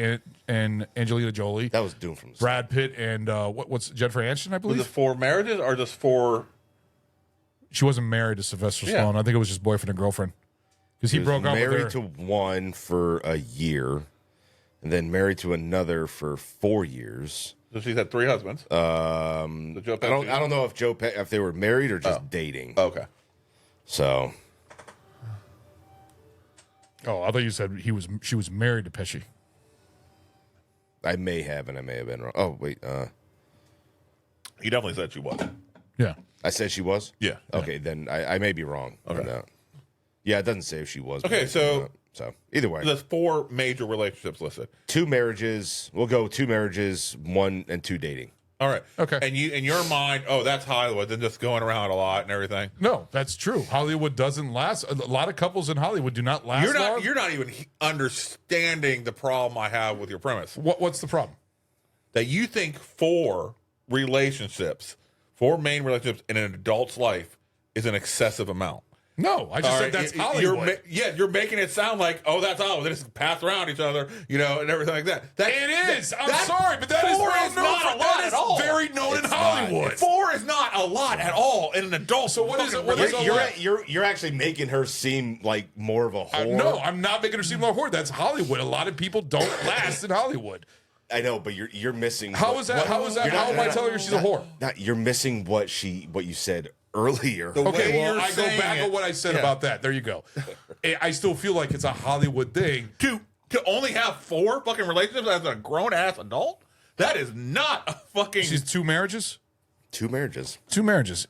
Speaker 1: and Angelina Jolie.
Speaker 2: That was doomed from the
Speaker 1: Brad Pitt and what's Jennifer Aniston, I
Speaker 3: Was
Speaker 1: believe.
Speaker 3: it 4 marriages or just 4?
Speaker 1: She wasn't married to Sylvester
Speaker 3: Yeah.
Speaker 1: Stallone. I think it was just boyfriend and girlfriend because he
Speaker 2: was
Speaker 1: broke up with her.
Speaker 2: married to one for a year, and then married to another for 4 years.
Speaker 3: So she's had 3 husbands.
Speaker 2: I don't know if if they were married or just dating.
Speaker 3: Okay.
Speaker 2: So
Speaker 1: Oh, I thought you said she was married to Pesci.
Speaker 2: I may have and I may have been wrong. Oh wait,
Speaker 3: He definitely said she was.
Speaker 1: Yeah.
Speaker 2: I said she was.
Speaker 3: Yeah.
Speaker 2: Okay, then I may be wrong.
Speaker 3: Okay.
Speaker 2: on that. Yeah, it doesn't say if she was.
Speaker 3: Okay,
Speaker 2: married or
Speaker 3: so-
Speaker 2: not. Either way,
Speaker 3: There's 4 major relationships listed.
Speaker 2: 2 marriages. We'll go 2 marriages, 1 and 2 dating.
Speaker 3: All right.
Speaker 1: Okay.
Speaker 3: And you, in your mind, oh, that's Hollywood, then just going around a lot and everything.
Speaker 1: No, that's true. Hollywood doesn't last. A lot of couples in Hollywood do not last long.
Speaker 3: You're not even understanding the problem I have with your premise.
Speaker 1: What's the problem?
Speaker 3: That you think 4 relationships, 4 main relationships in an adult's life is an excessive amount.
Speaker 1: No, I just
Speaker 3: All
Speaker 1: said
Speaker 3: right,
Speaker 1: that's Hollywood.
Speaker 3: You're making it sound like, oh, that's Hollywood. They just pass around each other, you know, and everything like that.
Speaker 1: It is. I'm sorry, but that is
Speaker 3: four
Speaker 1: well
Speaker 3: is
Speaker 1: known
Speaker 3: not
Speaker 1: for-
Speaker 3: a lot
Speaker 1: that is
Speaker 3: at all.
Speaker 1: very known in Hollywood.
Speaker 3: 4 is not a lot at all in an adult.
Speaker 1: So what is it? What
Speaker 3: fucking
Speaker 1: is a lot?
Speaker 2: You're actually making her seem like more of a whore.
Speaker 1: No, I'm not making her seem like a whore. That's Hollywood. A lot of people don't last in Hollywood.
Speaker 2: I know, but you're missing.
Speaker 1: How is that? How is that? How am I telling her she's a whore?
Speaker 2: You're missing what you said earlier.
Speaker 1: Okay, well,
Speaker 3: you're
Speaker 1: I go
Speaker 3: saying
Speaker 1: back
Speaker 3: it-
Speaker 1: on what I said
Speaker 3: Yeah.
Speaker 1: about that. There you go. I still feel like it's a Hollywood thing.
Speaker 3: To only have 4 fucking relationships as a grown ass adult, that is not a fucking.
Speaker 1: She's 2 marriages.
Speaker 2: 2 marriages.
Speaker 1: 2 marriages.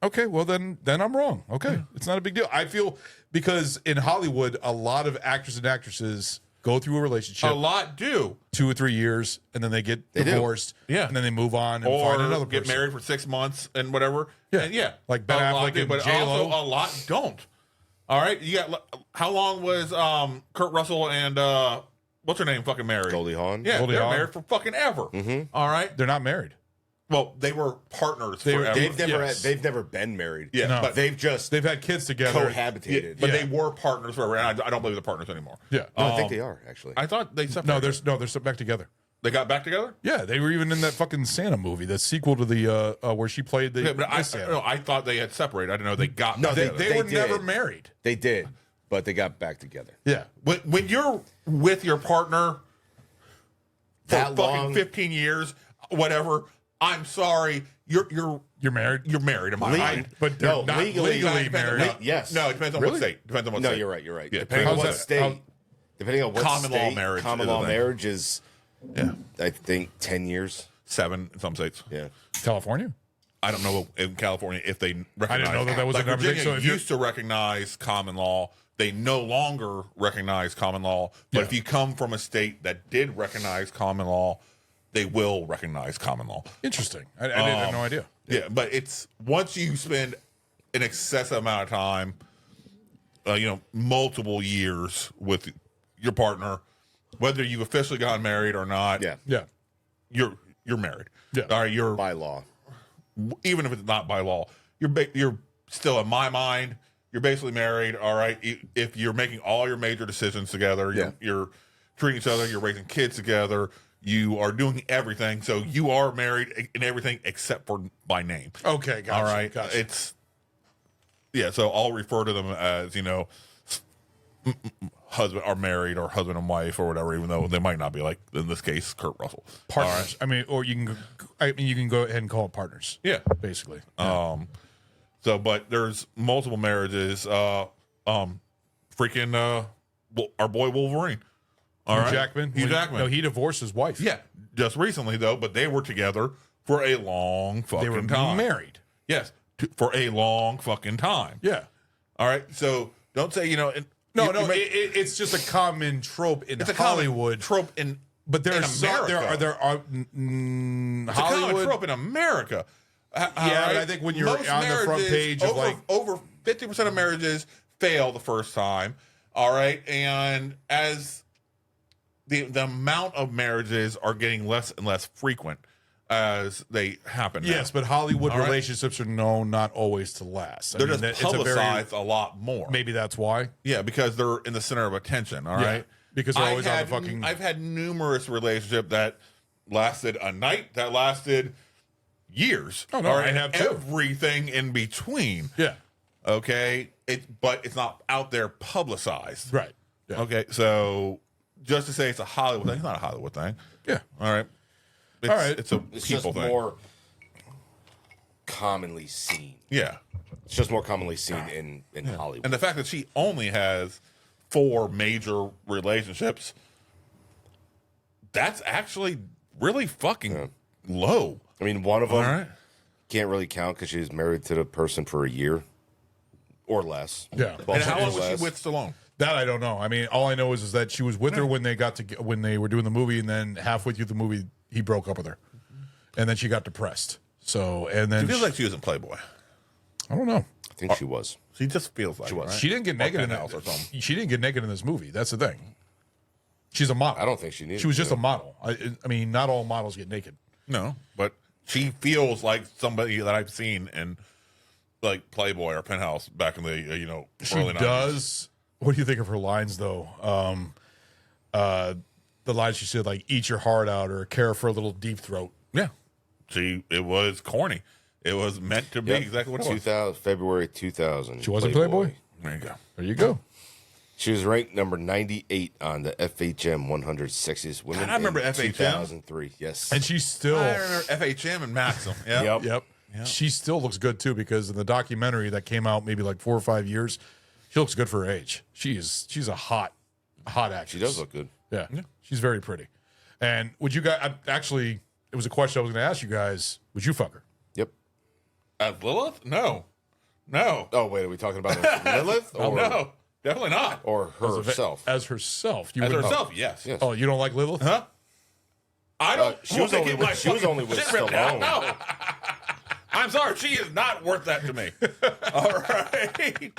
Speaker 1: Okay, well then I'm wrong. Okay, it's not a big deal. I feel because in Hollywood, a lot of actors and actresses go through a relationship.
Speaker 3: a lot do.
Speaker 1: 2 or 3 years, and then they get
Speaker 2: They do.
Speaker 1: divorced.
Speaker 3: Yeah.
Speaker 1: and then they move on and
Speaker 3: Or
Speaker 1: find another
Speaker 3: get
Speaker 1: person.
Speaker 3: married for 6 months and whatever.
Speaker 1: Yeah.
Speaker 3: And yeah.
Speaker 1: Like Ben
Speaker 3: A lot
Speaker 1: Affleck
Speaker 3: do,
Speaker 1: and
Speaker 3: but
Speaker 1: J-Lo.
Speaker 3: also a lot don't. All right. You got how long was Kurt Russell and what's her name? Fucking married.
Speaker 2: Goldie Hawn.
Speaker 3: Yeah,
Speaker 1: Goldie
Speaker 3: they're
Speaker 1: Hawn.
Speaker 3: married for fucking ever. All right.
Speaker 1: They're not married.
Speaker 3: Well, they were partners forever.
Speaker 2: They've never been married.
Speaker 3: Yeah,
Speaker 1: No.
Speaker 3: but
Speaker 2: They've
Speaker 1: had kids together.
Speaker 2: cohabitated.
Speaker 3: but they were partners forever, and I don't believe they're partners anymore.
Speaker 1: Yeah.
Speaker 2: No, I think they are actually.
Speaker 3: I thought they separated.
Speaker 1: They're back together.
Speaker 3: They got back together?
Speaker 1: Yeah, they were even in that fucking Santa movie, the sequel to the where she played the.
Speaker 3: Yeah, but I
Speaker 1: Santa.
Speaker 3: thought they had separated. I didn't know they got
Speaker 2: No,
Speaker 3: back together.
Speaker 1: They were
Speaker 2: did.
Speaker 1: never married.
Speaker 2: They did, but they got back together.
Speaker 1: Yeah.
Speaker 3: When you're with your partner for
Speaker 2: That
Speaker 3: fucking
Speaker 2: long?
Speaker 3: 15 years, whatever, I'm sorry, you're
Speaker 1: married.
Speaker 3: You're married in my mind.
Speaker 1: But they're
Speaker 2: No,
Speaker 1: not
Speaker 2: legally
Speaker 1: married.
Speaker 2: yes.
Speaker 3: No, it depends on
Speaker 1: Really?
Speaker 3: what state. Depends on what
Speaker 2: No,
Speaker 3: state.
Speaker 2: you're right. You're right.
Speaker 3: Yeah,
Speaker 2: Depending on
Speaker 1: how's
Speaker 2: what
Speaker 1: that-
Speaker 2: state.
Speaker 1: how-
Speaker 2: Depending on what
Speaker 3: Common law
Speaker 2: state,
Speaker 3: marriage
Speaker 2: Common
Speaker 3: is a
Speaker 2: law
Speaker 3: thing.
Speaker 2: marriage is,
Speaker 3: Yeah.
Speaker 2: I think, 10 years.
Speaker 3: 7 in some states.
Speaker 2: Yeah.
Speaker 1: California.
Speaker 3: I don't know in California if they recognize.
Speaker 1: know that was
Speaker 3: like
Speaker 1: a number.
Speaker 3: Virginia
Speaker 1: So if you're-
Speaker 3: used to recognize common law. They no longer recognize common law. But
Speaker 1: Yeah.
Speaker 3: if you come from a state that did recognize common law, they will recognize common law.
Speaker 1: Interesting. I had no idea.
Speaker 3: Yeah, but it's once you spend an excessive amount of time, multiple years with your partner, whether you've officially gotten married or not.
Speaker 2: Yeah.
Speaker 1: Yeah.
Speaker 3: You're married.
Speaker 1: Yeah.
Speaker 3: All right. You're
Speaker 2: By law.
Speaker 3: even if it's not by law, you're still, in my mind, you're basically married. All right. If you're making all your major decisions together, you're treating each other, you're raising kids together, you are doing everything. So you are married in everything except for by name.
Speaker 1: Okay. Gotcha.
Speaker 3: All right.
Speaker 1: Gotcha.
Speaker 3: It's so I'll refer to them as husband or married or husband and wife or whatever, even though they might not be, like in this case, Kurt Russell.
Speaker 1: Partners. I mean, or you can go ahead and call it partners.
Speaker 3: Yeah.
Speaker 1: Basically.
Speaker 3: So, but there's multiple marriages. Freaking our boy Wolverine. All
Speaker 1: Hugh
Speaker 3: right.
Speaker 1: Jackman.
Speaker 3: Hugh Jackman.
Speaker 1: No, he divorced his wife.
Speaker 3: Yeah, just recently though, but they were together for a long fucking
Speaker 1: They were
Speaker 3: time.
Speaker 1: married.
Speaker 3: Yes, for a long fucking time.
Speaker 1: Yeah.
Speaker 3: All right. So don't say
Speaker 1: it's just a common trope in
Speaker 3: it's a
Speaker 1: Hollywood.
Speaker 3: common trope in.
Speaker 1: But there
Speaker 3: in
Speaker 1: are some, there are
Speaker 3: It's a
Speaker 1: Hollywood
Speaker 3: common trope in America.
Speaker 1: Yeah, but I think when you're
Speaker 3: Most
Speaker 1: on the front
Speaker 3: marriages,
Speaker 1: page of
Speaker 3: over 50% of marriages fail the first time. All right, and as the amount of marriages are getting less and less frequent as they happen.
Speaker 1: Yes,
Speaker 3: now.
Speaker 1: but Hollywood
Speaker 3: All right?
Speaker 1: relationships are known not always to last.
Speaker 3: They're
Speaker 1: that-
Speaker 3: just publicized a lot more.
Speaker 1: Maybe that's why.
Speaker 3: Yeah, because they're in the center of attention. All
Speaker 1: Yeah,
Speaker 3: right,
Speaker 1: because they're always on the fucking.
Speaker 3: I've had numerous relationships that lasted a night, that lasted years.
Speaker 1: Oh, no,
Speaker 3: all
Speaker 1: I
Speaker 3: right,
Speaker 1: have too.
Speaker 3: everything in between.
Speaker 1: Yeah.
Speaker 3: Okay, but it's not out there publicized.
Speaker 1: Right. Yeah.
Speaker 3: Okay, so just to say it's a Hollywood thing, it's not a Hollywood thing.
Speaker 1: Yeah.
Speaker 3: All right. It's,
Speaker 1: All right.
Speaker 3: It's a
Speaker 2: It's
Speaker 3: people
Speaker 2: just
Speaker 3: thing.
Speaker 2: more commonly seen.
Speaker 3: Yeah.
Speaker 2: It's just more commonly seen in Hollywood.
Speaker 3: And the fact that she only has 4 major relationships, that's actually really fucking low.
Speaker 2: I mean, one of them
Speaker 3: All right.
Speaker 2: can't really count because she was married to the person for a year or less.
Speaker 1: Yeah.
Speaker 2: 12
Speaker 3: And how long
Speaker 2: months
Speaker 3: was
Speaker 2: less.
Speaker 3: she with Stallone?
Speaker 1: That I don't know. I mean, all I know is that she was with her when they when they were doing the movie, and then halfway through the movie, he broke up with her, and then she got depressed. So, and then
Speaker 3: She feels like she was in Playboy.
Speaker 1: I don't know.
Speaker 2: I think she was.
Speaker 3: She just feels like
Speaker 2: She was.
Speaker 3: Right?
Speaker 1: She didn't get naked in
Speaker 3: Penthouse
Speaker 1: that.
Speaker 3: or something.
Speaker 1: She didn't get naked in this movie. That's the thing. She's a model.
Speaker 2: I don't think she needed
Speaker 1: She was just
Speaker 2: to.
Speaker 1: a model. I mean, not all models get naked.
Speaker 3: No, but she feels like somebody that I've seen in like Playboy or Penthouse back in the
Speaker 1: She
Speaker 3: early 90s.
Speaker 1: does. What do you think of her lines though? The lines she said, like "eat your heart out" or "care for a little deep throat."
Speaker 3: Yeah, it was corny. It was meant to be exactly what it was.
Speaker 2: February 2000.
Speaker 1: She was a Playboy.
Speaker 3: There you go.
Speaker 1: There you go.
Speaker 2: She was ranked number 98 on the FHM 100 Sexiest Women.
Speaker 3: I remember
Speaker 2: in
Speaker 3: FHM.
Speaker 2: 2003. Yes.
Speaker 1: And she's still.
Speaker 3: I remember FHM and Maxim. Yeah.
Speaker 2: Yep.
Speaker 1: Yep. She still looks good too because in the documentary that came out maybe like 4 or 5 years, she looks good for her age. She's a hot actress.
Speaker 2: She does look good.
Speaker 1: Yeah. She's very pretty. And would you guys actually? It was a question I was going to ask you guys. Would you fuck her?
Speaker 2: Yep.
Speaker 3: As Lilith? No.
Speaker 2: Oh wait, are we talking about Lilith? Or,
Speaker 3: No, definitely not.
Speaker 2: Or herself?
Speaker 1: As herself. You
Speaker 3: As
Speaker 1: wouldn't-
Speaker 3: herself, yes.
Speaker 2: Yes.
Speaker 1: Oh, you don't like Lilith?
Speaker 3: Huh? I don't.
Speaker 2: She was only with
Speaker 3: shit ripped out.
Speaker 2: Stallone.
Speaker 3: No. I'm sorry, she is not worth that to me. All right.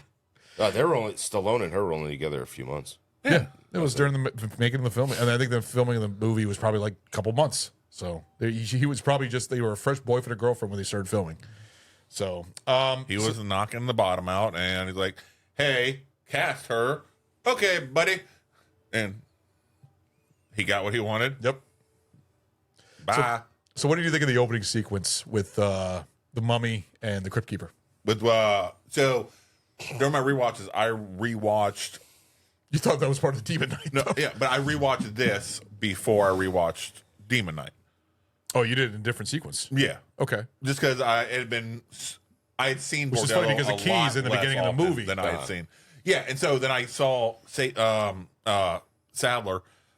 Speaker 2: They were only Stallone and her were only together a few months.
Speaker 1: Yeah, it was during the making of the film, and I think the filming of the movie was probably like a couple months. So he was probably they were a fresh boyfriend or girlfriend when they started filming. So
Speaker 3: he was knocking the bottom out, and he's like, "Hey, cast her, okay, buddy," and he got what he wanted.
Speaker 1: Yep.
Speaker 3: Bye.
Speaker 1: So what did you think of the opening sequence with the Mummy and the Crypt Keeper?
Speaker 3: With so during my rewatches, I rewatched.
Speaker 1: You thought that was part of the Demon Night?
Speaker 3: No, yeah, but I rewatched this before I rewatched Demon Night.
Speaker 1: Oh, you did it in a different sequence?
Speaker 3: Yeah.
Speaker 1: Okay.
Speaker 3: Just because I had seen
Speaker 1: Which
Speaker 3: Bordello
Speaker 1: is funny because the
Speaker 3: a
Speaker 1: keys
Speaker 3: lot
Speaker 1: in the
Speaker 3: less
Speaker 1: beginning of the
Speaker 3: often
Speaker 1: movie
Speaker 3: than I had seen. Yeah, and so then I saw Sadler,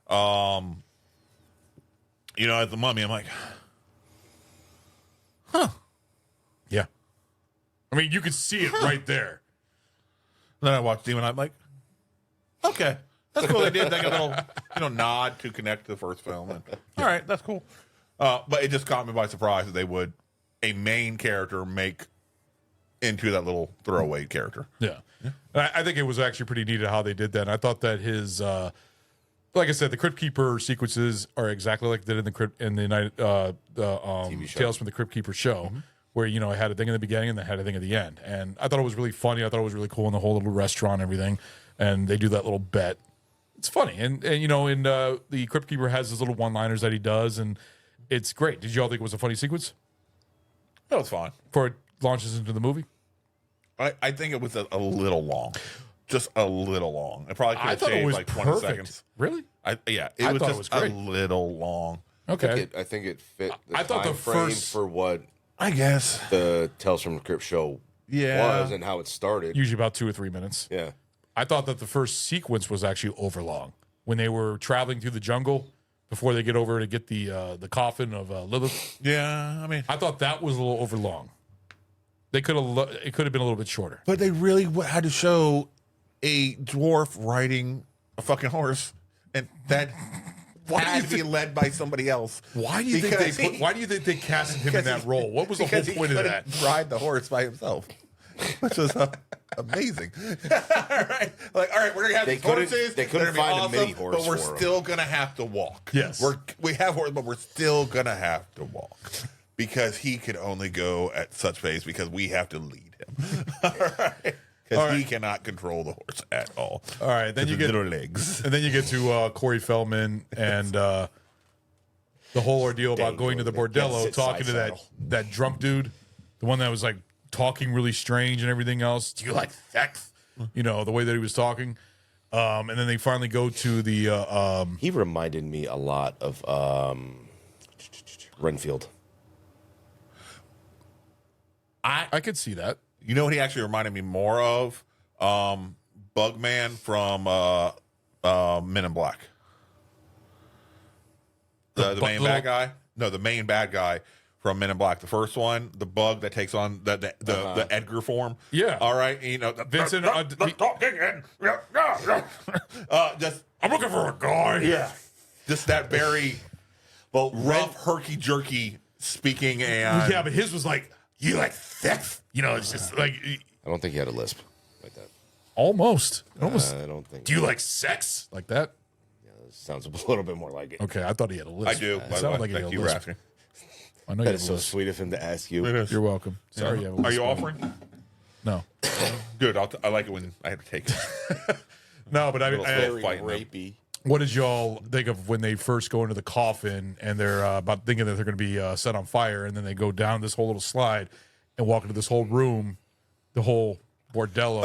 Speaker 3: as the Mummy. I'm like, huh.
Speaker 1: Yeah. I mean, you could see it right there.
Speaker 3: And then I watched Demon Night. I'm like, okay, that's cool. They did like a little, nod to connect to the first film. And, all right, that's cool. But it just caught me by surprise that they would a main character make into that little throwaway character.
Speaker 1: Yeah. I think it was actually pretty neat how they did that. And I thought that his, like I said, the Crypt Keeper sequences are exactly like they did in the TV show. Tales from the Crypt Keeper show, where I had a thing in the beginning and then had a thing at the end. And I thought it was really funny. I thought it was really cool in the whole little restaurant and everything. And they do that little bet. It's funny, and the Crypt Keeper has his little one-liners that he does, and it's great. Did you all think it was a funny sequence?
Speaker 3: That was fine.
Speaker 1: Before it launches into the movie?
Speaker 3: I think it was a little long. Just a little long. It probably could have
Speaker 1: thought it
Speaker 3: saved
Speaker 1: was
Speaker 3: like 20
Speaker 1: perfect.
Speaker 3: seconds.
Speaker 1: Really?
Speaker 3: It
Speaker 1: I
Speaker 3: was
Speaker 1: thought
Speaker 3: just
Speaker 1: it was great.
Speaker 3: a little long.
Speaker 1: Okay.
Speaker 2: I think it fit the
Speaker 1: I thought
Speaker 2: time
Speaker 1: the
Speaker 2: frame
Speaker 1: first-
Speaker 2: for what
Speaker 3: I guess
Speaker 2: the Tales from the Crypt show was and how it started.
Speaker 1: Usually about 2 or 3 minutes.
Speaker 2: Yeah.
Speaker 1: I thought that the first sequence was actually overlong. When they were traveling through the jungle before they get over to get the coffin of Lilith.
Speaker 3: Yeah, I mean,
Speaker 1: I thought that was a little overlong. It could have been a little bit shorter.
Speaker 3: but they really had to show a dwarf riding a fucking horse, and that had to be led by somebody else.
Speaker 1: Why do you think they casted him in that role? What was the whole point of that?
Speaker 3: Ride the horse by himself, which was amazing. All right, all right, we're gonna have
Speaker 2: They
Speaker 3: these
Speaker 2: couldn't-
Speaker 3: horses.
Speaker 2: they couldn't
Speaker 3: They're gonna be
Speaker 2: find a
Speaker 3: awesome,
Speaker 2: mini horse
Speaker 3: but we're
Speaker 2: for 'em.
Speaker 3: still gonna have to walk.
Speaker 1: Yes.
Speaker 3: we have horses, but we're still gonna have to walk because he can only go at such pace because we have to lead him. All right. Because he cannot control the horse at all.
Speaker 1: All right, then you get
Speaker 3: little legs,
Speaker 1: and then you get to Corey Feldman and the whole ordeal about going to the Bordello, talking to that drunk dude, the one that was like talking really strange and everything else. Do you like sex? The way that he was talking. And then they finally go to the.
Speaker 2: He reminded me a lot of Renfield.
Speaker 1: I could see that.
Speaker 3: You know what he actually reminded me more of? Bugman from Men in Black. The main bad guy? No, the main bad guy from Men in Black. The first one, the bug that takes on the Edgar form.
Speaker 1: Yeah.
Speaker 3: All right.
Speaker 1: Vincent.
Speaker 3: Just
Speaker 1: I'm looking for a guy.
Speaker 3: Yeah. Just that very rough, herky jerky speaking and
Speaker 1: Yeah, but his was like, you like sex? It's just like.
Speaker 2: I don't think he had a lisp like that.
Speaker 1: Almost.
Speaker 2: I don't think.
Speaker 1: Do you like sex? Like that?
Speaker 2: Yeah, it sounds a little bit more like it.
Speaker 1: Okay, I thought he had a lisp.
Speaker 3: I do.
Speaker 1: It sounded like he had
Speaker 3: Thank
Speaker 1: a
Speaker 3: you for
Speaker 1: lisp.
Speaker 3: asking.
Speaker 1: I know
Speaker 2: That
Speaker 1: you
Speaker 2: is
Speaker 1: have a
Speaker 2: so
Speaker 1: lisp.
Speaker 2: sweet of him to ask you.
Speaker 3: It is.
Speaker 1: You're welcome. Sorry, you have a
Speaker 3: Are
Speaker 1: lisp.
Speaker 3: you offering?
Speaker 1: No.
Speaker 3: Good. I like it when I have to take it.
Speaker 1: No, but
Speaker 2: Very
Speaker 3: fighting them.
Speaker 2: rapey.
Speaker 1: what did y'all think of when they first go into the coffin and they're about thinking that they're going to be set on fire, and then they go down this whole little slide and walk into this whole room, the whole bordello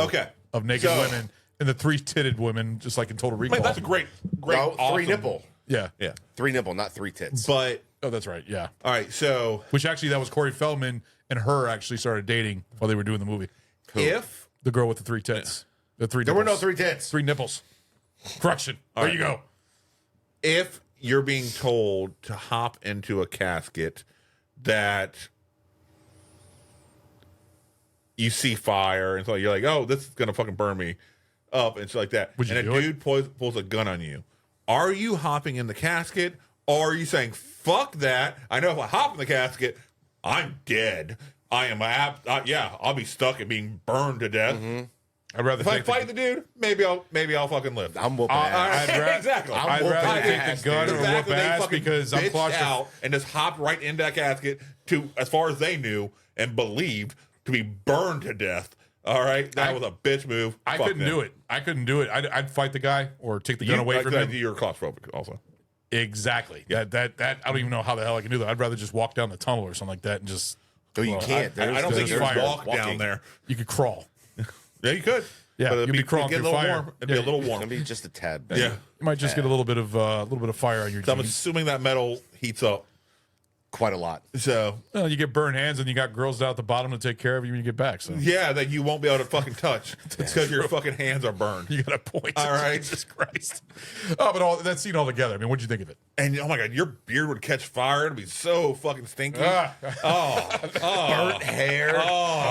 Speaker 1: of naked women and the three-titted women, just like in Total Recall.
Speaker 3: Man, that's a great,
Speaker 2: No,
Speaker 3: awesome.
Speaker 2: three nipple.
Speaker 1: Yeah.
Speaker 3: Yeah.
Speaker 2: Three nipple, not three tits.
Speaker 3: But
Speaker 1: Oh, that's right. Yeah.
Speaker 3: all right, so
Speaker 1: Which actually, that was Corey Feldman and her actually started dating while they were doing the movie.
Speaker 3: if
Speaker 1: The girl with the three tits. The three
Speaker 2: There
Speaker 1: nipples.
Speaker 2: were no three tits.
Speaker 1: Three nipples. Correction. There you go.
Speaker 3: if you're being told to hop into a casket that you see fire, and so you're like, oh, this is gonna fucking burn me up, and shit like that.
Speaker 1: Would you
Speaker 3: and
Speaker 1: do
Speaker 3: a
Speaker 1: it?
Speaker 3: dude pulls a gun on you. Are you hopping in the casket, or are you saying, fuck that? I know if I hop in the casket, I'm dead. I am I'll be stuck and being burned to death.
Speaker 1: I'd rather
Speaker 3: if I
Speaker 1: take
Speaker 3: fight the dude, maybe I'll fucking live.
Speaker 2: I'm whooping ass.
Speaker 3: Exactly.
Speaker 1: I'd rather take the gun or whoop
Speaker 3: Exactly, they
Speaker 1: ass
Speaker 3: fucking
Speaker 1: because I'm
Speaker 3: bitched
Speaker 1: claustrophobic.
Speaker 3: out and just hopped right into that casket to, as far as they knew and believed, to be burned to death. All right, that was a bitch move.
Speaker 1: I
Speaker 3: Fuck
Speaker 1: couldn't
Speaker 3: them.
Speaker 1: do it. I couldn't do it. I'd fight the guy or take the gun away from him.
Speaker 3: You're claustrophobic, also.
Speaker 1: Exactly. Yeah. That I don't even know how the hell I can do that. I'd rather just walk down the tunnel or something like that and just.
Speaker 2: Oh, you can't.
Speaker 3: I don't think you
Speaker 1: fire.
Speaker 3: can walk down there.
Speaker 1: You could crawl.
Speaker 3: Yeah, you could.
Speaker 1: Yeah,
Speaker 3: but
Speaker 1: you'd be crawling
Speaker 3: get a
Speaker 1: through
Speaker 3: little
Speaker 1: fire.
Speaker 3: warm. It'd be a little warm.
Speaker 2: It's gonna be just a tad.
Speaker 3: Yeah.
Speaker 1: You might just get a little bit of fire on your
Speaker 3: So I'm
Speaker 1: jeans.
Speaker 3: assuming that metal heats up
Speaker 2: quite a lot.
Speaker 3: So
Speaker 1: Well, you get burned hands and you got girls down at the bottom to take care of you when you get back. So
Speaker 3: yeah, that you won't be able to fucking touch. It's because your fucking hands are burned.
Speaker 1: you got a point.
Speaker 3: All right.
Speaker 1: Jesus Christ. Oh, but all that scene all together. I mean, what'd you think of it?
Speaker 3: And oh my god, your beard would catch fire. It'd be so fucking stinky.
Speaker 2: Burnt hair.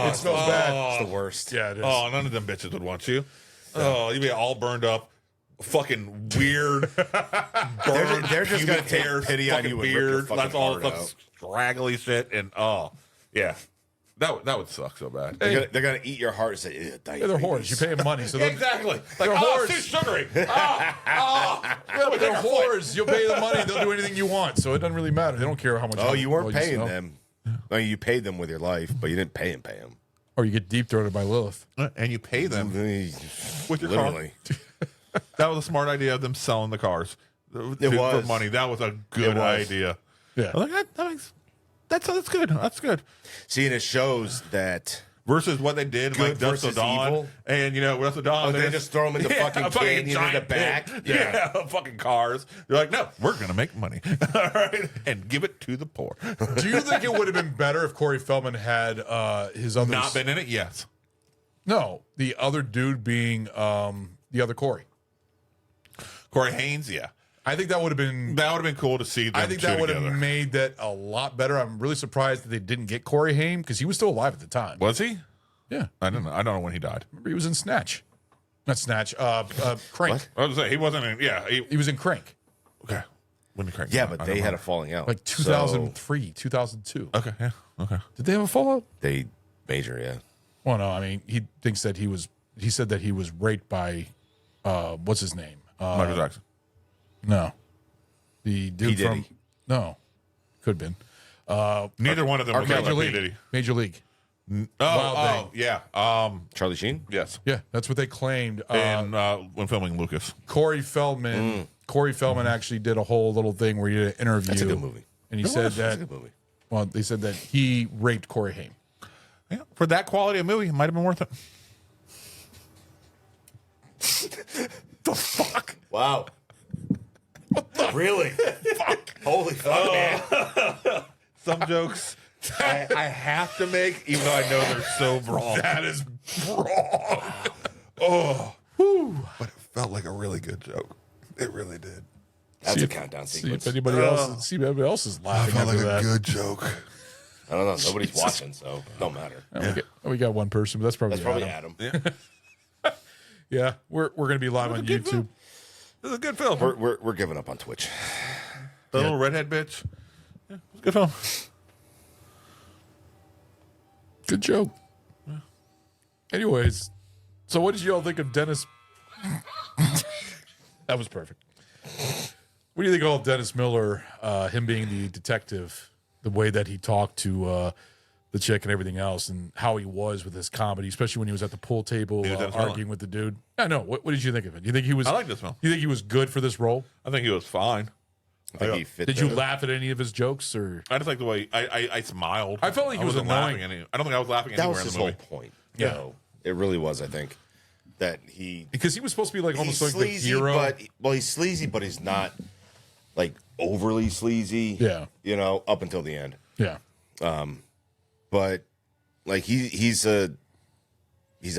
Speaker 1: It smells bad.
Speaker 2: It's the worst.
Speaker 1: Yeah, it is.
Speaker 3: Oh, none of them bitches would want you. Oh, you'd be all burned up. Fucking weird.
Speaker 2: They're just gonna take pity on you and rip your
Speaker 3: beard.
Speaker 2: fucking
Speaker 3: That's all
Speaker 2: heart
Speaker 3: the
Speaker 2: out.
Speaker 3: straggly shit. And yeah, that would suck so bad.
Speaker 2: They're gonna eat your heart and say,
Speaker 1: Yeah, they're whores. You pay them money. So they'll-
Speaker 3: Exactly. Like,
Speaker 1: They're
Speaker 3: oh,
Speaker 1: whores.
Speaker 3: it's too sugary.
Speaker 1: Yeah, but they're whores. You'll pay them money. They'll do anything you want. So it doesn't really matter. They don't care how much.
Speaker 2: Oh, you weren't
Speaker 1: well
Speaker 2: paying
Speaker 1: smell.
Speaker 2: them. No, you paid them with your life, but you didn't pay them.
Speaker 1: Or you get deep throated by Lilith.
Speaker 3: And you pay them with your
Speaker 2: Literally.
Speaker 3: car. That was a smart idea of them selling the cars
Speaker 2: It was.
Speaker 3: for money. That was a good idea.
Speaker 1: Yeah.
Speaker 3: I was like, that's good. That's good.
Speaker 2: See, and it shows that
Speaker 3: Versus what they did,
Speaker 2: Good
Speaker 3: like Dust of
Speaker 2: versus
Speaker 3: Dawn,
Speaker 2: evil.
Speaker 3: and Dust of Dawn.
Speaker 2: Oh, they just throw them in the fucking canyon in the
Speaker 3: giant
Speaker 2: back?
Speaker 3: pit. Yeah, fucking cars. You're like, no, we're gonna make money, all right, and give it to the poor.
Speaker 1: Do you think it would have been better if Corey Feldman had his other
Speaker 3: Not been in it? Yes.
Speaker 1: No, the other dude being the other Corey.
Speaker 3: Corey Haynes, yeah.
Speaker 1: I think that would have been
Speaker 3: cool to see. Them
Speaker 1: I think that
Speaker 3: two
Speaker 1: would have
Speaker 3: together.
Speaker 1: made that a lot better. I'm really surprised that they didn't get Corey Haim because he was still alive at the time.
Speaker 3: Was he?
Speaker 1: Yeah,
Speaker 3: I don't know. I don't know when he died.
Speaker 1: remember he was in Snatch, not Snatch. Crank.
Speaker 2: What?
Speaker 3: I was gonna say he wasn't in. Yeah,
Speaker 1: He was in Crank,
Speaker 3: okay. When the crank?
Speaker 2: yeah,
Speaker 3: came out,
Speaker 2: but
Speaker 3: I
Speaker 2: they
Speaker 3: don't
Speaker 2: had a
Speaker 3: remember.
Speaker 2: falling out.
Speaker 1: like 2003, 2002.
Speaker 3: Okay, yeah, okay.
Speaker 1: Did they have a fallout?
Speaker 2: They major, yeah.
Speaker 1: Well, no. I mean, he thinks that he was. He said that he was raped by, what's his name?
Speaker 3: Michael Jackson.
Speaker 1: No, the dude
Speaker 2: P.
Speaker 1: from
Speaker 2: Diddy.
Speaker 1: no, could have been.
Speaker 3: Neither one of them was
Speaker 1: Major
Speaker 3: like P.
Speaker 1: League.
Speaker 3: Diddy.
Speaker 1: Major League.
Speaker 3: Oh, yeah.
Speaker 2: Charlie Sheen?
Speaker 3: Yes.
Speaker 1: Yeah, that's what they claimed.
Speaker 3: And when filming Lucas.
Speaker 1: Corey Feldman. Corey Feldman actually did a whole little thing where he did an interview.
Speaker 2: That's a good movie.
Speaker 1: And he said
Speaker 2: That's a
Speaker 1: that.
Speaker 2: good movie.
Speaker 1: Well, they said that he raped Corey Haim.
Speaker 3: Yeah, for that quality of movie, it might have been worth it.
Speaker 2: The fuck? Wow. Really? Fuck. Holy fuck, man.
Speaker 3: Some jokes I have to make, even though I know they're so wrong.
Speaker 1: That is wrong.
Speaker 3: Oh, whew. But it felt like a really good joke. It really did.
Speaker 2: That's a countdown
Speaker 1: See
Speaker 2: sequence.
Speaker 1: if anybody else is
Speaker 3: I
Speaker 1: laughing
Speaker 3: felt
Speaker 1: after
Speaker 3: like
Speaker 1: that.
Speaker 3: a good joke.
Speaker 2: I don't know. Nobody's watching, so don't matter.
Speaker 1: We got one person, but that's probably
Speaker 2: Adam.
Speaker 3: Yeah.
Speaker 1: Yeah, we're gonna be live on YouTube.
Speaker 3: It was a good film.
Speaker 2: We're giving up on Twitch.
Speaker 3: The little redhead bitch. Yeah, it was a good film.
Speaker 1: Good joke. Anyways, so what did you all think of Dennis? That was perfect. What do you think of Dennis Miller, him being the detective, the way that he talked to the chick and everything else, and how he was with his comedy, especially when he was at the pool table arguing with the dude? I know. What did you think of it? You think he was?
Speaker 3: I like this film.
Speaker 1: You think he was good for this role?
Speaker 3: I think he was fine.
Speaker 2: I think he fit.
Speaker 1: Did you laugh at any of his jokes, or
Speaker 3: I just like the way I smiled.
Speaker 1: I felt like he was
Speaker 3: wasn't
Speaker 1: annoying.
Speaker 3: laughing I don't think I was laughing
Speaker 2: That
Speaker 3: anywhere
Speaker 2: was his
Speaker 3: in the
Speaker 2: whole
Speaker 3: movie.
Speaker 2: point.
Speaker 1: Yeah.
Speaker 2: No, it really was. I think that
Speaker 1: because he was supposed to be like almost
Speaker 2: he's
Speaker 1: like
Speaker 2: sleazy,
Speaker 1: the hero?
Speaker 2: but he's sleazy, but he's not like overly sleazy.
Speaker 1: Yeah.
Speaker 2: You know, up until the end.
Speaker 1: Yeah.
Speaker 2: But like he's a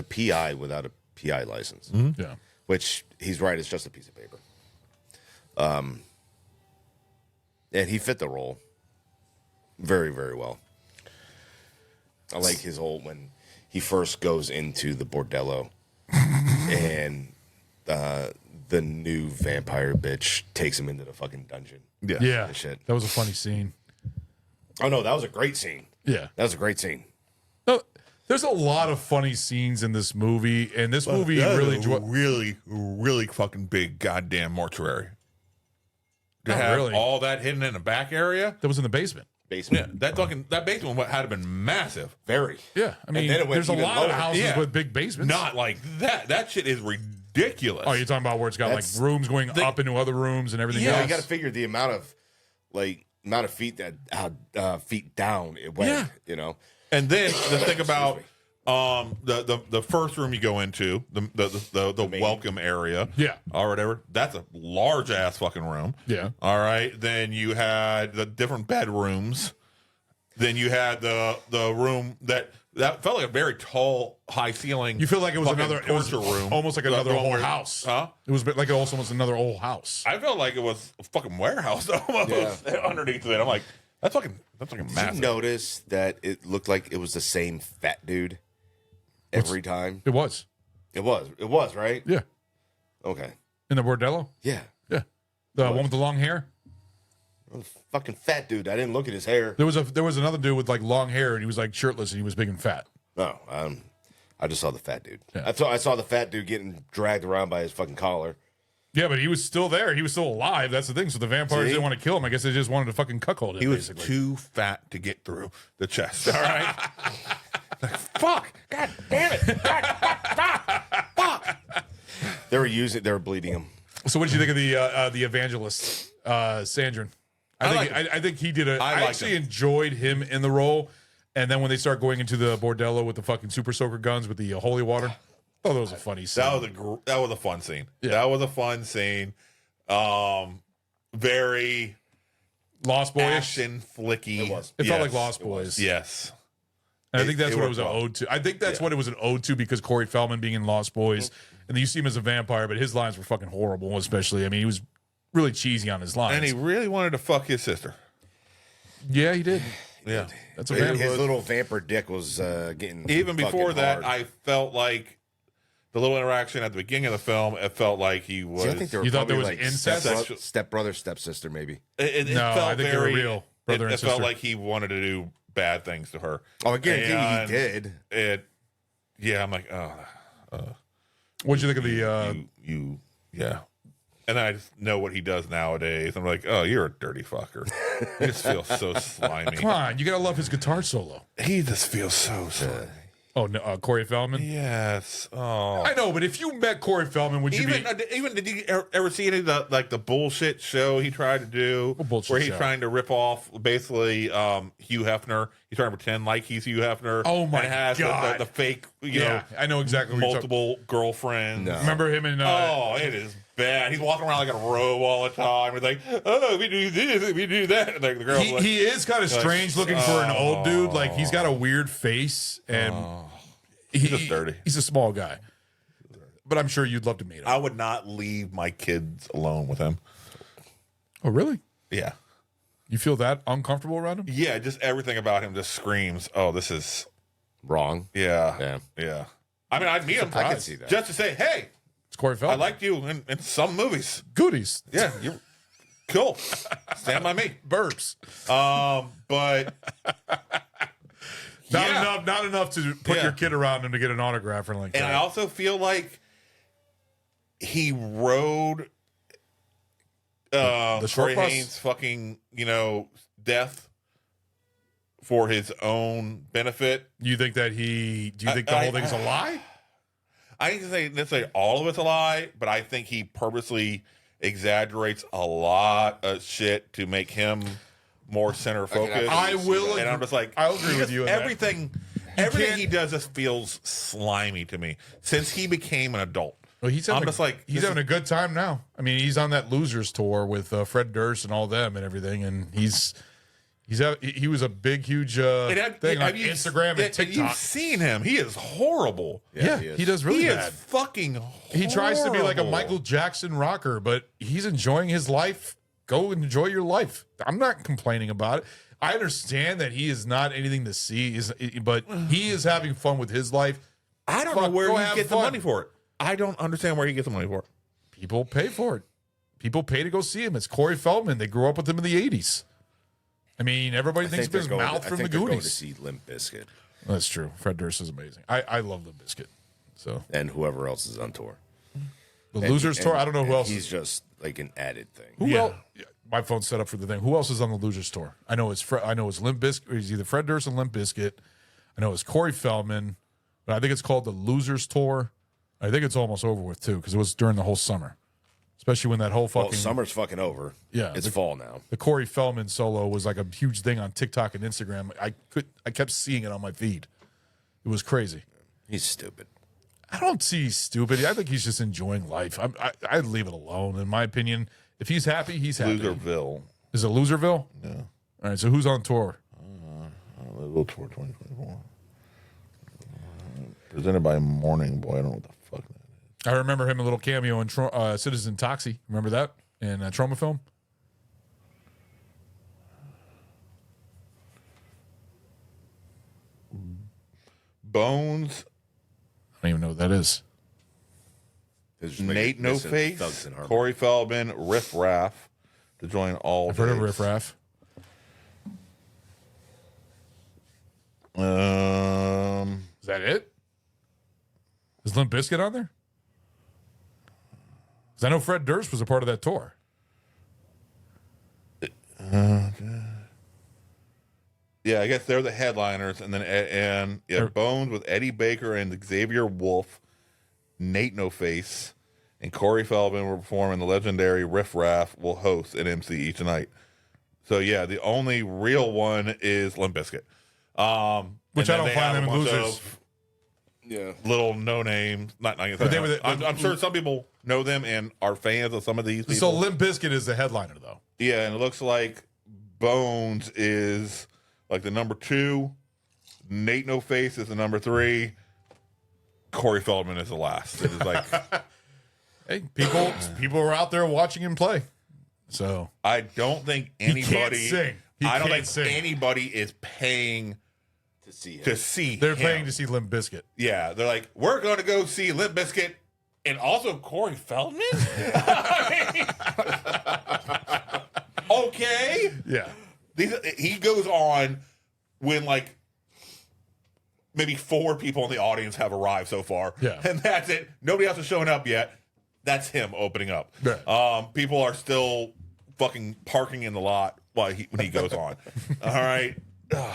Speaker 2: PI without a PI license.
Speaker 1: Yeah.
Speaker 2: Which he's right, it's just a piece of paper. And he fit the role very, very well. I like his whole when he first goes into the Bordello and the new vampire bitch takes him into the fucking dungeon.
Speaker 1: Yeah.
Speaker 2: And shit.
Speaker 1: That was a funny scene.
Speaker 2: Oh no, that was a great scene.
Speaker 1: Yeah.
Speaker 2: That was a great scene.
Speaker 1: No, There's a lot of funny scenes in this movie, and this movie
Speaker 3: That
Speaker 1: really,
Speaker 3: is a really fucking big goddamn mortuary. To
Speaker 1: Oh,
Speaker 3: have
Speaker 1: really?
Speaker 3: all that hidden in the back area.
Speaker 1: that was in the basement.
Speaker 2: Basement.
Speaker 3: Yeah, that basement had to have been massive.
Speaker 2: Very.
Speaker 1: Yeah, I mean,
Speaker 2: then it went
Speaker 1: there's a
Speaker 2: even
Speaker 1: lot of
Speaker 2: lower.
Speaker 1: houses
Speaker 3: Yeah.
Speaker 1: with big basements.
Speaker 3: Not like that. That shit is ridiculous.
Speaker 1: Oh, you're talking about where it's got
Speaker 2: That's-
Speaker 1: like rooms going up into other rooms and everything
Speaker 2: Yeah,
Speaker 1: else.
Speaker 2: you got to figure the amount of feet that feet down it went.
Speaker 3: Yeah.
Speaker 2: You know.
Speaker 3: And then the thing about the first room you go into, the welcome area,
Speaker 1: Yeah.
Speaker 3: or whatever, that's a large ass fucking room.
Speaker 1: Yeah.
Speaker 3: All right. Then you had the different bedrooms. Then you had the room that felt like a very tall, high ceiling.
Speaker 1: You feel like it was
Speaker 3: fucking
Speaker 1: another it was
Speaker 3: torture room,
Speaker 1: almost like
Speaker 3: The
Speaker 1: another
Speaker 3: one
Speaker 1: whole
Speaker 3: where-
Speaker 1: house.
Speaker 3: Huh?
Speaker 1: It was like also almost another old house.
Speaker 3: I felt like it was a fucking warehouse almost underneath it. I'm like, that's fucking
Speaker 2: Did
Speaker 3: massive.
Speaker 2: you notice that it looked like it was the same fat dude every time?
Speaker 1: It was.
Speaker 2: It was, right?
Speaker 1: Yeah.
Speaker 2: Okay.
Speaker 1: In the Bordello?
Speaker 2: Yeah.
Speaker 1: Yeah. The one with the long hair?
Speaker 2: Fucking fat dude. I didn't look at his hair.
Speaker 1: There was another dude with like long hair and he was like shirtless and he was big and fat.
Speaker 2: No, I just saw the fat dude.
Speaker 1: Yeah.
Speaker 2: I saw the fat dude getting dragged around by his fucking collar.
Speaker 1: Yeah, but he was still there. He was still alive. That's the thing. So the vampires
Speaker 2: See?
Speaker 1: didn't want to kill him. I guess they just wanted to fucking cuckold him.
Speaker 3: He was
Speaker 1: basically.
Speaker 3: too fat to get through the chest. All right. Like, fuck. God damn it. Fuck.
Speaker 2: They were bleeding him.
Speaker 1: So what did you think of the evangelist, Sandrin? I think he did I
Speaker 3: liked
Speaker 1: actually
Speaker 3: him.
Speaker 1: enjoyed him in the role. And then when they start going into the bordello with the fucking super soaker guns with the holy water, oh, that was a funny scene.
Speaker 3: That was a fun scene.
Speaker 1: Yeah.
Speaker 3: That was a fun scene. Very
Speaker 1: Lost Boyish.
Speaker 3: action flicky.
Speaker 2: It was.
Speaker 1: It felt
Speaker 3: Yes.
Speaker 1: like Lost Boys.
Speaker 3: Yes.
Speaker 1: And I think that's
Speaker 3: It
Speaker 1: what it
Speaker 3: worked
Speaker 1: was an
Speaker 3: well.
Speaker 1: ode to. I think that's what it was an ode to because Corey Feldman being in Lost Boys, and then you see him as a vampire, but his lines were fucking horrible. Especially, I mean, he was really cheesy on his lines.
Speaker 3: And he really wanted to fuck his sister.
Speaker 1: Yeah, he did.
Speaker 3: Yeah.
Speaker 1: That's a
Speaker 2: His
Speaker 1: vampire.
Speaker 2: little vamper dick was getting
Speaker 3: Even before
Speaker 2: fucking
Speaker 3: that,
Speaker 2: hard.
Speaker 3: I felt like the little interaction at the beginning of the film, it felt like he was.
Speaker 2: See, I think they were
Speaker 1: You thought
Speaker 2: probably
Speaker 1: there was
Speaker 2: like
Speaker 1: incest?
Speaker 2: stepbrother, stepsister, maybe.
Speaker 3: It
Speaker 1: No,
Speaker 3: felt
Speaker 1: I think they were real brother and
Speaker 3: it felt
Speaker 1: sister.
Speaker 3: like he wanted to do bad things to her.
Speaker 2: Oh, I guarantee
Speaker 3: And
Speaker 2: he did.
Speaker 3: Yeah, I'm like,
Speaker 1: What'd you think of the?
Speaker 3: yeah. And then I just know what he does nowadays. I'm like, oh, you're a dirty fucker. He just feels so slimy.
Speaker 1: Come on, you gotta love his guitar solo.
Speaker 3: He just feels so slimy.
Speaker 1: Oh, no, Corey Feldman.
Speaker 3: Yes. Oh.
Speaker 1: I know, but if you met Corey Feldman, would you
Speaker 3: Even did you ever see any of the bullshit show he tried to do
Speaker 1: bullshit
Speaker 3: where he's
Speaker 1: show?
Speaker 3: trying to rip off basically Hugh Hefner? He's trying to pretend like he's Hugh Hefner.
Speaker 1: Oh my
Speaker 3: and has
Speaker 1: God.
Speaker 3: the fake,
Speaker 1: Yeah, I know exactly what you're
Speaker 3: multiple girlfriends.
Speaker 2: No.
Speaker 1: remember him in?
Speaker 3: Oh, it is bad. He's walking around like a robe all the time. He's like, oh, we do this, we do that. And like, the girl's like,
Speaker 1: he is kind of strange looking for an old dude. Like he's got a weird face and
Speaker 3: he's just dirty.
Speaker 1: He's a small guy, but I'm sure you'd love to meet him.
Speaker 3: I would not leave my kids alone with him.
Speaker 1: Oh, really?
Speaker 3: Yeah.
Speaker 1: You feel that uncomfortable around him?
Speaker 3: Yeah, just everything about him just screams, oh, this is
Speaker 2: Wrong.
Speaker 3: Yeah. I mean, I'd meet him.
Speaker 2: I could see that.
Speaker 3: Just to say, hey,
Speaker 1: It's Corey
Speaker 3: I
Speaker 1: Feldman.
Speaker 3: liked you in some movies.
Speaker 1: Goodies.
Speaker 3: Yeah, you're cool. Stand by me.
Speaker 1: Burps.
Speaker 3: But
Speaker 1: Not enough to put
Speaker 3: Yeah.
Speaker 1: your kid around him to get an autograph or like
Speaker 3: and
Speaker 1: that.
Speaker 3: I also feel like he rode
Speaker 1: The short
Speaker 3: Corey
Speaker 1: bus?
Speaker 3: Haim's fucking, death for his own benefit.
Speaker 1: You think that do you think the whole thing's a lie?
Speaker 3: I didn't say necessarily all of it's a lie, but I think he purposely exaggerates a lot of shit to make him more center focused.
Speaker 1: I will
Speaker 3: and I'm just like,
Speaker 1: I'll agree with you on that.
Speaker 3: Everything he does just feels slimy to me since he became an adult.
Speaker 1: Well, he's having a good time now. I mean, he's on that losers tour with Fred Durst and all them and everything, and he was a big, huge thing on Instagram and TikTok.
Speaker 3: You've seen him; he is horrible.
Speaker 1: Yeah, he does really
Speaker 3: He
Speaker 1: bad.
Speaker 3: is fucking horrible.
Speaker 1: He tries to be like a Michael Jackson rocker, but he's enjoying his life. Go and enjoy your life. I'm not complaining about it. I understand that he is not anything to see, but he is having fun with his life.
Speaker 3: I don't know where he gets the money for it. I don't understand where he gets the money for it.
Speaker 1: People pay for it. People pay to go see him. It's Corey Feldman. They grew up with him in the 80s. I mean, everybody thinks of his mouth from the
Speaker 2: Going to
Speaker 1: Goonies.
Speaker 2: see Limp Bizkit.
Speaker 1: That's true. Fred Durst is amazing. I love Limp Bizkit. So
Speaker 2: and whoever else is on tour.
Speaker 1: The Losers Tour. I don't know who else.
Speaker 2: He's just like an added thing.
Speaker 1: Who else? Yeah, my phone's set up for the thing. Who else is on the Losers Tour? I know it's Limp Bizkit. It's either Fred Durst and Limp Bizkit. I know it's Corey Feldman, but I think it's called the Losers Tour. I think it's almost over with too because it was during the whole summer, especially when that whole fucking
Speaker 2: summer's fucking over.
Speaker 1: Yeah,
Speaker 2: it's fall now.
Speaker 1: The Corey Feldman solo was like a huge thing on TikTok and Instagram. I kept seeing it on my feed. It was crazy.
Speaker 2: He's stupid.
Speaker 1: I don't see he's stupid. I think he's just enjoying life. I'd leave it alone. In my opinion, if he's happy, he's happy.
Speaker 3: Loserville.
Speaker 1: Is it Loserville?
Speaker 3: Yeah.
Speaker 1: All right. So who's on tour?
Speaker 3: Little Tour 2024. Presented by Morning Boy. I don't know what the fuck that is.
Speaker 1: I remember him a little cameo in Citizen Toxie. Remember that in Trauma Film?
Speaker 3: Bones.
Speaker 1: I don't even know what that is.
Speaker 3: Nate No Face, Corey Feldman, Riff Raff to join all.
Speaker 1: I've heard of Riff Raff. Is that it? Is Limp Bizkit on there? Because I know Fred Durst was a part of that tour.
Speaker 3: Yeah, I guess they're the headliners, and then Bones with Eddie Baker and Xavier Wolf, Nate No Face, and Corey Feldman will perform, and the legendary Riff Raff will host and MC each night. So yeah, the only real one is Limp Bizkit.
Speaker 1: Which I don't find them losers.
Speaker 2: Yeah,
Speaker 3: little no names. I'm sure some people know them and are fans of some of these people.
Speaker 1: So Limp Bizkit is the headliner, though.
Speaker 3: Yeah, and it looks like Bones is like the number 2. Nate No Face is the number 3. Corey Feldman is the last. It is like,
Speaker 1: hey, people are out there watching him play. So
Speaker 3: I don't think anybody.
Speaker 1: He can't sing.
Speaker 3: I don't think anybody is paying
Speaker 2: to see him.
Speaker 1: They're
Speaker 3: him.
Speaker 1: paying to see Limp Bizkit.
Speaker 3: Yeah, they're like, we're going to go see Limp Bizkit and also Corey Feldman. Okay.
Speaker 1: Yeah.
Speaker 3: He goes on when like maybe 4 people in the audience have arrived so far.
Speaker 1: Yeah.
Speaker 3: And that's it. Nobody else is showing up yet. That's him opening up.
Speaker 1: Yeah.
Speaker 3: People are still fucking parking in the lot when he goes on. All right.
Speaker 1: All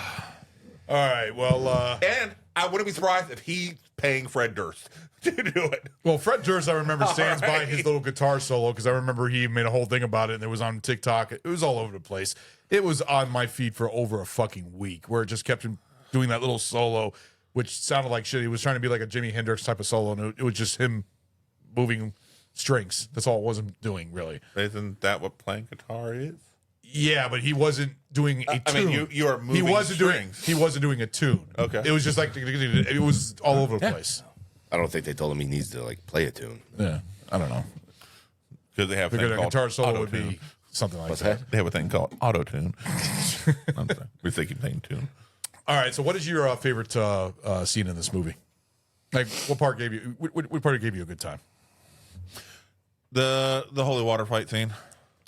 Speaker 1: right. Well,
Speaker 3: and I wouldn't be surprised if he's paying Fred Durst to do it.
Speaker 1: Well, Fred Durst, I remember, stands by his little guitar solo because I remember he made a whole thing about it and it was on TikTok. It was all over the place. It was on my feed for over a fucking week where it just kept him doing that little solo, which sounded like shit. He was trying to be like a Jimi Hendrix type of solo, and it was just him moving strings. That's all it wasn't doing, really.
Speaker 3: Isn't that what playing guitar is?
Speaker 1: Yeah, but he wasn't doing a tune.
Speaker 3: I mean, you are moving strings.
Speaker 1: He wasn't doing a tune.
Speaker 3: Okay.
Speaker 1: It was just like, it was all over the place.
Speaker 2: I don't think they told him he needs to like play a tune.
Speaker 1: Yeah, I don't know.
Speaker 3: Because they have a
Speaker 1: Figured
Speaker 3: thing
Speaker 1: a
Speaker 3: called
Speaker 1: guitar solo would
Speaker 3: auto-tune.
Speaker 1: be something like
Speaker 2: What's
Speaker 1: that.
Speaker 3: They have a thing called auto-tune. I'm sorry. We're thinking thing tune.
Speaker 1: All right, so what is your favorite scene in this movie? Like, what part gave you? What part gave you a good time?
Speaker 3: The holy water fight scene.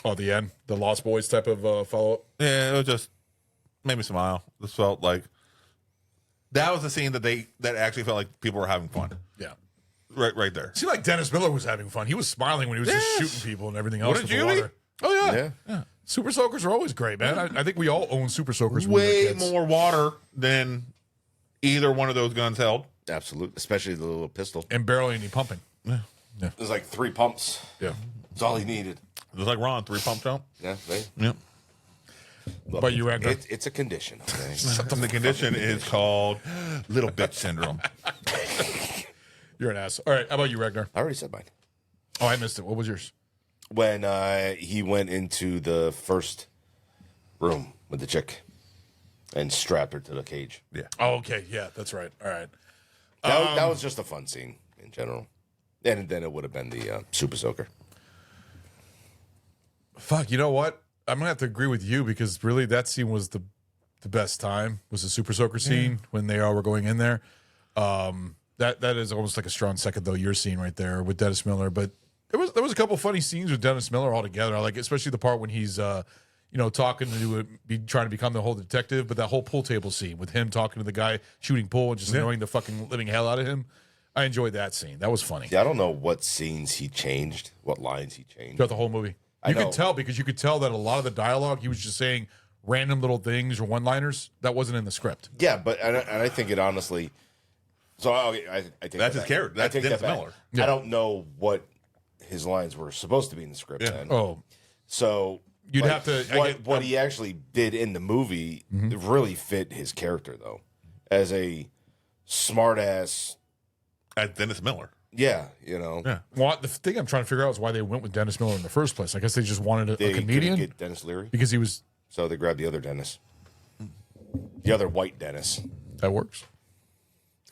Speaker 1: Oh, the end, the Lost Boys type of follow up.
Speaker 3: Yeah, it was just made me smile. This felt like that was the scene that actually felt like people were having fun.
Speaker 1: Yeah,
Speaker 3: right there.
Speaker 1: It seemed like Dennis Miller was having fun. He was smiling when he was just shooting people and everything else.
Speaker 3: What
Speaker 1: with
Speaker 3: did
Speaker 1: the
Speaker 3: you
Speaker 1: water. Oh yeah. Super soakers are always great, man. I think we all own super soakers. when we were
Speaker 3: Way
Speaker 1: kids.
Speaker 3: more water than either one of those guns held.
Speaker 2: Absolutely, especially the little pistol.
Speaker 1: And barely any pumping. Yeah.
Speaker 2: There's like 3 pumps.
Speaker 1: Yeah.
Speaker 2: That's all he needed.
Speaker 3: Just like Ron, 3 pump jump.
Speaker 2: Yeah, right.
Speaker 3: Yep.
Speaker 2: Look,
Speaker 1: But you, Edgar?
Speaker 2: it's a condition. Okay?
Speaker 3: The condition is called little bitch syndrome.
Speaker 1: You're an ass. All right, how about you, Ragnar?
Speaker 2: I already said mine.
Speaker 1: Oh, I missed it. What was yours?
Speaker 2: When he went into the first room with the chick and strapped her to the cage.
Speaker 3: Yeah.
Speaker 1: Oh, okay. Yeah, that's right. All right.
Speaker 2: That was just a fun scene in general. And then it would have been the Super Soaker.
Speaker 1: Fuck, you know what? I'm gonna have to agree with you because really that scene was the best time. Was the Super Soaker scene when they all were going in there. That is almost like a strong second though. Your scene right there with Dennis Miller, but there was a couple funny scenes with Dennis Miller all together. I like especially the part when he's talking to trying to become the whole detective, but that whole pool table scene with him talking to the guy shooting pool and just annoying the fucking living hell out of him. I enjoyed that scene. That was funny.
Speaker 2: Yeah, I don't know what scenes he changed, what lines he changed.
Speaker 1: Throughout the whole movie. You could tell because you could tell that a lot of the dialogue, he was just saying random little things or one-liners that wasn't in the script.
Speaker 2: Yeah, but and I think it honestly. So I think
Speaker 3: that's his character. That's Dennis Miller.
Speaker 2: Yeah. I don't know what his lines were supposed to be in the script. Then.
Speaker 1: Oh,
Speaker 2: so
Speaker 1: you'd have to.
Speaker 2: What he actually did in the movie really fit his character though, as a smart-ass.
Speaker 3: As Dennis Miller.
Speaker 2: Yeah,
Speaker 3: Yeah.
Speaker 1: Well, the thing I'm trying to figure out is why they went with Dennis Miller in the first place. I guess they just wanted a comedian.
Speaker 2: Couldn't get Dennis Leary
Speaker 1: because he was.
Speaker 2: So they grabbed the other Dennis, the other white Dennis.
Speaker 1: That works.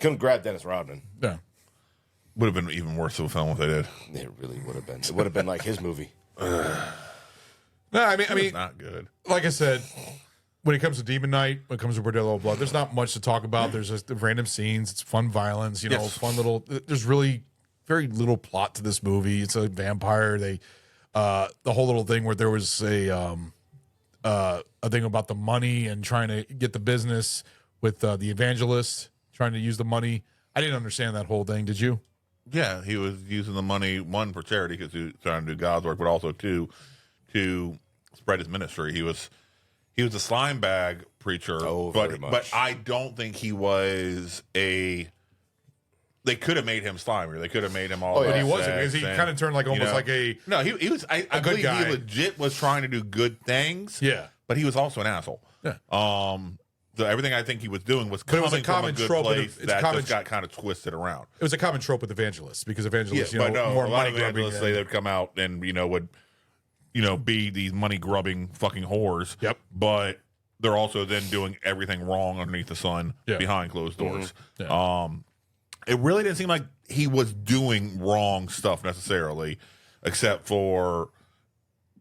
Speaker 2: Couldn't grab Dennis Rodman.
Speaker 1: Yeah,
Speaker 3: would have been even worse of a film if they did.
Speaker 2: It really would have been. It would have been like his movie.
Speaker 1: No, I mean,
Speaker 3: it's not good.
Speaker 1: Like I said. When it comes to Demon Knight, when it comes to Bordello of Blood, there's not much to talk about. There's just the random scenes. It's fun violence, fun little. There's really very little plot to this movie. It's a vampire. The whole little thing where there was a thing about the money and trying to get the business with the evangelist trying to use the money. I didn't understand that whole thing. Did you?
Speaker 3: Yeah, he was using the money, one, for charity because he was trying to do God's work, but also two, to spread his ministry. He was a slime bag preacher, but I don't think he was a. They could have made him slimier. They could have made him all.
Speaker 1: But he wasn't because he kind of turned like almost like a.
Speaker 3: No, he was. I believe he legit was trying to do good things.
Speaker 1: Yeah,
Speaker 3: but he was also an asshole.
Speaker 1: Yeah.
Speaker 3: So everything I think he was doing was coming from a good place that just got kind of twisted around.
Speaker 1: It was a common trope with evangelists because evangelists,
Speaker 3: more
Speaker 1: a lot
Speaker 3: of evangelists say they'd come out and would. Be these money grubbing fucking whores.
Speaker 1: Yep.
Speaker 3: But they're also then doing everything wrong underneath the sun behind closed doors.
Speaker 1: Mm-hmm. Yeah.
Speaker 3: It really didn't seem like he was doing wrong stuff necessarily, except for,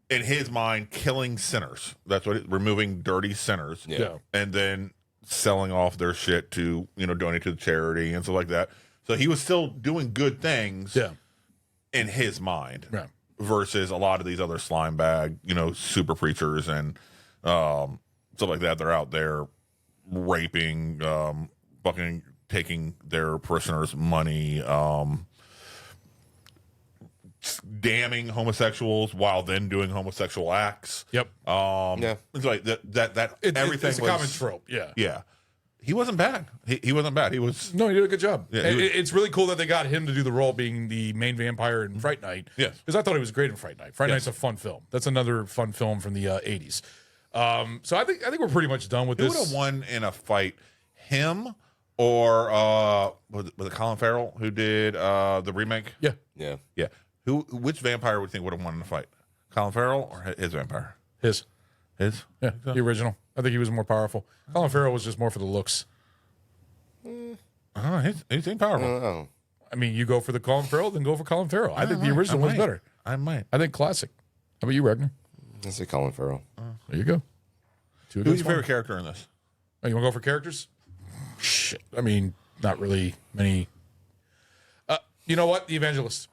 Speaker 3: in his mind, killing sinners. That's what removing dirty sinners.
Speaker 1: Yeah.
Speaker 3: And then selling off their shit to, donate to the charity and stuff like that. So he was still doing good things in his mind.
Speaker 1: Yeah.
Speaker 3: Versus a lot of these other slime bag, super preachers and stuff like that. They're out there raping, fucking taking their parishioners' money, damning homosexuals while then doing homosexual acts.
Speaker 1: Yep.
Speaker 3: It's like that. Everything
Speaker 1: it's a common trope. Yeah.
Speaker 3: Yeah. He wasn't bad. He wasn't bad. He was.
Speaker 1: No, he did a good job.
Speaker 3: Yeah,
Speaker 1: it's really cool that they got him to do the role being the main vampire in Fright Night.
Speaker 3: Yes.
Speaker 1: Because I thought he was great in Fright Night. Fright Night's a fun film. That's another fun film from the 80s. So I think we're pretty much done with
Speaker 3: Who
Speaker 1: this.
Speaker 3: would have won in a fight? Him or was it Colin Farrell who did the remake?
Speaker 1: Yeah.
Speaker 3: Yeah. Which vampire would you think would have won in a fight? Colin Farrell or his vampire?
Speaker 1: His.
Speaker 3: Yeah,
Speaker 1: the original. I think he was more powerful. Colin Farrell was just more for the looks.
Speaker 3: I don't know. He seemed powerful.
Speaker 1: I mean, you go for the Colin Farrell, then go for Colin Farrell. I think the original was better.
Speaker 3: I might.
Speaker 1: I think classic. How about you, Ragnar?
Speaker 2: I say Colin Farrell.
Speaker 1: There you go.
Speaker 3: Who's your favorite character in this?
Speaker 1: Oh, you want to go for characters? Shit. I mean, not really many. You know what? The Evangelist.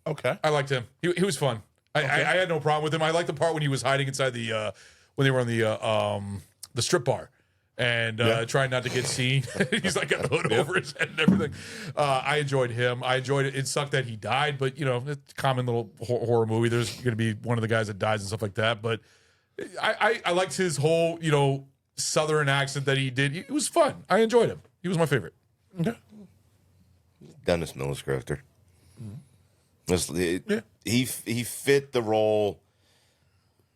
Speaker 3: Okay.
Speaker 1: I liked him. He was fun. I had no problem with him. I liked the part when he was hiding inside the when they were on the strip bar and trying not to get seen. He's like got a hood over his head and everything. I enjoyed him. I enjoyed it. It sucked that he died, but it's a common little horror movie. There's going to be one of the guys that dies and stuff like that. But I liked his whole Southern accent that he did. It was fun. I enjoyed him. He was my favorite.
Speaker 3: Okay.
Speaker 2: Dennis Miller's character. He fit the role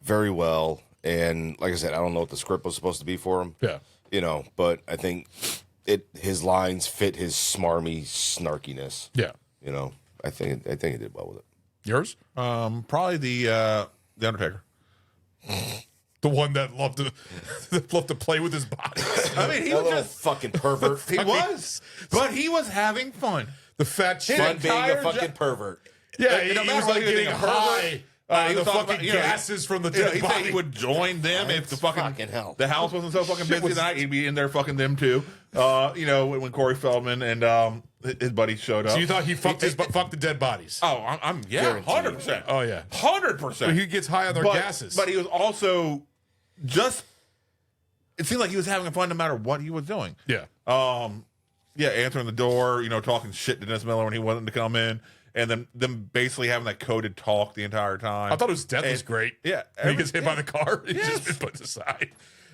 Speaker 2: very well, and like I said, I don't know what the script was supposed to be for him.
Speaker 1: Yeah,
Speaker 2: but I think his lines fit his smarmy snarkiness.
Speaker 1: Yeah,
Speaker 2: I think he did well with it.
Speaker 1: Yours?
Speaker 3: Probably the Undertaker.
Speaker 1: The one that loved to play with his body.
Speaker 3: I mean, he was just
Speaker 2: fucking pervert.
Speaker 3: He was, but he was having fun.
Speaker 1: The fat chick
Speaker 2: Fun being a fucking pervert.
Speaker 1: Yeah, he was like getting high. The fucking gases from the dead
Speaker 3: he
Speaker 1: body.
Speaker 3: said he would join them if the fucking
Speaker 2: hell.
Speaker 3: The house wasn't so fucking busy tonight. He'd be in there fucking them too. When Corey Feldman and his buddies showed up.
Speaker 1: So you thought he fucked the dead bodies?
Speaker 3: Oh, I'm 100%.
Speaker 1: Oh yeah,
Speaker 3: 100%.
Speaker 1: He gets high on their gases.
Speaker 3: But he was also it seemed like he was having fun no matter what he was doing.
Speaker 1: Yeah.
Speaker 3: Yeah, answering the door, talking shit to Dennis Miller when he wanted to come in, and then them basically having that coded talk the entire time.
Speaker 1: I thought his death was great.
Speaker 3: Yeah.
Speaker 1: When he gets hit by the car, he's just been put aside.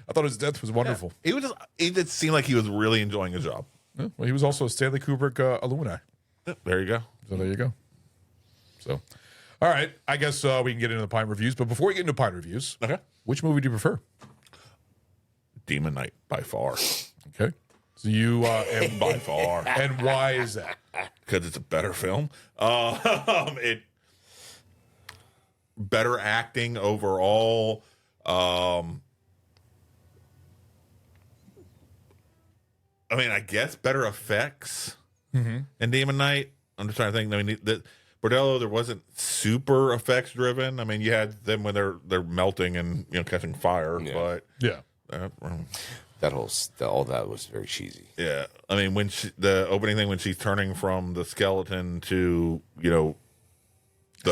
Speaker 1: I thought his death was wonderful.
Speaker 3: Yeah. It just seemed like he was really enjoying his job.
Speaker 1: Yeah, well, he was also a Stanley Kubrick alumni.
Speaker 3: Yeah, there you go.
Speaker 1: So there you go. So, all right. I guess we can get into the Pine reviews. But before we get into Pine reviews,
Speaker 3: okay,
Speaker 1: which movie do you prefer?
Speaker 3: Demon Knight, by far.
Speaker 1: Okay. So you and
Speaker 3: by far.
Speaker 1: And why is that?
Speaker 3: Because it's a better film. It better acting overall. I mean, I guess better effects in Demon Knight. I'm just trying to think. I mean, Bordello, there wasn't super effects driven. I mean, you had them when they're melting and catching fire, but
Speaker 1: yeah,
Speaker 2: all that was very cheesy.
Speaker 3: Yeah, I mean, when the opening thing when she's turning from the skeleton to the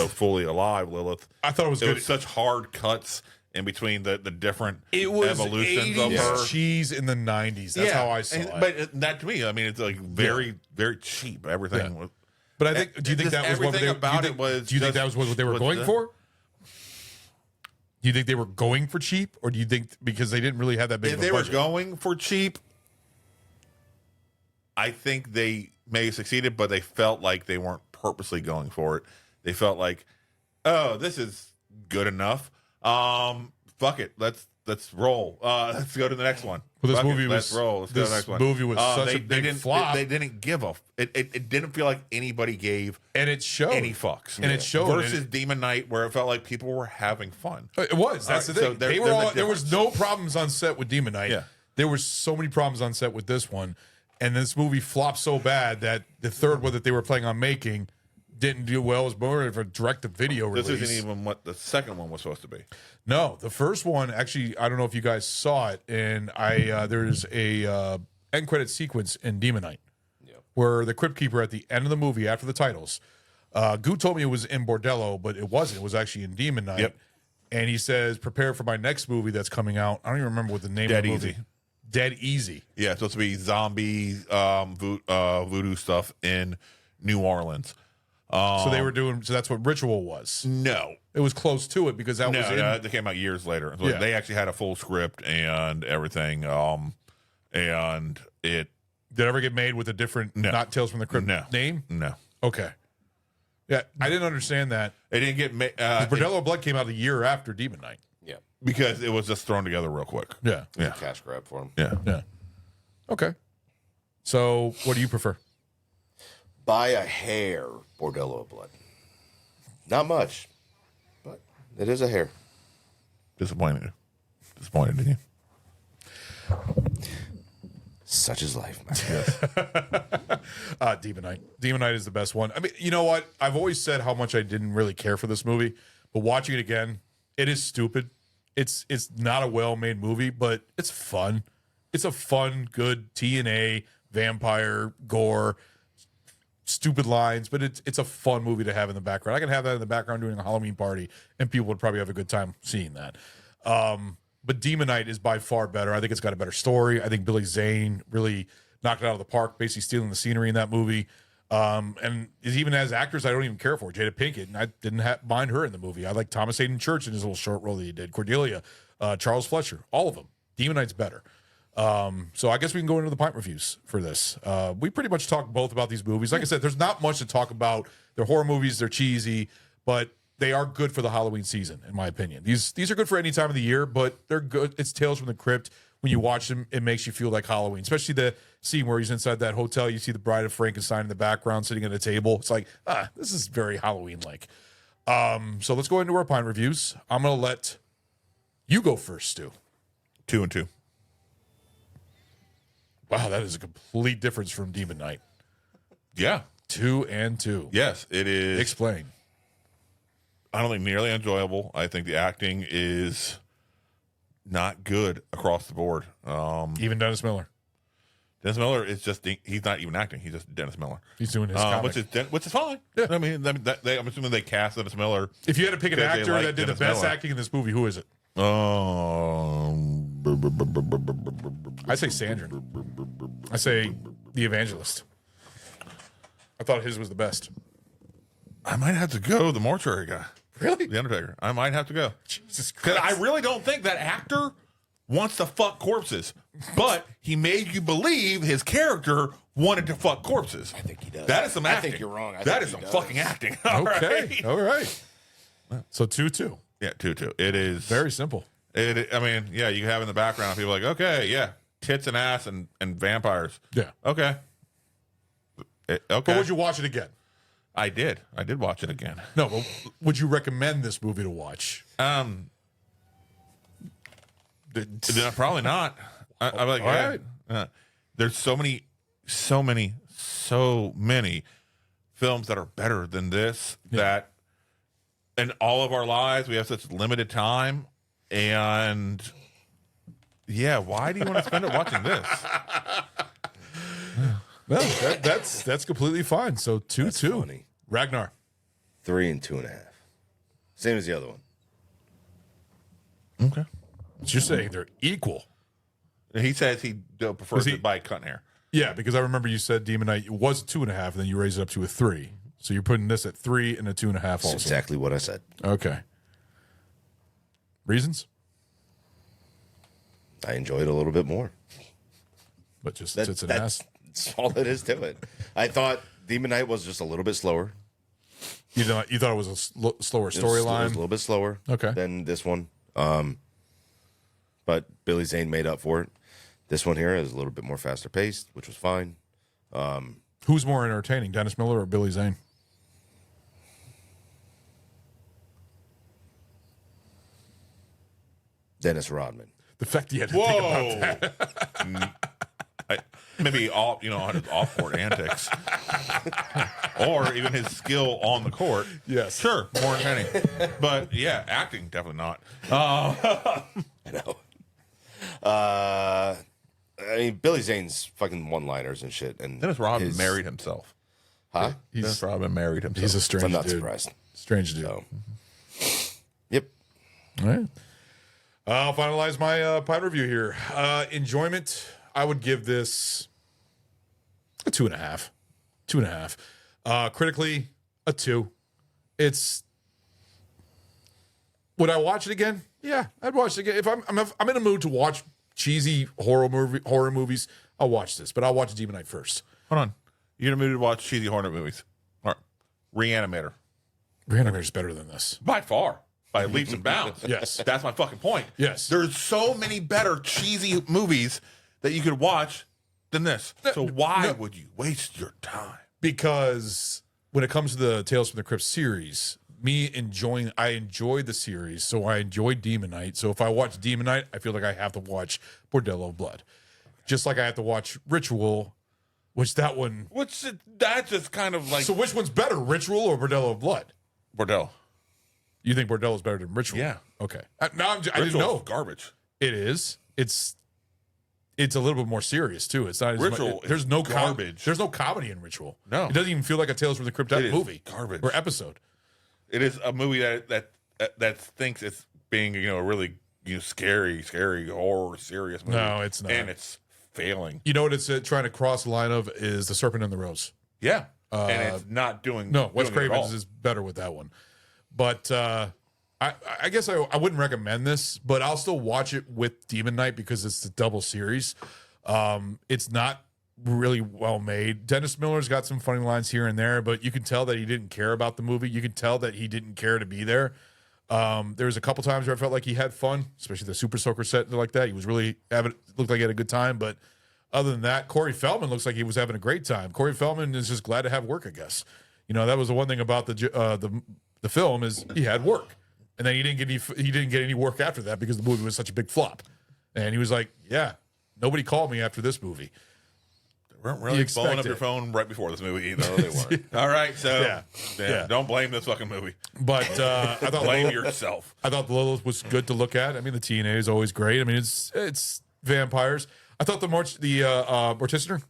Speaker 3: fully alive Lilith,
Speaker 1: I thought it was good.
Speaker 3: Was such hard cuts in between the different
Speaker 1: it was
Speaker 3: evolutions
Speaker 1: 80s
Speaker 3: of her.
Speaker 1: cheese in the 90s. That's how I saw it.
Speaker 3: But that to me, I mean, it's like very very cheap. Everything was.
Speaker 1: But I think, do you think that was what they
Speaker 3: about it was?
Speaker 1: Do you think that was what they were going for? Do you think they were going for cheap, or do you think because they didn't really have that big?
Speaker 3: If
Speaker 1: of a
Speaker 3: they
Speaker 1: budget?
Speaker 3: were going for cheap, I think they may have succeeded, but they felt like they weren't purposely going for it. They felt like, oh, this is good enough. Fuck it, let's roll. Let's go to the next one.
Speaker 1: Well, this
Speaker 3: Fuck
Speaker 1: movie
Speaker 3: it,
Speaker 1: was.
Speaker 3: let's roll. Let's go to the next one.
Speaker 1: Movie was such a big flop.
Speaker 3: They didn't give a. It didn't feel like anybody gave,
Speaker 1: and it showed
Speaker 3: any fucks,
Speaker 1: and it showed
Speaker 3: versus Demon Knight, where it felt like people were having fun.
Speaker 1: It was. That's the thing.
Speaker 3: So
Speaker 1: They were all, there was no problems on set with Demon Knight.
Speaker 3: Yeah.
Speaker 1: There were so many problems on set with this one, and this movie flopped so bad that the third one that they were planning on making didn't do well. It was more of a direct-to-video release.
Speaker 3: This isn't even what the second one was supposed to be.
Speaker 1: No, the first one actually. I don't know if you guys saw it, and there's a end credit sequence in Demon Knight where the Crypt Keeper at the end of the movie after the titles. Goo told me it was in Bordello, but it wasn't. It was actually in Demon Knight.
Speaker 3: Yep.
Speaker 1: And he says, "Prepare for my next movie that's coming out." I don't even remember what the name of the movie. Dead Easy.
Speaker 3: Yeah, it's supposed to be zombie voodoo stuff in New Orleans.
Speaker 1: So they were doing. So that's what Ritual was.
Speaker 3: No,
Speaker 1: it was close to it because that was.
Speaker 3: They came out years later. So they actually had a full script and everything. And it
Speaker 1: did it ever get made with a different, not Tales from the Crypt name?
Speaker 3: No.
Speaker 1: Okay. Yeah, I didn't understand that.
Speaker 3: It didn't get made.
Speaker 1: Bordello of Blood came out a year after Demon Knight.
Speaker 2: Yeah,
Speaker 3: because it was just thrown together real quick.
Speaker 1: Yeah,
Speaker 2: cash grab for him.
Speaker 1: Yeah. Okay. So, what do you prefer?
Speaker 2: By a hair, Bordello of Blood. Not much, but it is a hair.
Speaker 3: Disappointed in you.
Speaker 2: Such is life, man.
Speaker 1: Demon Knight. Demon Knight is the best one. I mean, you know what? I've always said how much I didn't really care for this movie, but watching it again, it is stupid. It's not a well-made movie, but it's fun. It's a fun, good TNA, vampire, gore, stupid lines, but it's a fun movie to have in the background. I can have that in the background during a Halloween party, and people would probably have a good time seeing that. But Demon Knight is by far better. I think it's got a better story. I think Billy Zane really knocked it out of the park, basically stealing the scenery in that movie. And even as actors, I don't even care for Jada Pinkett, and I didn't mind her in the movie. I like Thomas Hayden Church in his little short role that he did. Cordelia, Charles Fletcher, all of them. Demon Knight's better. So I guess we can go into the pint reviews for this. We pretty much talked both about these movies. Like I said, there's not much to talk about. They're horror movies. They're cheesy, but they are good for the Halloween season, in my opinion. These are good for any time of the year, but they're good. It's Tales from the Crypt. When you watch them, it makes you feel like Halloween, especially the scene where he's inside that hotel. You see the Bride of Frankenstein in the background sitting at a table. It's like, this is very Halloween-like. So let's go into our pint reviews. I'm going to let you go first, Stu.
Speaker 3: 2 and 2.
Speaker 1: Wow, that is a complete difference from Demon Knight.
Speaker 3: Yeah.
Speaker 1: 2 and 2.
Speaker 3: Yes, it is.
Speaker 1: Explain.
Speaker 3: I don't think nearly enjoyable. I think the acting is not good across the board.
Speaker 1: Even Dennis Miller.
Speaker 3: Dennis Miller is just, he's not even acting. He's just Dennis Miller.
Speaker 1: He's doing his comic.
Speaker 3: Which is fine. Yeah. I mean, I'm assuming they cast Dennis Miller.
Speaker 1: If you had to pick an actor that did the best acting in this movie, who is it?
Speaker 3: Oh,
Speaker 1: I say Sandrin. I say The Evangelist. I thought his was the best.
Speaker 3: I might have to go the mortuary guy.
Speaker 1: Really?
Speaker 3: The Undertaker. I might have to go.
Speaker 1: Jesus
Speaker 3: Because
Speaker 1: Christ.
Speaker 3: I really don't think that actor wants to fuck corpses, but he made you believe his character wanted to fuck corpses.
Speaker 2: I think he does.
Speaker 3: That is some acting.
Speaker 2: I think you're wrong.
Speaker 3: That is some fucking acting. All right.
Speaker 1: All right. So 2-2.
Speaker 3: Yeah, 2-2. It is
Speaker 1: Very simple.
Speaker 3: I mean, yeah, you have in the background people like, okay, yeah, tits and ass and vampires.
Speaker 1: Yeah.
Speaker 3: Okay. Okay.
Speaker 1: But would you watch it again?
Speaker 3: I did. I did watch it again.
Speaker 1: No, but would you recommend this movie to watch?
Speaker 3: Probably not. I'm like,
Speaker 1: All
Speaker 3: yeah.
Speaker 1: right.
Speaker 3: There's so many films that are better than this that in all of our lives we have such limited time, and yeah, why do you want to spend it watching this?
Speaker 1: Well, that's completely fine. So 2-2.
Speaker 2: funny.
Speaker 1: Ragnar.
Speaker 2: 3 and 2.5. Same as the other one.
Speaker 3: Okay.
Speaker 1: So you're saying they're equal.
Speaker 3: He says he prefers
Speaker 1: he-
Speaker 3: it by cutting hair.
Speaker 1: Yeah, because I remember you said Demon Knight was 2.5, and then you raised it up to a 3. So you're putting this at 3 and a 2.5
Speaker 2: That's
Speaker 1: also.
Speaker 2: exactly what I said.
Speaker 1: Okay. Reasons?
Speaker 2: I enjoyed it a little bit more.
Speaker 1: But just tits and ass.
Speaker 2: That's all it is to it. I thought Demon Knight was just a little bit slower.
Speaker 1: You thought it was a slower
Speaker 2: It was
Speaker 1: storyline?
Speaker 2: a little bit slower than this one. But Billy Zane made up for it. This one here is a little bit more faster paced, which was fine.
Speaker 1: Who's more entertaining, Dennis Miller or Billy Zane?
Speaker 2: Dennis Rodman.
Speaker 1: The fact you had to think about that.
Speaker 3: Maybe on his off-court antics, or even his skill on the court.
Speaker 1: Yes,
Speaker 3: sure, more entertaining. But yeah, acting definitely not.
Speaker 2: I know. I mean, Billy Zane's fucking one-liners and shit. And
Speaker 3: Dennis Rodman married himself.
Speaker 2: Huh?
Speaker 3: Dennis Rodman married himself.
Speaker 1: He's a strange
Speaker 2: I'm not
Speaker 1: dude.
Speaker 2: surprised.
Speaker 1: Strange dude.
Speaker 2: So. Yep.
Speaker 1: All right. I'll finalize my pod review here. Enjoyment, I would give this a 2.5. 2.5. Critically, a 2. Would I watch it again? Yeah, I'd watch it again. If I'm in a mood to watch cheesy horror movies, I'll watch this. But I'll watch Demon Knight first.
Speaker 3: Hold on. You're in a mood to watch cheesy horror movies. All right. Reanimator.
Speaker 1: Reanimator's better than this.
Speaker 3: By far. By leaps and bounds.
Speaker 1: Yes.
Speaker 3: That's my fucking point.
Speaker 1: Yes.
Speaker 3: There's so many better cheesy movies that you could watch than this. So why would you waste your time?
Speaker 1: Because when it comes to the Tales from the Crypt series, I enjoyed the series, so I enjoyed Demon Knight. So if I watch Demon Knight, I feel like I have to watch Bordello of Blood. Just like I have to watch Ritual, which that's
Speaker 3: just kind of like...
Speaker 1: So which one's better, Ritual or Bordello of Blood?
Speaker 3: Bordello.
Speaker 1: You think Bordello is better than Ritual?
Speaker 3: Yeah.
Speaker 1: Okay. I didn't know.
Speaker 3: Garbage.
Speaker 1: It is. It's a little bit more serious too. It's not as
Speaker 3: Ritual.
Speaker 1: Much, there's no
Speaker 3: garbage.
Speaker 1: There's no comedy in Ritual.
Speaker 3: No.
Speaker 1: It doesn't even feel like a Tales from the Crypt movie.
Speaker 3: Garbage.
Speaker 1: Or episode.
Speaker 3: It is a movie that thinks it's being a really scary horror serious movie.
Speaker 1: No, it's not.
Speaker 3: And it's failing.
Speaker 1: You know what it's trying to cross the line of is The Serpent and the Rose.
Speaker 3: Yeah. And it's not doing.
Speaker 1: No, Wes
Speaker 3: doing it at
Speaker 1: Craven's
Speaker 3: all.
Speaker 1: is better with that one. But I guess I wouldn't recommend this, but I'll still watch it with Demon Knight because it's the double series. It's not really well made. Dennis Miller's got some funny lines here and there, but you can tell that he didn't care about the movie. You can tell that he didn't care to be there. There was a couple times where I felt like he had fun, especially the Super Soaker set like that. He was really looked like he had a good time. But other than that, Corey Feldman looks like he was having a great time. Corey Feldman is just glad to have work, I guess. That was the one thing about the film is he had work, and then he didn't get any work after that because the movie was such a big flop. And he was like, "Yeah, nobody called me after this movie."
Speaker 3: They weren't really blowing up your phone right before this movie either. No, they weren't. All right, so yeah, don't blame this fucking movie.
Speaker 1: But I thought
Speaker 3: blame yourself.
Speaker 1: I thought Lilith was good to look at. I mean, the TNA is always great. I mean, it's vampires. I thought the Morticianer,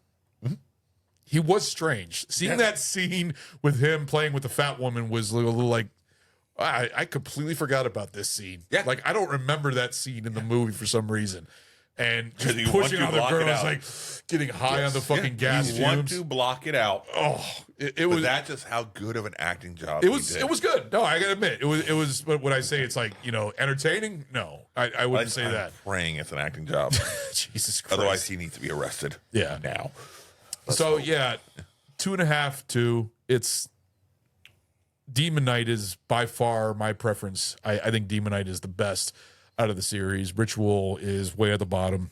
Speaker 1: he was strange. Seeing that scene with him playing with the fat woman was a little like I completely forgot about this scene.
Speaker 3: Yeah.
Speaker 1: Like, I don't remember that scene in the movie for some reason. And just
Speaker 3: you
Speaker 1: pushing
Speaker 3: want
Speaker 1: on
Speaker 3: to
Speaker 1: the
Speaker 3: block it
Speaker 1: girls,
Speaker 3: out.
Speaker 1: like getting high on the fucking gas
Speaker 3: You
Speaker 1: fumes.
Speaker 3: want to block it out.
Speaker 1: Oh, it
Speaker 3: But
Speaker 1: was.
Speaker 3: that's just how good of an acting job
Speaker 1: It
Speaker 3: he
Speaker 1: was.
Speaker 3: did.
Speaker 1: It was good. No, I gotta admit, it was. It was. But when I say it's like, entertaining, no, I wouldn't say
Speaker 3: I'm
Speaker 1: that.
Speaker 3: praying it's an acting job.
Speaker 1: Jesus Christ.
Speaker 3: Otherwise, he needs to be arrested.
Speaker 1: Yeah.
Speaker 3: Now.
Speaker 1: So yeah, 2.5, 2. It's Demon Knight is by far my preference. I think Demon Knight is the best out of the series. Ritual is way at the bottom.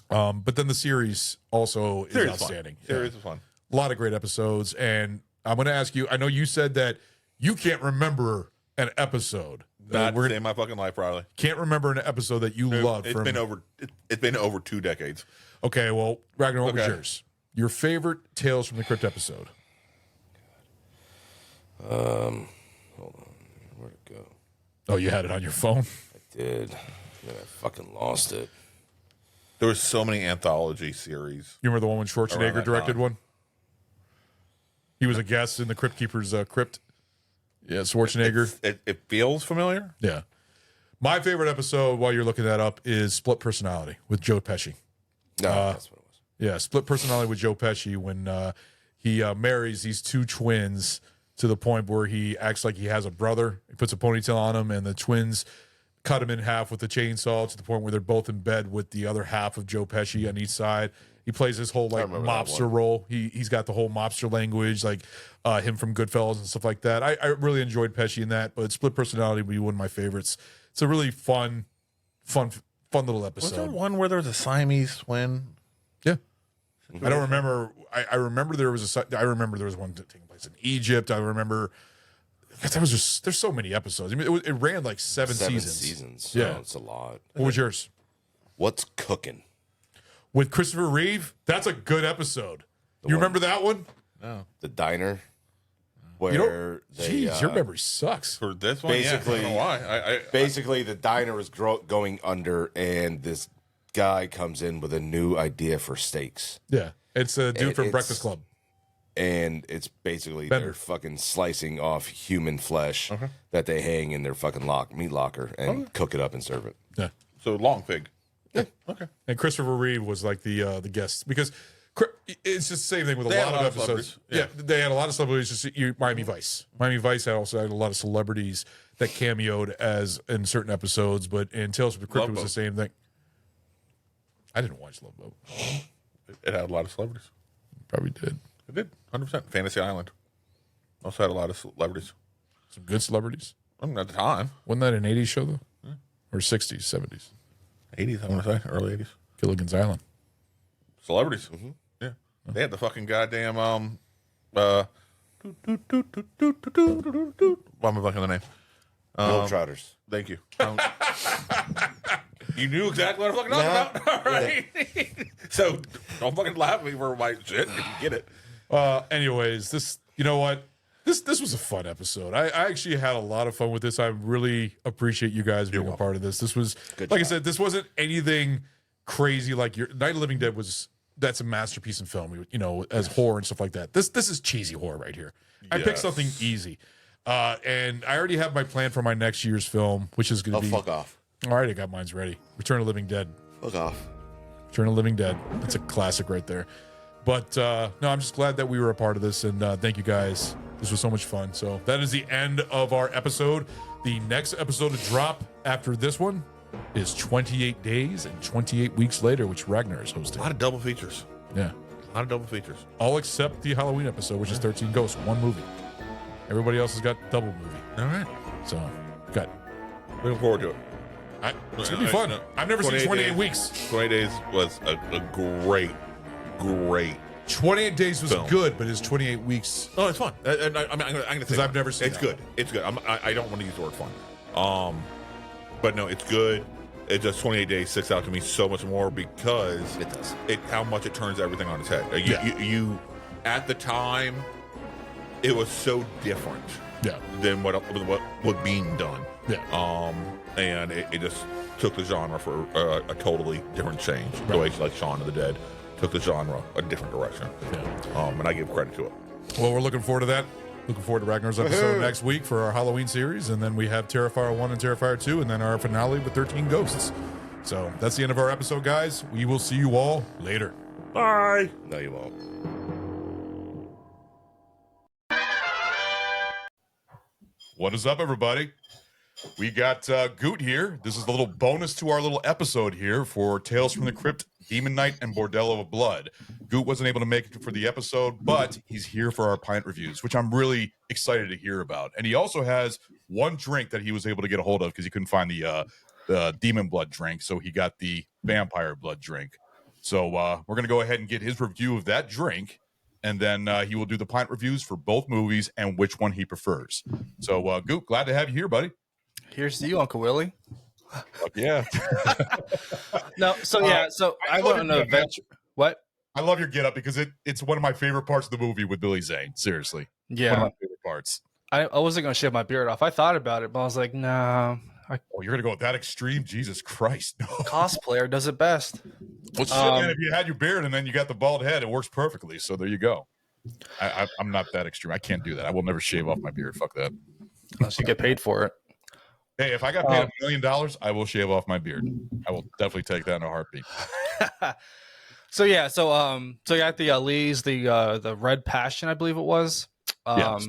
Speaker 1: But then the series also is outstanding.
Speaker 3: Series is fun.
Speaker 1: A lot of great episodes. And I'm going to ask you, I know you said that you can't remember an episode.
Speaker 3: Not to save my fucking life, probably.
Speaker 1: Can't remember an episode that you loved.
Speaker 3: It's been over 2 decades.
Speaker 1: Okay, well, Ragnar, what was
Speaker 3: Okay.
Speaker 1: yours? Your favorite Tales from the Crypt episode?
Speaker 2: Hold on. Where'd it go?
Speaker 1: Oh, you had it on your phone?
Speaker 2: I did. Then I fucking lost it.
Speaker 3: There was so many anthology series.
Speaker 1: You remember the one when
Speaker 3: Around
Speaker 1: Schwarzenegger
Speaker 3: that
Speaker 1: directed
Speaker 3: time.
Speaker 1: one? He was a guest in the Crypt Keeper's crypt. Yeah, Schwarzenegger.
Speaker 3: It feels familiar.
Speaker 1: Yeah. My favorite episode, while you're looking that up, is Split Personality with Joe Pesci.
Speaker 2: No, that's what it was.
Speaker 1: Yeah, Split Personality with Joe Pesci when he marries these two twins to the point where he acts like he has a brother. He puts a ponytail on him, and the twins cut him in half with a chainsaw to the point where they're both in bed with the other half of Joe Pesci on each side. He plays this whole like
Speaker 2: remember that
Speaker 1: mobster
Speaker 2: one.
Speaker 1: role. He's got the whole mobster language, like him from Goodfellas and stuff like that. I really enjoyed Pesci in that, but Split Personality would be one of my favorites. It's a really fun little
Speaker 3: Was there
Speaker 1: episode.
Speaker 3: one where there was a Siamese twin?
Speaker 1: Yeah. I don't remember. I remember there was one taking place in Egypt. I remember that was just, there's so many episodes. I mean, it ran like seven seasons.
Speaker 2: So
Speaker 1: Yeah.
Speaker 2: it's a lot.
Speaker 1: What was yours?
Speaker 2: What's cooking?
Speaker 1: With Christopher Reeve? That's a good episode. You remember that one?
Speaker 3: No.
Speaker 2: The diner where
Speaker 1: You don't,
Speaker 2: they
Speaker 1: jeez, your memory sucks.
Speaker 3: For this one,
Speaker 2: basically,
Speaker 3: I don't know why.
Speaker 2: basically the diner was going under, and this guy comes in with a new idea for steaks.
Speaker 1: Yeah. It's a dude
Speaker 2: And
Speaker 1: from
Speaker 2: it's-
Speaker 1: Breakfast Club.
Speaker 2: And it's basically
Speaker 1: Bender.
Speaker 2: they're fucking slicing off human flesh that they hang in their fucking meat locker and cook it up and serve it.
Speaker 1: Yeah.
Speaker 3: So long pig.
Speaker 2: Yeah.
Speaker 3: Okay.
Speaker 1: And Christopher Reeve was like the guest because it's just the same thing with
Speaker 3: They
Speaker 1: a
Speaker 3: had
Speaker 1: lot of episodes.
Speaker 3: celebrities.
Speaker 1: Yeah, they had a lot of celebrities. Just Miami Vice. Miami Vice also had a lot of celebrities that cameoed as in certain episodes, but in Tales from the Crypt
Speaker 3: Love
Speaker 1: it was
Speaker 3: Boat.
Speaker 1: the same thing. I didn't watch Love Boat.
Speaker 3: It had a lot of celebrities.
Speaker 1: Probably did.
Speaker 3: It did. 100%. Fantasy Island. Also had a lot of celebrities.
Speaker 1: Some good celebrities.
Speaker 3: I mean, at the time.
Speaker 1: Wasn't that an 80s show though? Or 60s, 70s?
Speaker 3: 80s, I want to say. Early 80s.
Speaker 1: Gilligan's Island.
Speaker 3: Celebrities. Yeah. They had the fucking goddamn, why am I blanking on the name?
Speaker 2: Globetrotters.
Speaker 3: Thank you. You knew exactly what I'm fucking talking about. All right. So don't fucking laugh at me for my shit if you get it.
Speaker 1: Anyways, this, you know what? This was a fun episode. I actually had a lot of fun with this. I really appreciate you guys being a part of this. This was, like I said, this wasn't anything crazy like your Night of the Living Dead was. That's a masterpiece in film, as horror and stuff like that. This is cheesy horror right here. I picked something easy. And I already have my plan for my next year's film, which is going to be.
Speaker 2: fuck off.
Speaker 1: All right, I got mine's ready. Return of the Living Dead.
Speaker 2: Fuck off.
Speaker 1: Return of the Living Dead. That's a classic right there. But no, I'm just glad that we were a part of this, and thank you guys. This was so much fun. So that is the end of our episode. The next episode to drop after this one is 28 days and 28 weeks later, which Ragnar is hosting.
Speaker 3: A lot of double features.
Speaker 1: Yeah.
Speaker 3: A lot of double features.
Speaker 1: All except the Halloween episode, which is 13 Ghosts, one movie. Everybody else has got double movie.
Speaker 3: All right.
Speaker 1: So, got.
Speaker 3: Looking forward to it.
Speaker 1: It's going to be fun. I've never seen 28 weeks.
Speaker 3: 28 days was a great
Speaker 1: 28 days was
Speaker 3: film.
Speaker 1: good, but it's 28 weeks.
Speaker 3: Oh, it's fun. I'm going to say
Speaker 1: Because I've never seen
Speaker 3: it's
Speaker 1: that
Speaker 3: good. It's good. I don't want to use the word fun. But no, it's good. It just 28 days sticks out to me so much more because
Speaker 2: it does.
Speaker 3: How much it turns everything on its head. You at the time, it was so different.
Speaker 1: Yeah.
Speaker 3: Than what was being done.
Speaker 1: Yeah.
Speaker 3: And it just took the genre for a totally different change. The way like Shaun of the Dead took the genre a different direction.
Speaker 1: Yeah.
Speaker 3: And I give credit to it.
Speaker 1: Well, we're looking forward to that. Looking forward to Ragnar's episode next week for our Halloween series. And then we have Terrifier 1 and Terrifier 2, and then our finale with 13 Ghosts. So that's the end of our episode, guys. We will see you all later.
Speaker 3: Bye.
Speaker 2: No, you won't.
Speaker 1: What is up, everybody? We got Goot here. This is the little bonus to our little episode here for Tales from the Crypt, Demon Knight, and Bordello of Blood. Goot wasn't able to make it for the episode, but he's here for our pint reviews, which I'm really excited to hear about. And he also has one drink that he was able to get a hold of because he couldn't find the demon blood drink, so he got the vampire blood drink. So we're going to go ahead and get his review of that drink, and then he will do the pint reviews for both movies and which one he prefers. So, Goot, glad to have you here, buddy.
Speaker 16: Here's to you, Uncle Willie.
Speaker 1: Fuck yeah.
Speaker 16: No, so I went on an adventure. What?
Speaker 1: I love your get up because it's one of my favorite parts of the movie with Billy Zane. Seriously.
Speaker 16: Yeah.
Speaker 1: One of my favorite parts.
Speaker 16: I wasn't going to shave my beard off. I thought about it, but I was like, nah.
Speaker 1: Oh, you're going to go with that extreme? Jesus Christ. No.
Speaker 16: Cosplayer does it best.
Speaker 1: Well, shit, man, if you had your beard and then you got the bald head, it works perfectly. So there you go. I'm not that extreme. I can't do that. I will never shave off my beard. Fuck that.
Speaker 16: Unless you get paid for it.
Speaker 1: Hey, if I got paid $1 million, I will shave off my beard. I will definitely take that in a heartbeat.
Speaker 16: So you got the Lee's, the Red Passion, I believe it was.
Speaker 1: Yes.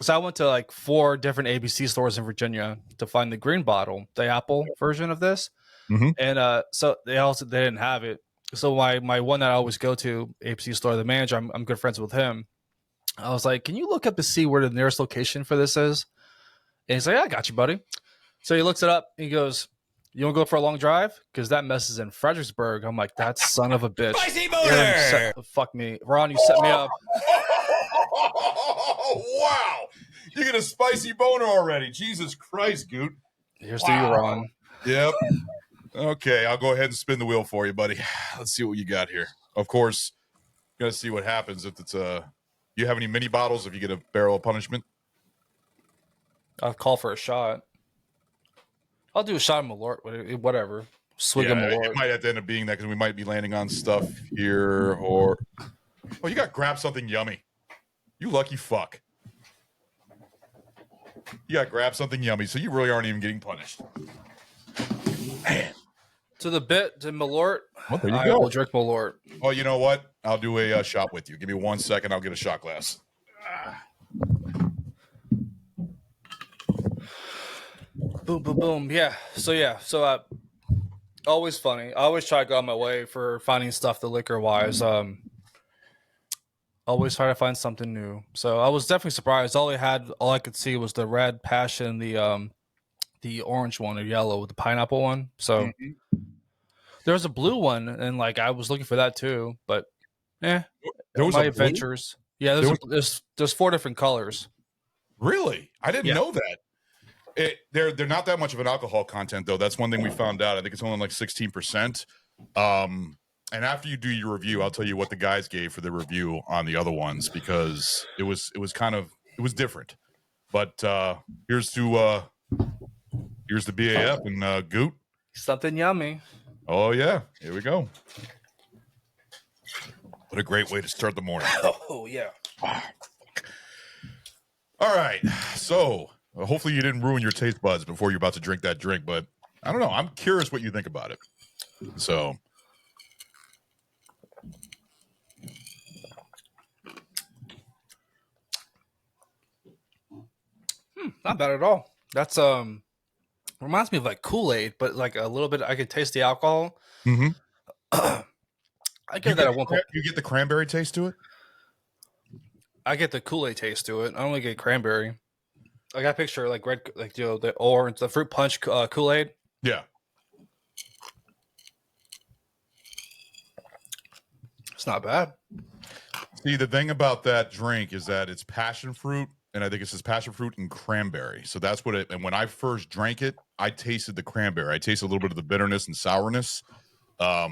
Speaker 16: So I went to like 4 different ABC stores in Virginia to find the green bottle, the Apple version of this.
Speaker 1: Mm-hmm.
Speaker 16: And so they didn't have it. So my one that I always go to, ABC store, the manager, I'm good friends with him. I was like, can you look up to see where the nearest location for this is? And he's like, I got you, buddy. So he looks it up. And he goes, you want to go for a long drive? Because that mess is in Fredericksburg. I'm like, that son of a bitch.
Speaker 10: Spicy boner!
Speaker 16: Fuck me. Ron, you set me up.
Speaker 1: Oh, wow. You get a spicy boner already. Jesus Christ, Goot.
Speaker 16: Here's to you, Ron.
Speaker 1: Yep. Okay, I'll go ahead and spin the wheel for you, buddy. Let's see what you got here. Of course, gonna see what happens if it's you have any mini bottles if you get a barrel of punishment?
Speaker 16: I'll call for a shot. I'll do a shot of Malort, whatever. Swig of Malort.
Speaker 1: It might have to end up being that because we might be landing on stuff here or... Oh, you got grab something yummy. You lucky fuck. You got grab something yummy, so you really aren't even getting punished. Man.
Speaker 16: To the bit, to Malort,
Speaker 1: Well, there you
Speaker 16: I
Speaker 1: go.
Speaker 16: will drink Malort.
Speaker 1: Oh, you know what? I'll do a shot with you. Give me 1 second. I'll get a shot glass.
Speaker 16: Boom, boom, boom. So always funny. I always try to go out of my way for finding stuff the liquor wise. Always try to find something new. So I was definitely surprised. All I could see was the Red Passion, the orange one or yellow with the pineapple one. So there was a blue one, and like I was looking for that too. But there was my adventures. Yeah, there's 4 different colors.
Speaker 1: Really? I didn't know that. They're not that much of an alcohol content though. That's one thing we found out. I think it's only like 16%. And after you do your review, I'll tell you what the guys gave for the review on the other ones because it was different. But here's the BAF and Goot.
Speaker 16: Something yummy.
Speaker 1: Oh yeah, here we go. What a great way to start the morning.
Speaker 16: Oh yeah.
Speaker 1: All right, so hopefully you didn't ruin your taste buds before you're about to drink that drink, but I don't know. I'm curious what you think about it. So.
Speaker 16: Not bad at all. That's reminds me of like Kool-Aid, but like a little bit. I could taste the alcohol.
Speaker 1: Mm-hmm.
Speaker 16: I get that at one point.
Speaker 1: You get the cranberry taste to it.
Speaker 16: I get the Kool-Aid taste to it. I only get cranberry. I got a picture like red, like the orange, the fruit punch Kool-Aid.
Speaker 1: Yeah,
Speaker 16: it's not bad.
Speaker 1: See, the thing about that drink is that it's passion fruit. And I think it says passion fruit and cranberry. So that's what it, and when I first drank it, I tasted the cranberry. I tasted a little bit of the bitterness and sourness. I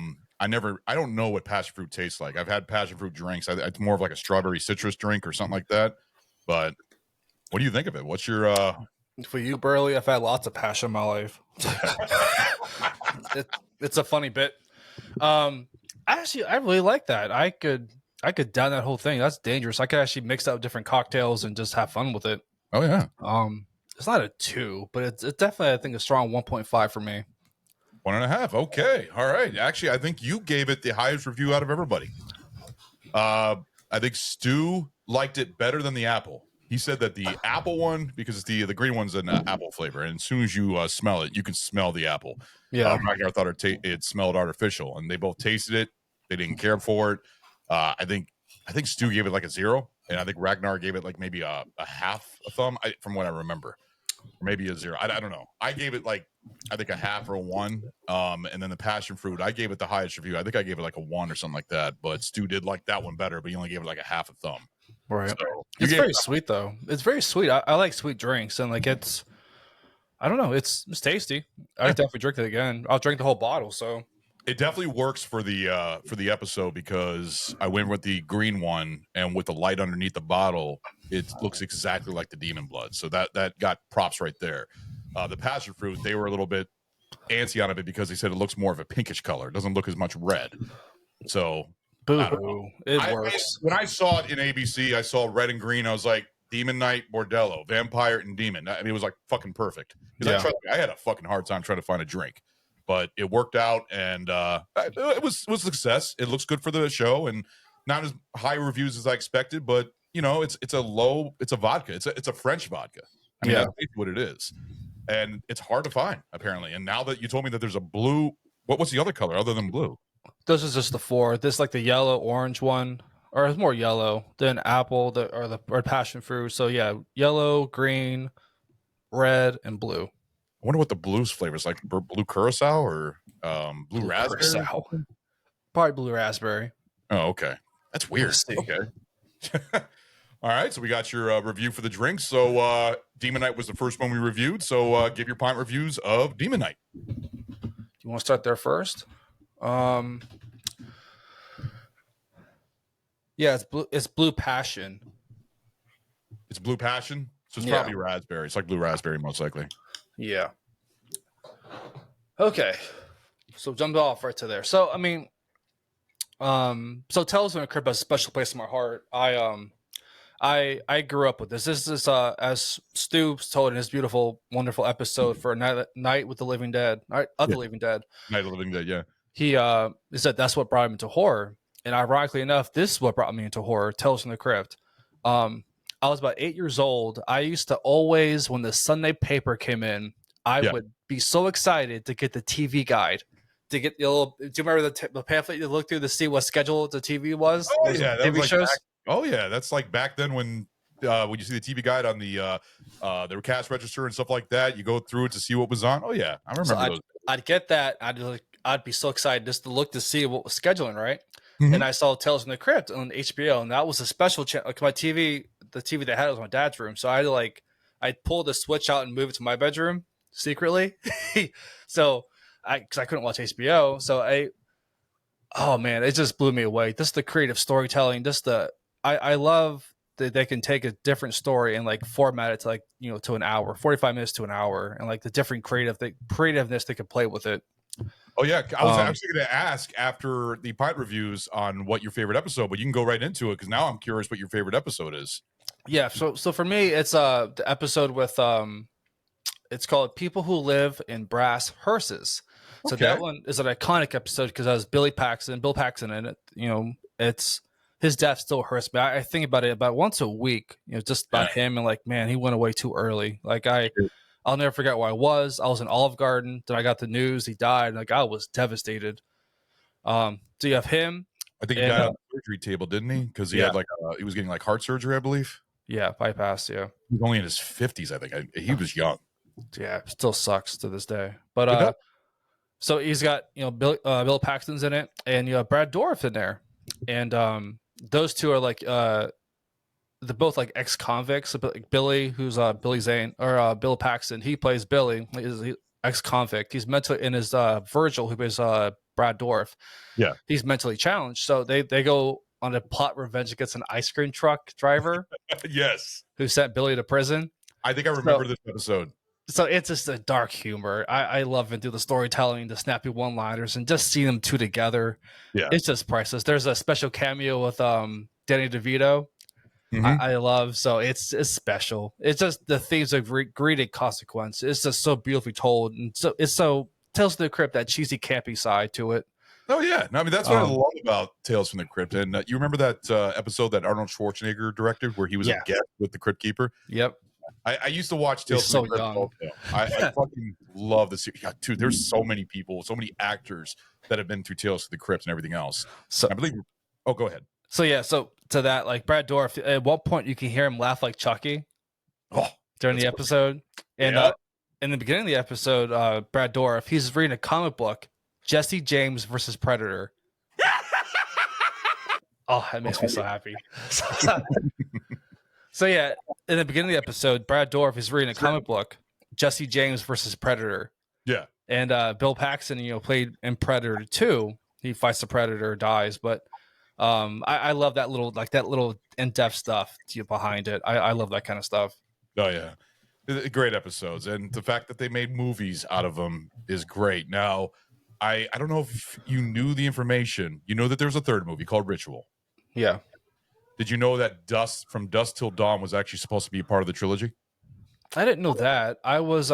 Speaker 1: don't know what passion fruit tastes like. I've had passion fruit drinks. It's more of like a strawberry citrus drink or something like that. But what do you think of it? What's your,
Speaker 16: For you, Burley, I've had lots of passion in my life. It's a funny bit. Actually, I really like that. I could I could down that whole thing. That's dangerous. I could actually mix up different cocktails and just have fun with it.
Speaker 1: Oh yeah.
Speaker 16: It's not a 2, but it's definitely, I think, a strong 1.5 for me.
Speaker 1: 1.5. Okay. All right. Actually, I think you gave it the highest review out of everybody. I think Stu liked it better than the apple. He said that the apple one, because the green one's an apple flavor, and as soon as you smell it, you can smell the apple.
Speaker 16: Yeah.
Speaker 1: Ragnar thought it smelled artificial, and they both tasted it. They didn't care for it. I think Stu gave it like a 0, and I think Ragnar gave it like maybe a half a thumb, from what I remember, or maybe a 0. I don't know. I gave it like I think a half or a 1. And then the passion fruit, I gave it the highest review. I think I gave it like a 1 or something like that. But Stu did like that one better, but he only gave it like a half a thumb.
Speaker 16: Right.
Speaker 1: So
Speaker 16: it's very sweet though. It's very sweet. I like sweet drinks, and like I don't know, it's tasty. I definitely drink it again. I'll drink the whole bottle. So
Speaker 1: it definitely works for the episode, because I went with the green one, and with the light underneath the bottle, it looks exactly like the demon blood. So that got props right there. The passion fruit, they were a little bit antsy on it because they said it looks more of a pinkish color. It doesn't look as much red. So
Speaker 16: boo. It works.
Speaker 1: When I saw it in ABC, I saw red and green. I was like, Demon Knight, Bordello, Vampire, and Demon. I mean, it was like fucking perfect. Because I had a fucking hard time trying to find a drink, but it worked out, and it was a success. It looks good for the show, and not as high reviews as I expected, but it's a vodka. It's a French vodka. I mean, that's what it is, and it's hard to find apparently. And now that you told me that there's a blue, what's the other color other than blue?
Speaker 16: This is just the 4. This like the yellow orange one, or it's more yellow than apple, or passion fruit. So yeah, yellow, green, red, and blue.
Speaker 1: I wonder what the blues flavor is like. Blue curacao or blue raspberry?
Speaker 16: Curacao. Probably blue raspberry.
Speaker 1: Oh, okay. That's weird. Okay. All right. So we got your review for the drink. So Demon Knight was the first one we reviewed. So give your pint reviews of Demon Knight.
Speaker 16: You want to start there first? Yeah, it's blue passion.
Speaker 1: It's blue passion. So it's probably raspberry. It's like blue raspberry, most likely.
Speaker 16: Yeah. Okay. So jumped off right to there. So I mean, so Tales from the Crypt has a special place in my heart. I grew up with this. This is as Stu told in his beautiful, wonderful episode for Night with the Living Dead. Night of the Living Dead.
Speaker 1: Night of the Living Dead, yeah.
Speaker 16: He said that's what brought him into horror. And ironically enough, this is what brought me into horror, Tales from the Crypt. I was about 8 years old. I used to always, when the Sunday paper came in, I would be so excited to get the TV guide. To get the little, do you remember the pamphlet you looked through to see what schedule the TV was?
Speaker 1: Oh yeah, that
Speaker 16: TV
Speaker 1: was
Speaker 16: shows.
Speaker 1: That's like back then when you see the TV guide on the cash register and stuff like that. You go through it to see what was on. Oh yeah, I remember those.
Speaker 16: I'd get that. I'd be so excited just to look to see what was scheduling, right? Mm-hmm. And I saw Tales from the Crypt on HBO, and that was a special channel. Like my TV, the TV they had was my dad's room, so I'd pull the switch out and move it to my bedroom secretly. So because I couldn't watch HBO, so oh man, it just blew me away. Just the creative storytelling, I love that they can take a different story and like format it to like, to an hour, 45 minutes to an hour, and like the different creativeness they could play with it.
Speaker 1: Oh yeah, I was actually going to ask after the pint reviews on what your favorite episode, but you can go right into it because now I'm curious what your favorite episode is.
Speaker 16: Yeah, so for me, it's the episode with it's called "People Who Live in Brass Hearses." So that one is an iconic episode because it has Bill Paxton in it. It's his death still hurts me. I think about it about once a week. Just about him and like, man, he went away too early. Like I'll never forget where I was. I was in Olive Garden. Then I got the news he died. Like I was devastated. So you have him.
Speaker 1: I think he died on the surgery table, didn't he? Because he had he was getting like heart surgery, I believe.
Speaker 16: Yeah, bypass. Yeah,
Speaker 1: he was only in his 50s, I think. He was young.
Speaker 16: Yeah, still sucks to this day. But so he's got Bill Paxton's in it, and you have Brad Dourif in there, and those two are like they're both like ex-convicts. Like Billy, who's Billy Zane, or Bill Paxton, he plays Billy. He's ex-convict. He's mentally in his Virgil, who plays Brad Dourif.
Speaker 1: Yeah,
Speaker 16: he's mentally challenged. So they go on a plot revenge against an ice cream truck driver.
Speaker 1: Yes,
Speaker 16: who sent Billy to prison.
Speaker 1: I think I remember this episode.
Speaker 16: So it's just a dark humor. I love it through the storytelling, the snappy one-liners, and just seeing them two together.
Speaker 1: Yeah.
Speaker 16: It's just priceless. There's a special cameo with Danny DeVito.
Speaker 1: Mhm.
Speaker 16: I love, so it's special. It's just the themes of greed and consequence. It's just so beautifully told, and so it's so Tales from the Crypt, that cheesy campy side to it.
Speaker 1: Oh yeah, no, I mean that's what I love about Tales from the Crypt. And you remember that episode that Arnold Schwarzenegger directed, where he was a guest with the Crypt Keeper?
Speaker 16: Yep.
Speaker 1: I used to watch Tales
Speaker 16: He's
Speaker 1: from the
Speaker 16: so
Speaker 1: Crypt.
Speaker 16: young.
Speaker 1: Also. I fucking love the series. Yeah, dude, there's so many people, so many actors that have been through Tales from the Crypt and everything else.
Speaker 16: So
Speaker 1: I believe. Oh, go ahead.
Speaker 16: So yeah, so to that, like Brad Dourif, at one point you can hear him laugh like Chucky. During the episode, and in the beginning of the episode, Brad Dourif, he's reading a comic book, Jesse James versus Predator. Oh, that makes me so happy. So yeah, in the beginning of the episode, Brad Dourif is reading a comic book, Jesse James versus Predator.
Speaker 1: Yeah,
Speaker 16: and Bill Paxton, played in Predator 2. He fights the Predator, dies, but. I love that little in-depth stuff behind it. I love that kind of stuff.
Speaker 1: Oh yeah, great episodes, and the fact that they made movies out of them is great. Now, I don't know if you knew the information. You know that there's a third movie called Ritual.
Speaker 16: Yeah.
Speaker 1: Did you know that From Dusk Till Dawn was actually supposed to be a part of the trilogy?
Speaker 16: I didn't know that. I was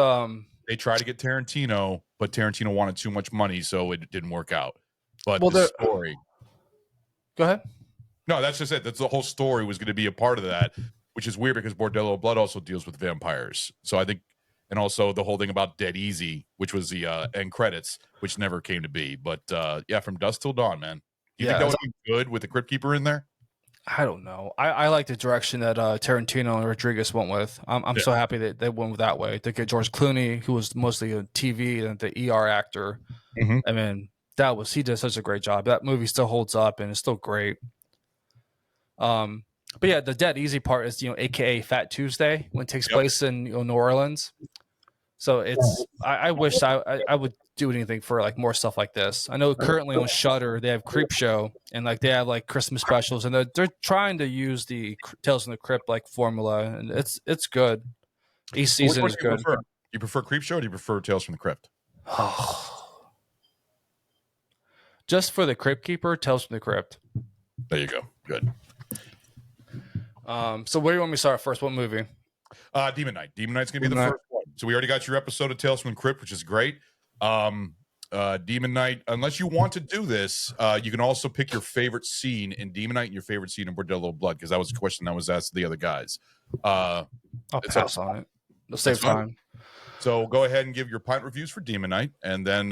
Speaker 1: They tried to get Tarantino, but Tarantino wanted too much money, so it didn't work out. But
Speaker 16: the
Speaker 1: story.
Speaker 16: Go ahead.
Speaker 1: No, that's just it. That's the whole story was going to be a part of that, which is weird because Bordello of Blood also deals with vampires. So I think, and also the whole thing about Dead Easy, which was the end credits, which never came to be. But yeah, From Dusk Till Dawn, man. You think that would be good with the Crypt Keeper in there?
Speaker 16: I don't know. I like the direction that Tarantino and Rodriguez went with. I'm so happy that they went that way. They get George Clooney, who was mostly a TV and the ER actor.
Speaker 1: Mm-hmm.
Speaker 16: I mean, he did such a great job. That movie still holds up and it's still great. But yeah, the Dead Easy part is AKA Fat Tuesday, when it takes place in New Orleans. So it's I wish I would do anything for like more stuff like this. I know currently on Shudder they have Creep Show and like they have like Christmas specials, and they're trying to use the Tales from the Crypt like formula, and it's good. Each season is good.
Speaker 1: You prefer Creep Show or do you prefer Tales from the Crypt?
Speaker 16: Just for the Crypt Keeper, Tales from the Crypt.
Speaker 1: There you go. Good.
Speaker 16: So where do you want me to start first? What movie?
Speaker 1: Demon Knight. Demon Knight's gonna be the first one. So we already got your episode of Tales from the Crypt, which is great. Demon Knight, unless you want to do this, you can also pick your favorite scene in Demon Knight and your favorite scene in Bordello of Blood, because that was a question that was asked to the other guys.
Speaker 16: I'll pass on it. Let's save time.
Speaker 1: So go ahead and give your pint reviews for Demon Knight, and then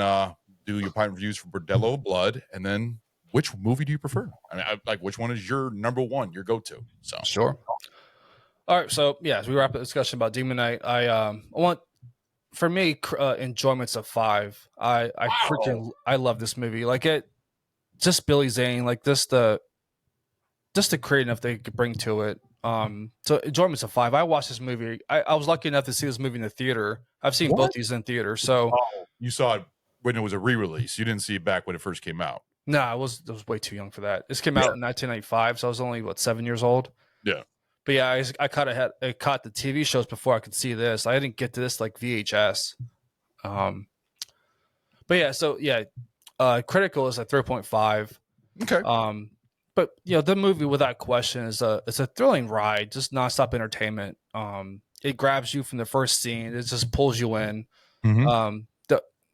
Speaker 1: do your pint reviews for Bordello of Blood, and then which movie do you prefer? I mean, like which one is your number one, your go-to? So
Speaker 16: sure. All right, so yeah, as we wrap up the discussion about Demon Knight, I want, for me, enjoyments of 5. I love this movie. Like just Billy Zane, like just the creative they could bring to it. So enjoyments of 5. I watched this movie. I was lucky enough to see this movie in the theater. I've seen both these in theater. So
Speaker 1: you saw it when it was a re-release. You didn't see it back when it first came out.
Speaker 16: No, I was way too young for that. This came out in 1995, so I was only 7 years old.
Speaker 1: Yeah.
Speaker 16: But yeah, I caught the TV shows before I could see this. I didn't get to this like VHS. But yeah, so yeah, critical is a 3.5.
Speaker 1: Okay.
Speaker 16: But the movie without question is it's a thrilling ride, just nonstop entertainment. It grabs you from the first scene. It just pulls you in.
Speaker 1: Mm-hmm.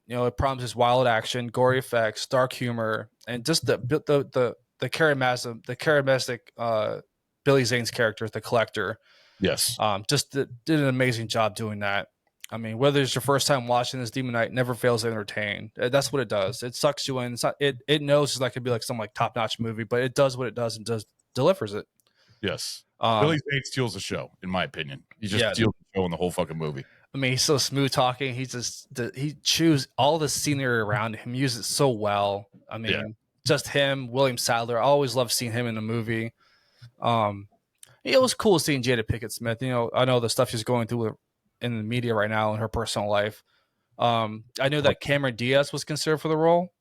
Speaker 16: It promises wild action, gory effects, dark humor, and just the charismatic Billy Zane's character, the Collector.
Speaker 1: Yes.
Speaker 16: Just did an amazing job doing that. I mean, whether it's your first time watching this, Demon Knight never fails to entertain. That's what it does. It sucks you in. It knows it's not going to be like some like top notch movie, but it does what it does and delivers it.
Speaker 1: Yes. Billy Zane steals the show, in my opinion. He just steals the show in the whole fucking movie.
Speaker 16: I mean, he's so smooth talking. He chews all the scenery around him, uses it so well. I mean, just him, William Sadler. I always love seeing him in a movie. It was cool seeing Jada Pinkett Smith. I know the stuff she's going through in the media right now in her personal life. I knew that Cameron Diaz was considered for the role.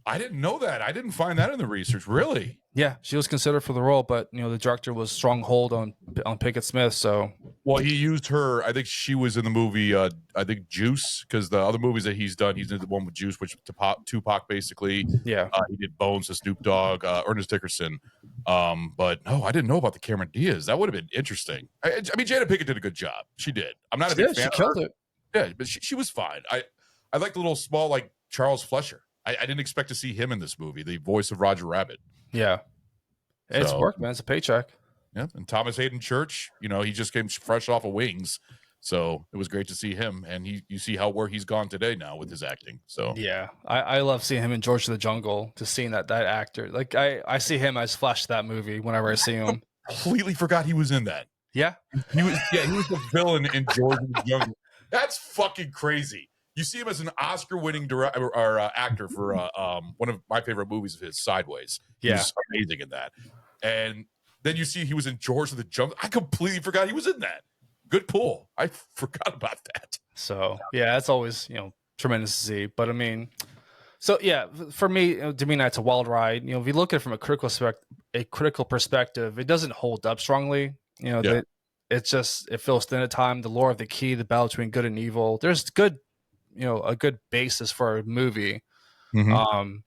Speaker 1: I didn't know that. I didn't find that in the research. Really?
Speaker 16: Yeah, she was considered for the role, but the director was strong hold on Pinkett Smith. So,
Speaker 1: well, he used her. I think she was in the movie. I think Juice, because the other movies that he's done, he's in the one with Juice, which Tupac basically.
Speaker 16: Yeah,
Speaker 1: he did Bones to Snoop Dogg, Ernest Dickerson. But no, I didn't know about the Cameron Diaz. That would have been interesting. I mean, Jada Pinkett did a good job. She did. I'm not a big fan.
Speaker 16: She killed it.
Speaker 1: Yeah, but she was fine. I like the little small like Charles Fletcher. I didn't expect to see him in this movie, the voice of Roger Rabbit.
Speaker 16: Yeah. It's work, man. It's a paycheck.
Speaker 1: Yeah. And Thomas Hayden Church, he just came fresh off of Wings. So it was great to see him. And you see where he's gone today now with his acting. So
Speaker 16: yeah, I love seeing him in George of the Jungle, just seeing that actor. Like I see him as Flash that movie whenever I see him.
Speaker 1: Completely forgot he was in that.
Speaker 16: Yeah.
Speaker 1: He was the villain in George of the Jungle. That's fucking crazy. You see him as an Oscar-winning director or actor for one of my favorite movies of his, Sideways.
Speaker 16: Yeah,
Speaker 1: he's amazing in that. And then you see he was in George of the Jungle. I completely forgot he was in that. Good pull. I forgot about that.
Speaker 16: So yeah, that's always tremendous to see. But I mean, so yeah, for me, Demeanor, it's a wild ride. If you look at it from a critical perspective, it doesn't hold up strongly. It feels thin at time. The lore of the key, the battle between good and evil. There's good. A good basis for a movie.
Speaker 1: Mm-hmm.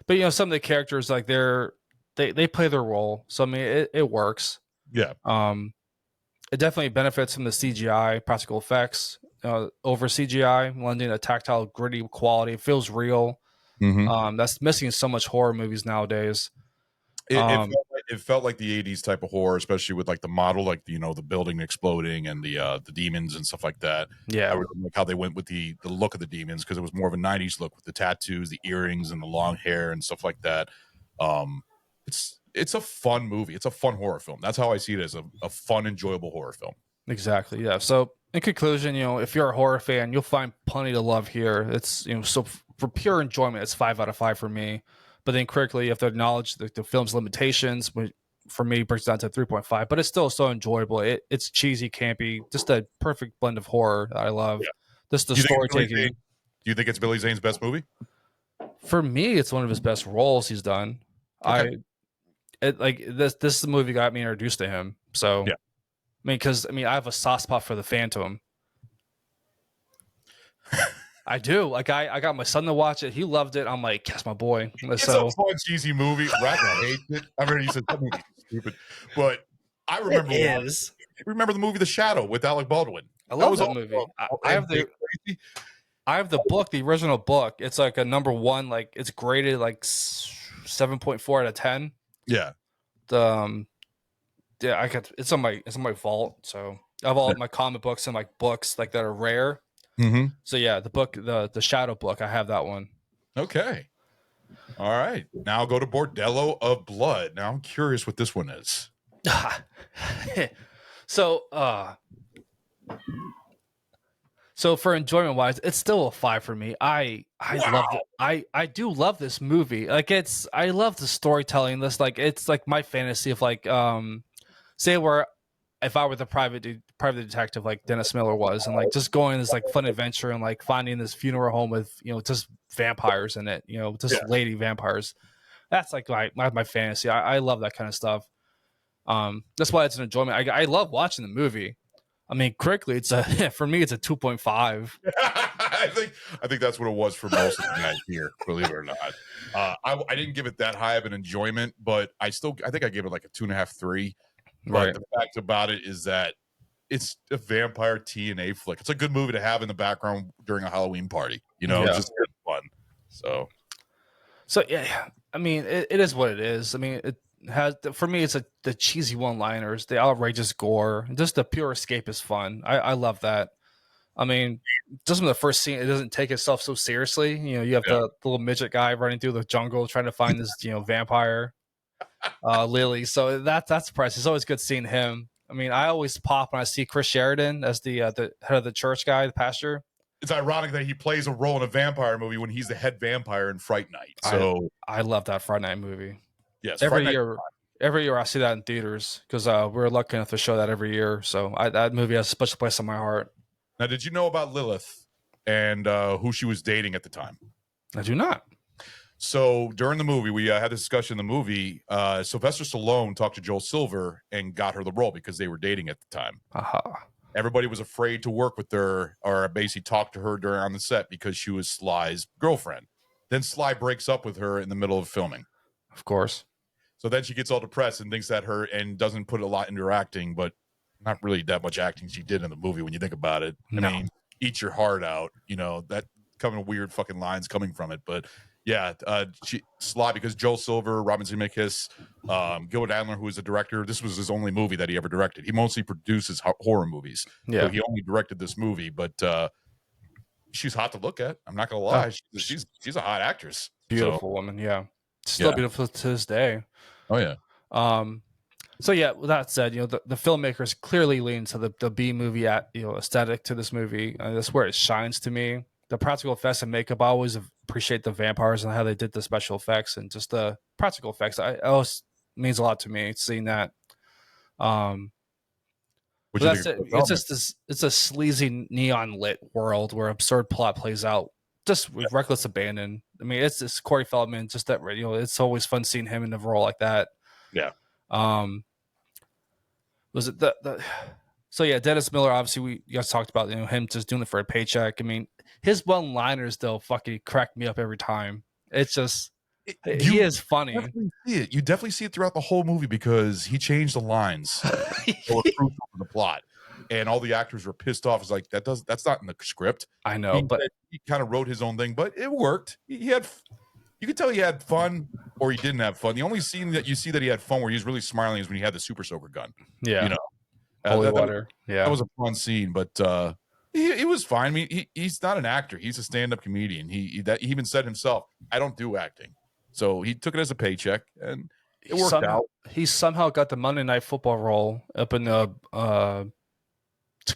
Speaker 16: But some of the characters, like they play their role, so I mean it works.
Speaker 1: Yeah.
Speaker 16: It definitely benefits from the CGI practical effects over CGI, lending a tactile, gritty quality. It feels real.
Speaker 1: Mm-hmm.
Speaker 16: That's missing in so much horror movies nowadays.
Speaker 1: It felt like the 80s type of horror, especially with like the model, like the building exploding and the demons and stuff like that.
Speaker 16: Yeah,
Speaker 1: I really like how they went with the look of the demons, because it was more of a 90s look with the tattoos, the earrings, and the long hair and stuff like that. It's a fun movie. It's a fun horror film. That's how I see it, as a fun, enjoyable horror film.
Speaker 16: Exactly. Yeah. So in conclusion, if you're a horror fan, you'll find plenty to love here. It's so for pure enjoyment, it's 5 out of 5 for me. But then critically, you have to acknowledge the film's limitations, which for me breaks down to 3.5. But it's still so enjoyable. It's cheesy, campy, just a perfect blend of horror that I love. Yeah. Just the story taking.
Speaker 1: Do you think it's Billy Zane's best movie?
Speaker 16: For me, it's one of his best roles he's done. Okay. This movie got me introduced to him. So yeah. I have a soft spot for the Phantom. I do. I got my son to watch it. He loved it. I'm like, yes, my boy.
Speaker 1: It's a fun, cheesy movie. Rather hates it. I mean, you said that movie's stupid, but I remember. Remember the movie The Shadow with Alec Baldwin?
Speaker 16: I love that movie. I have the book, the original book. It's like a number 1. Like it's graded like 7.4 out of 10.
Speaker 1: Yeah.
Speaker 16: It's on my vault. So I have all of my comic books and like books like that are rare.
Speaker 1: Mm-hmm.
Speaker 16: So yeah, the book, the Shadow book, I have that one.
Speaker 1: Okay. All right. Now I'll go to Bordello of Blood. Now I'm curious what this one is.
Speaker 16: So for enjoyment wise, it's still a 5 for me. I love it. I do love this movie. Like I love the storytelling. It's like my fantasy of like say where if I were the private detective like Dennis Miller was, and like just going this like fun adventure and like finding this funeral home with just vampires in it, lady vampires. That's like my fantasy. I love that kind of stuff. That's why it's an enjoyment. I love watching the movie. I mean, critically, for me, it's a 2.5.
Speaker 1: I think that's what it was for most of the guys here, believe it or not. I didn't give it that high of an enjoyment, but I think I gave it like a 2.5, 3. But the fact about it is that it's a vampire TNA flick. It's a good movie to have in the background during a Halloween party. It's just good fun.
Speaker 16: So yeah, I mean, it is what it is. I mean, it has, for me, it's the cheesy one-liners, the outrageous gore, just the pure escapist fun. I love that. I mean, just from the first scene, it doesn't take itself so seriously. You have the little midget guy running through the jungle trying to find this vampire. Lily, so that's priceless. It's always good seeing him. I mean, I always pop when I see Chris Sheridan as the head of the church guy, the pastor.
Speaker 1: It's ironic that he plays a role in a vampire movie when he's the head vampire in Fright Night. So
Speaker 16: I love that Fright Night movie.
Speaker 1: Yes,
Speaker 16: every year I see that in theaters because we're lucky enough to show that every year. So that movie has a special place in my heart.
Speaker 1: Now, did you know about Lilith and who she was dating at the time?
Speaker 16: I do not.
Speaker 1: So during the movie, we had this discussion in the movie. Sylvester Stallone talked to Joel Silver and got her the role because they were dating at the time. Everybody was afraid to work with her or basically talk to her on the set because she was Sly's girlfriend. Then Sly breaks up with her in the middle of filming.
Speaker 16: Of course.
Speaker 1: So then she gets all depressed and thinks that her and doesn't put a lot into her acting, but not really that much acting she did in the movie when you think about it.
Speaker 16: No.
Speaker 1: I mean, eat your heart out, that kind of weird fucking lines coming from it. But yeah, Sly, because Joel Silver, Robin Zemeckis, Gilbert Adler, who is a director, this was his only movie that he ever directed. He mostly produces horror movies.
Speaker 16: Yeah.
Speaker 1: So he only directed this movie, but she's hot to look at. I'm not gonna lie. She's a hot actress.
Speaker 16: Beautiful woman, yeah. Still beautiful to this day.
Speaker 1: Oh yeah.
Speaker 16: So yeah, with that said, the filmmakers clearly lean to the B movie aesthetic to this movie. That's where it shines to me. The practical effects and makeup, I always appreciate the vampires and how they did the special effects and just the practical effects. It always means a lot to me seeing that. That's it. It's just it's a sleazy neon lit world where absurd plot plays out just with reckless abandon. I mean, it's this Corey Feldman, just that it's always fun seeing him in a role like that.
Speaker 1: Yeah.
Speaker 16: Was it so yeah, Dennis Miller, obviously you guys talked about him just doing it for a paycheck. I mean, his one-liners though fucking crack me up every time. It's just he is funny.
Speaker 1: You definitely see it throughout the whole movie because he changed the lines that were crucial for the plot. And all the actors were pissed off. It's like that's not in the script.
Speaker 16: I know, but
Speaker 1: he kind of wrote his own thing, but it worked. You could tell he had fun or he didn't have fun. The only scene that you see that he had fun where he's really smiling is when he had the super soaker gun.
Speaker 16: Yeah. Holy water. Yeah.
Speaker 1: That was a fun scene, but he was fine. I mean, he's not an actor. He's a stand-up comedian. He even said himself, I don't do acting. So he took it as a paycheck and it worked out.
Speaker 16: He somehow got the Monday Night Football role up in the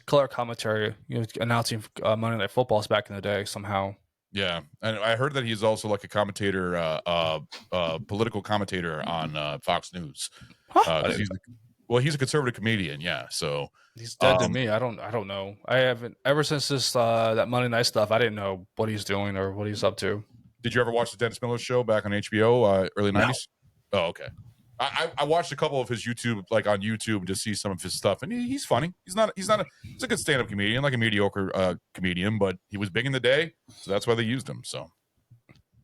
Speaker 16: color commentary, announcing Monday Night Footballs back in the day somehow.
Speaker 1: Yeah, and I heard that he's also like a commentator, political commentator on Fox News. He's a conservative comedian. Yeah, so
Speaker 16: he's dead to me. I don't know. I haven't ever since this that Monday Night stuff. I didn't know what he's doing or what he's up to.
Speaker 1: Did you ever watch the Dennis Miller Show back on HBO early 90s? Oh, okay. I watched a couple of his YouTube, like on YouTube, to see some of his stuff, and he's funny. He's a good stand-up comedian, like a mediocre comedian, but he was big in the day, so that's why they used him. So,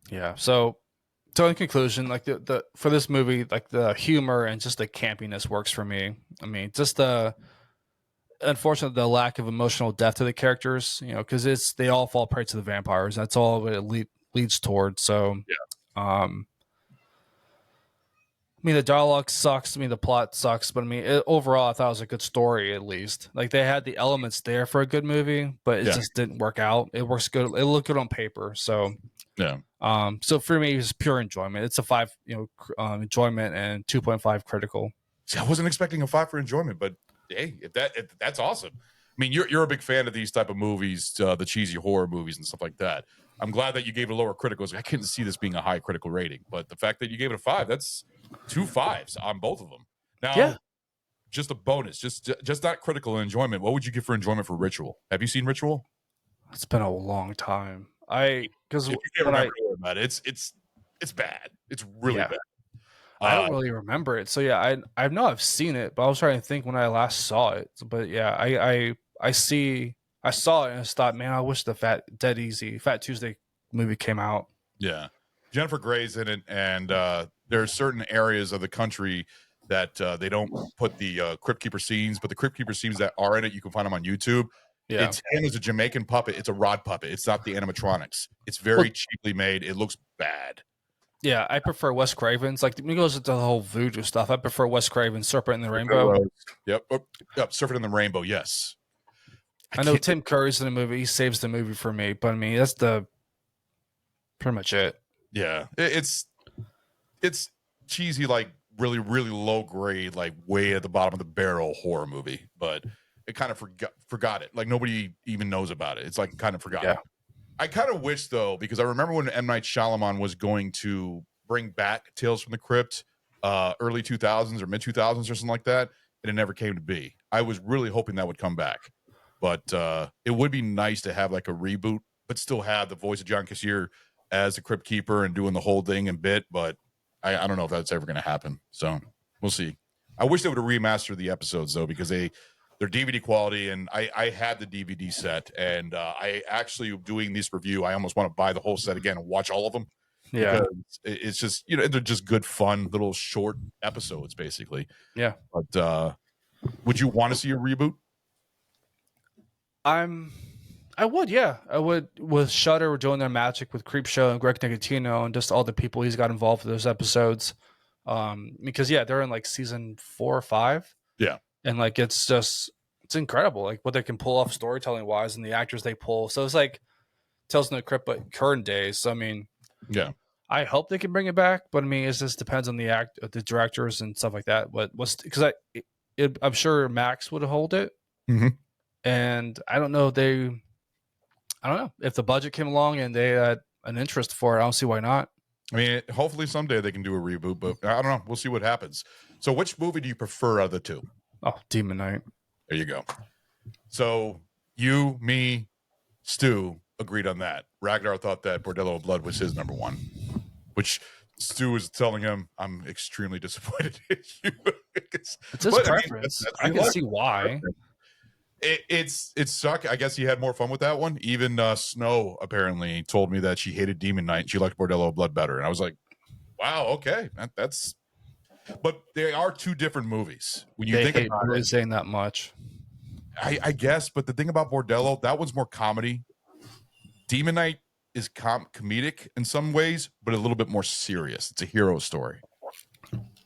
Speaker 16: yeah. So in conclusion, like the for this movie, like the humor and just the campiness works for me. I mean, just unfortunately the lack of emotional depth to the characters, because they all fall prey to the vampires. That's all it leads towards. So, yeah. I mean, the dialogue sucks. I mean, the plot sucks. But I mean, overall, I thought it was a good story, at least. Like, they had the elements there for a good movie, but it just didn't work out. It works good. It looked good on paper. So,
Speaker 1: yeah.
Speaker 16: So for me, it's pure enjoyment. It's a 5, enjoyment and 2.5 critical.
Speaker 1: See, I wasn't expecting a 5 for enjoyment, but hey, if that's awesome. I mean, you're a big fan of these type of movies, the cheesy horror movies and stuff like that. I'm glad that you gave it a lower critical. I couldn't see this being a high critical rating, but the fact that you gave it a 5, that's 2 5s on both of them. Now, just a bonus, just not critical enjoyment. What would you give for enjoyment for Ritual? Have you seen Ritual?
Speaker 16: It's been a long time. Because
Speaker 1: you can't remember about it, it's bad. It's really bad.
Speaker 16: I don't really remember it. So yeah, I know I've seen it, but I was trying to think when I last saw it. But yeah, I saw it and I thought, man, I wish the Fat Tuesday movie came out.
Speaker 1: Yeah, Jennifer Grey's in it, and there are certain areas of the country that they don't put the Crypt Keeper scenes, but the Crypt Keeper scenes that are in it, you can find them on YouTube.
Speaker 16: Yeah.
Speaker 1: It's him as a Jamaican puppet. It's a rod puppet. It's not the animatronics. It's very cheaply made. It looks bad.
Speaker 16: Yeah, I prefer Wes Craven's. Like, when he goes into the whole voodoo stuff, I prefer Wes Craven's Serpent in the Rainbow.
Speaker 1: Yep, Serpent in the Rainbow, yes.
Speaker 16: I know Tim Curry's in the movie. He saves the movie for me, but I mean, that's pretty much it.
Speaker 1: Yeah, it's cheesy, like really, really low grade, like way at the bottom of the barrel horror movie, but it kind of forgot it. Like, nobody even knows about it. It's like kind of forgotten.
Speaker 16: Yeah.
Speaker 1: I kind of wish, though, because I remember when M. Night Shyamalan was going to bring back Tales from the Crypt early 2000s or mid 2000s or something like that, and it never came to be. I was really hoping that would come back, but it would be nice to have like a reboot, but still have the voice of John Cassier as the Crypt Keeper and doing the whole thing and bit, but I don't know if that's ever going to happen. So we'll see. I wish they would have remastered the episodes though, because their DVD quality, and I had the DVD set, and I actually doing this review, I almost want to buy the whole set again and watch all of them.
Speaker 16: Yeah.
Speaker 1: Because it's just, they're just good, fun little short episodes, basically.
Speaker 16: Yeah.
Speaker 1: But would you want to see a reboot?
Speaker 16: I would, yeah. I would, with Shudder doing their magic with Creepshow and Greg Nicotino and just all the people he's got involved with those episodes. Because they're in like season 4 or 5.
Speaker 1: Yeah.
Speaker 16: And like it's incredible, like what they can pull off storytelling wise and the actors they pull. So it's like Tales from the Crypt but current days. So I mean,
Speaker 1: yeah.
Speaker 16: I hope they can bring it back, but I mean, it just depends on the directors and stuff like that. But because I'm sure Max would hold it, and I don't know if the budget came along and they had an interest for it. I don't see why not.
Speaker 1: I mean, hopefully someday they can do a reboot, but I don't know. We'll see what happens. So, which movie do you prefer out of the two?
Speaker 16: Oh, Demon Knight.
Speaker 1: There you go. So you, me, Stu agreed on that. Ragnar thought that Bordello of Blood was his number one, which Stu was telling him, I'm extremely disappointed in you.
Speaker 16: It's his preference. I can see why.
Speaker 1: It's suck. I guess he had more fun with that one. Even Snow apparently told me that she hated Demon Knight and she liked Bordello of Blood better. And I was like, wow, okay. That's but they are two different movies. When you think about
Speaker 16: Billy Zane that much.
Speaker 1: I guess, but the thing about Bordello, that one's more comedy. Demon Knight is comedic in some ways, but a little bit more serious. It's a hero story.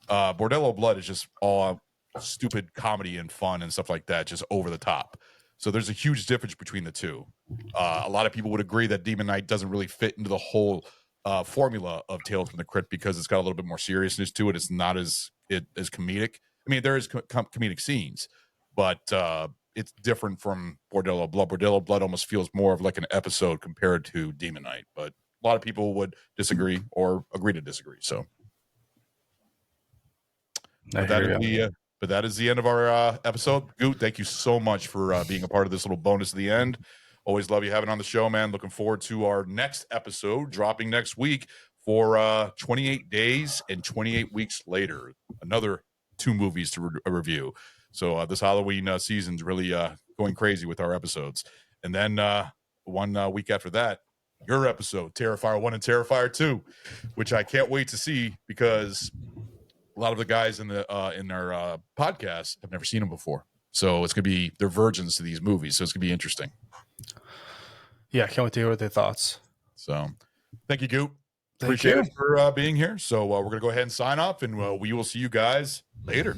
Speaker 1: Bordello of Blood is just all stupid comedy and fun and stuff like that, just over the top. So there's a huge difference between the two. A lot of people would agree that Demon Knight doesn't really fit into the whole formula of Tales from the Crypt because it's got a little bit more seriousness to it. It's not as comedic. I mean, there is comedic scenes, but it's different from Bordello of Blood. Bordello of Blood almost feels more of like an episode compared to Demon Knight, but a lot of people would disagree or agree to disagree. So but that is the end of our episode. Goot, thank you so much for being a part of this little bonus at the end. Always love you having on the show, man. Looking forward to our next episode dropping next week for 28 days and 28 weeks later. Another 2 movies to review. So this Halloween season's really going crazy with our episodes. And then 1 week after that, your episode, Terrifier 1 and Terrifier 2, which I can't wait to see because a lot of the guys in our podcast have never seen them before. So it's going to be, they're virgins to these movies. So it's going to be interesting.
Speaker 16: Yeah, can't wait to hear what their thoughts.
Speaker 1: So thank you, Goop.
Speaker 16: Thank
Speaker 1: Appreciate
Speaker 16: you
Speaker 1: it for being here. So we're going to go ahead and sign off, and we will see you guys later.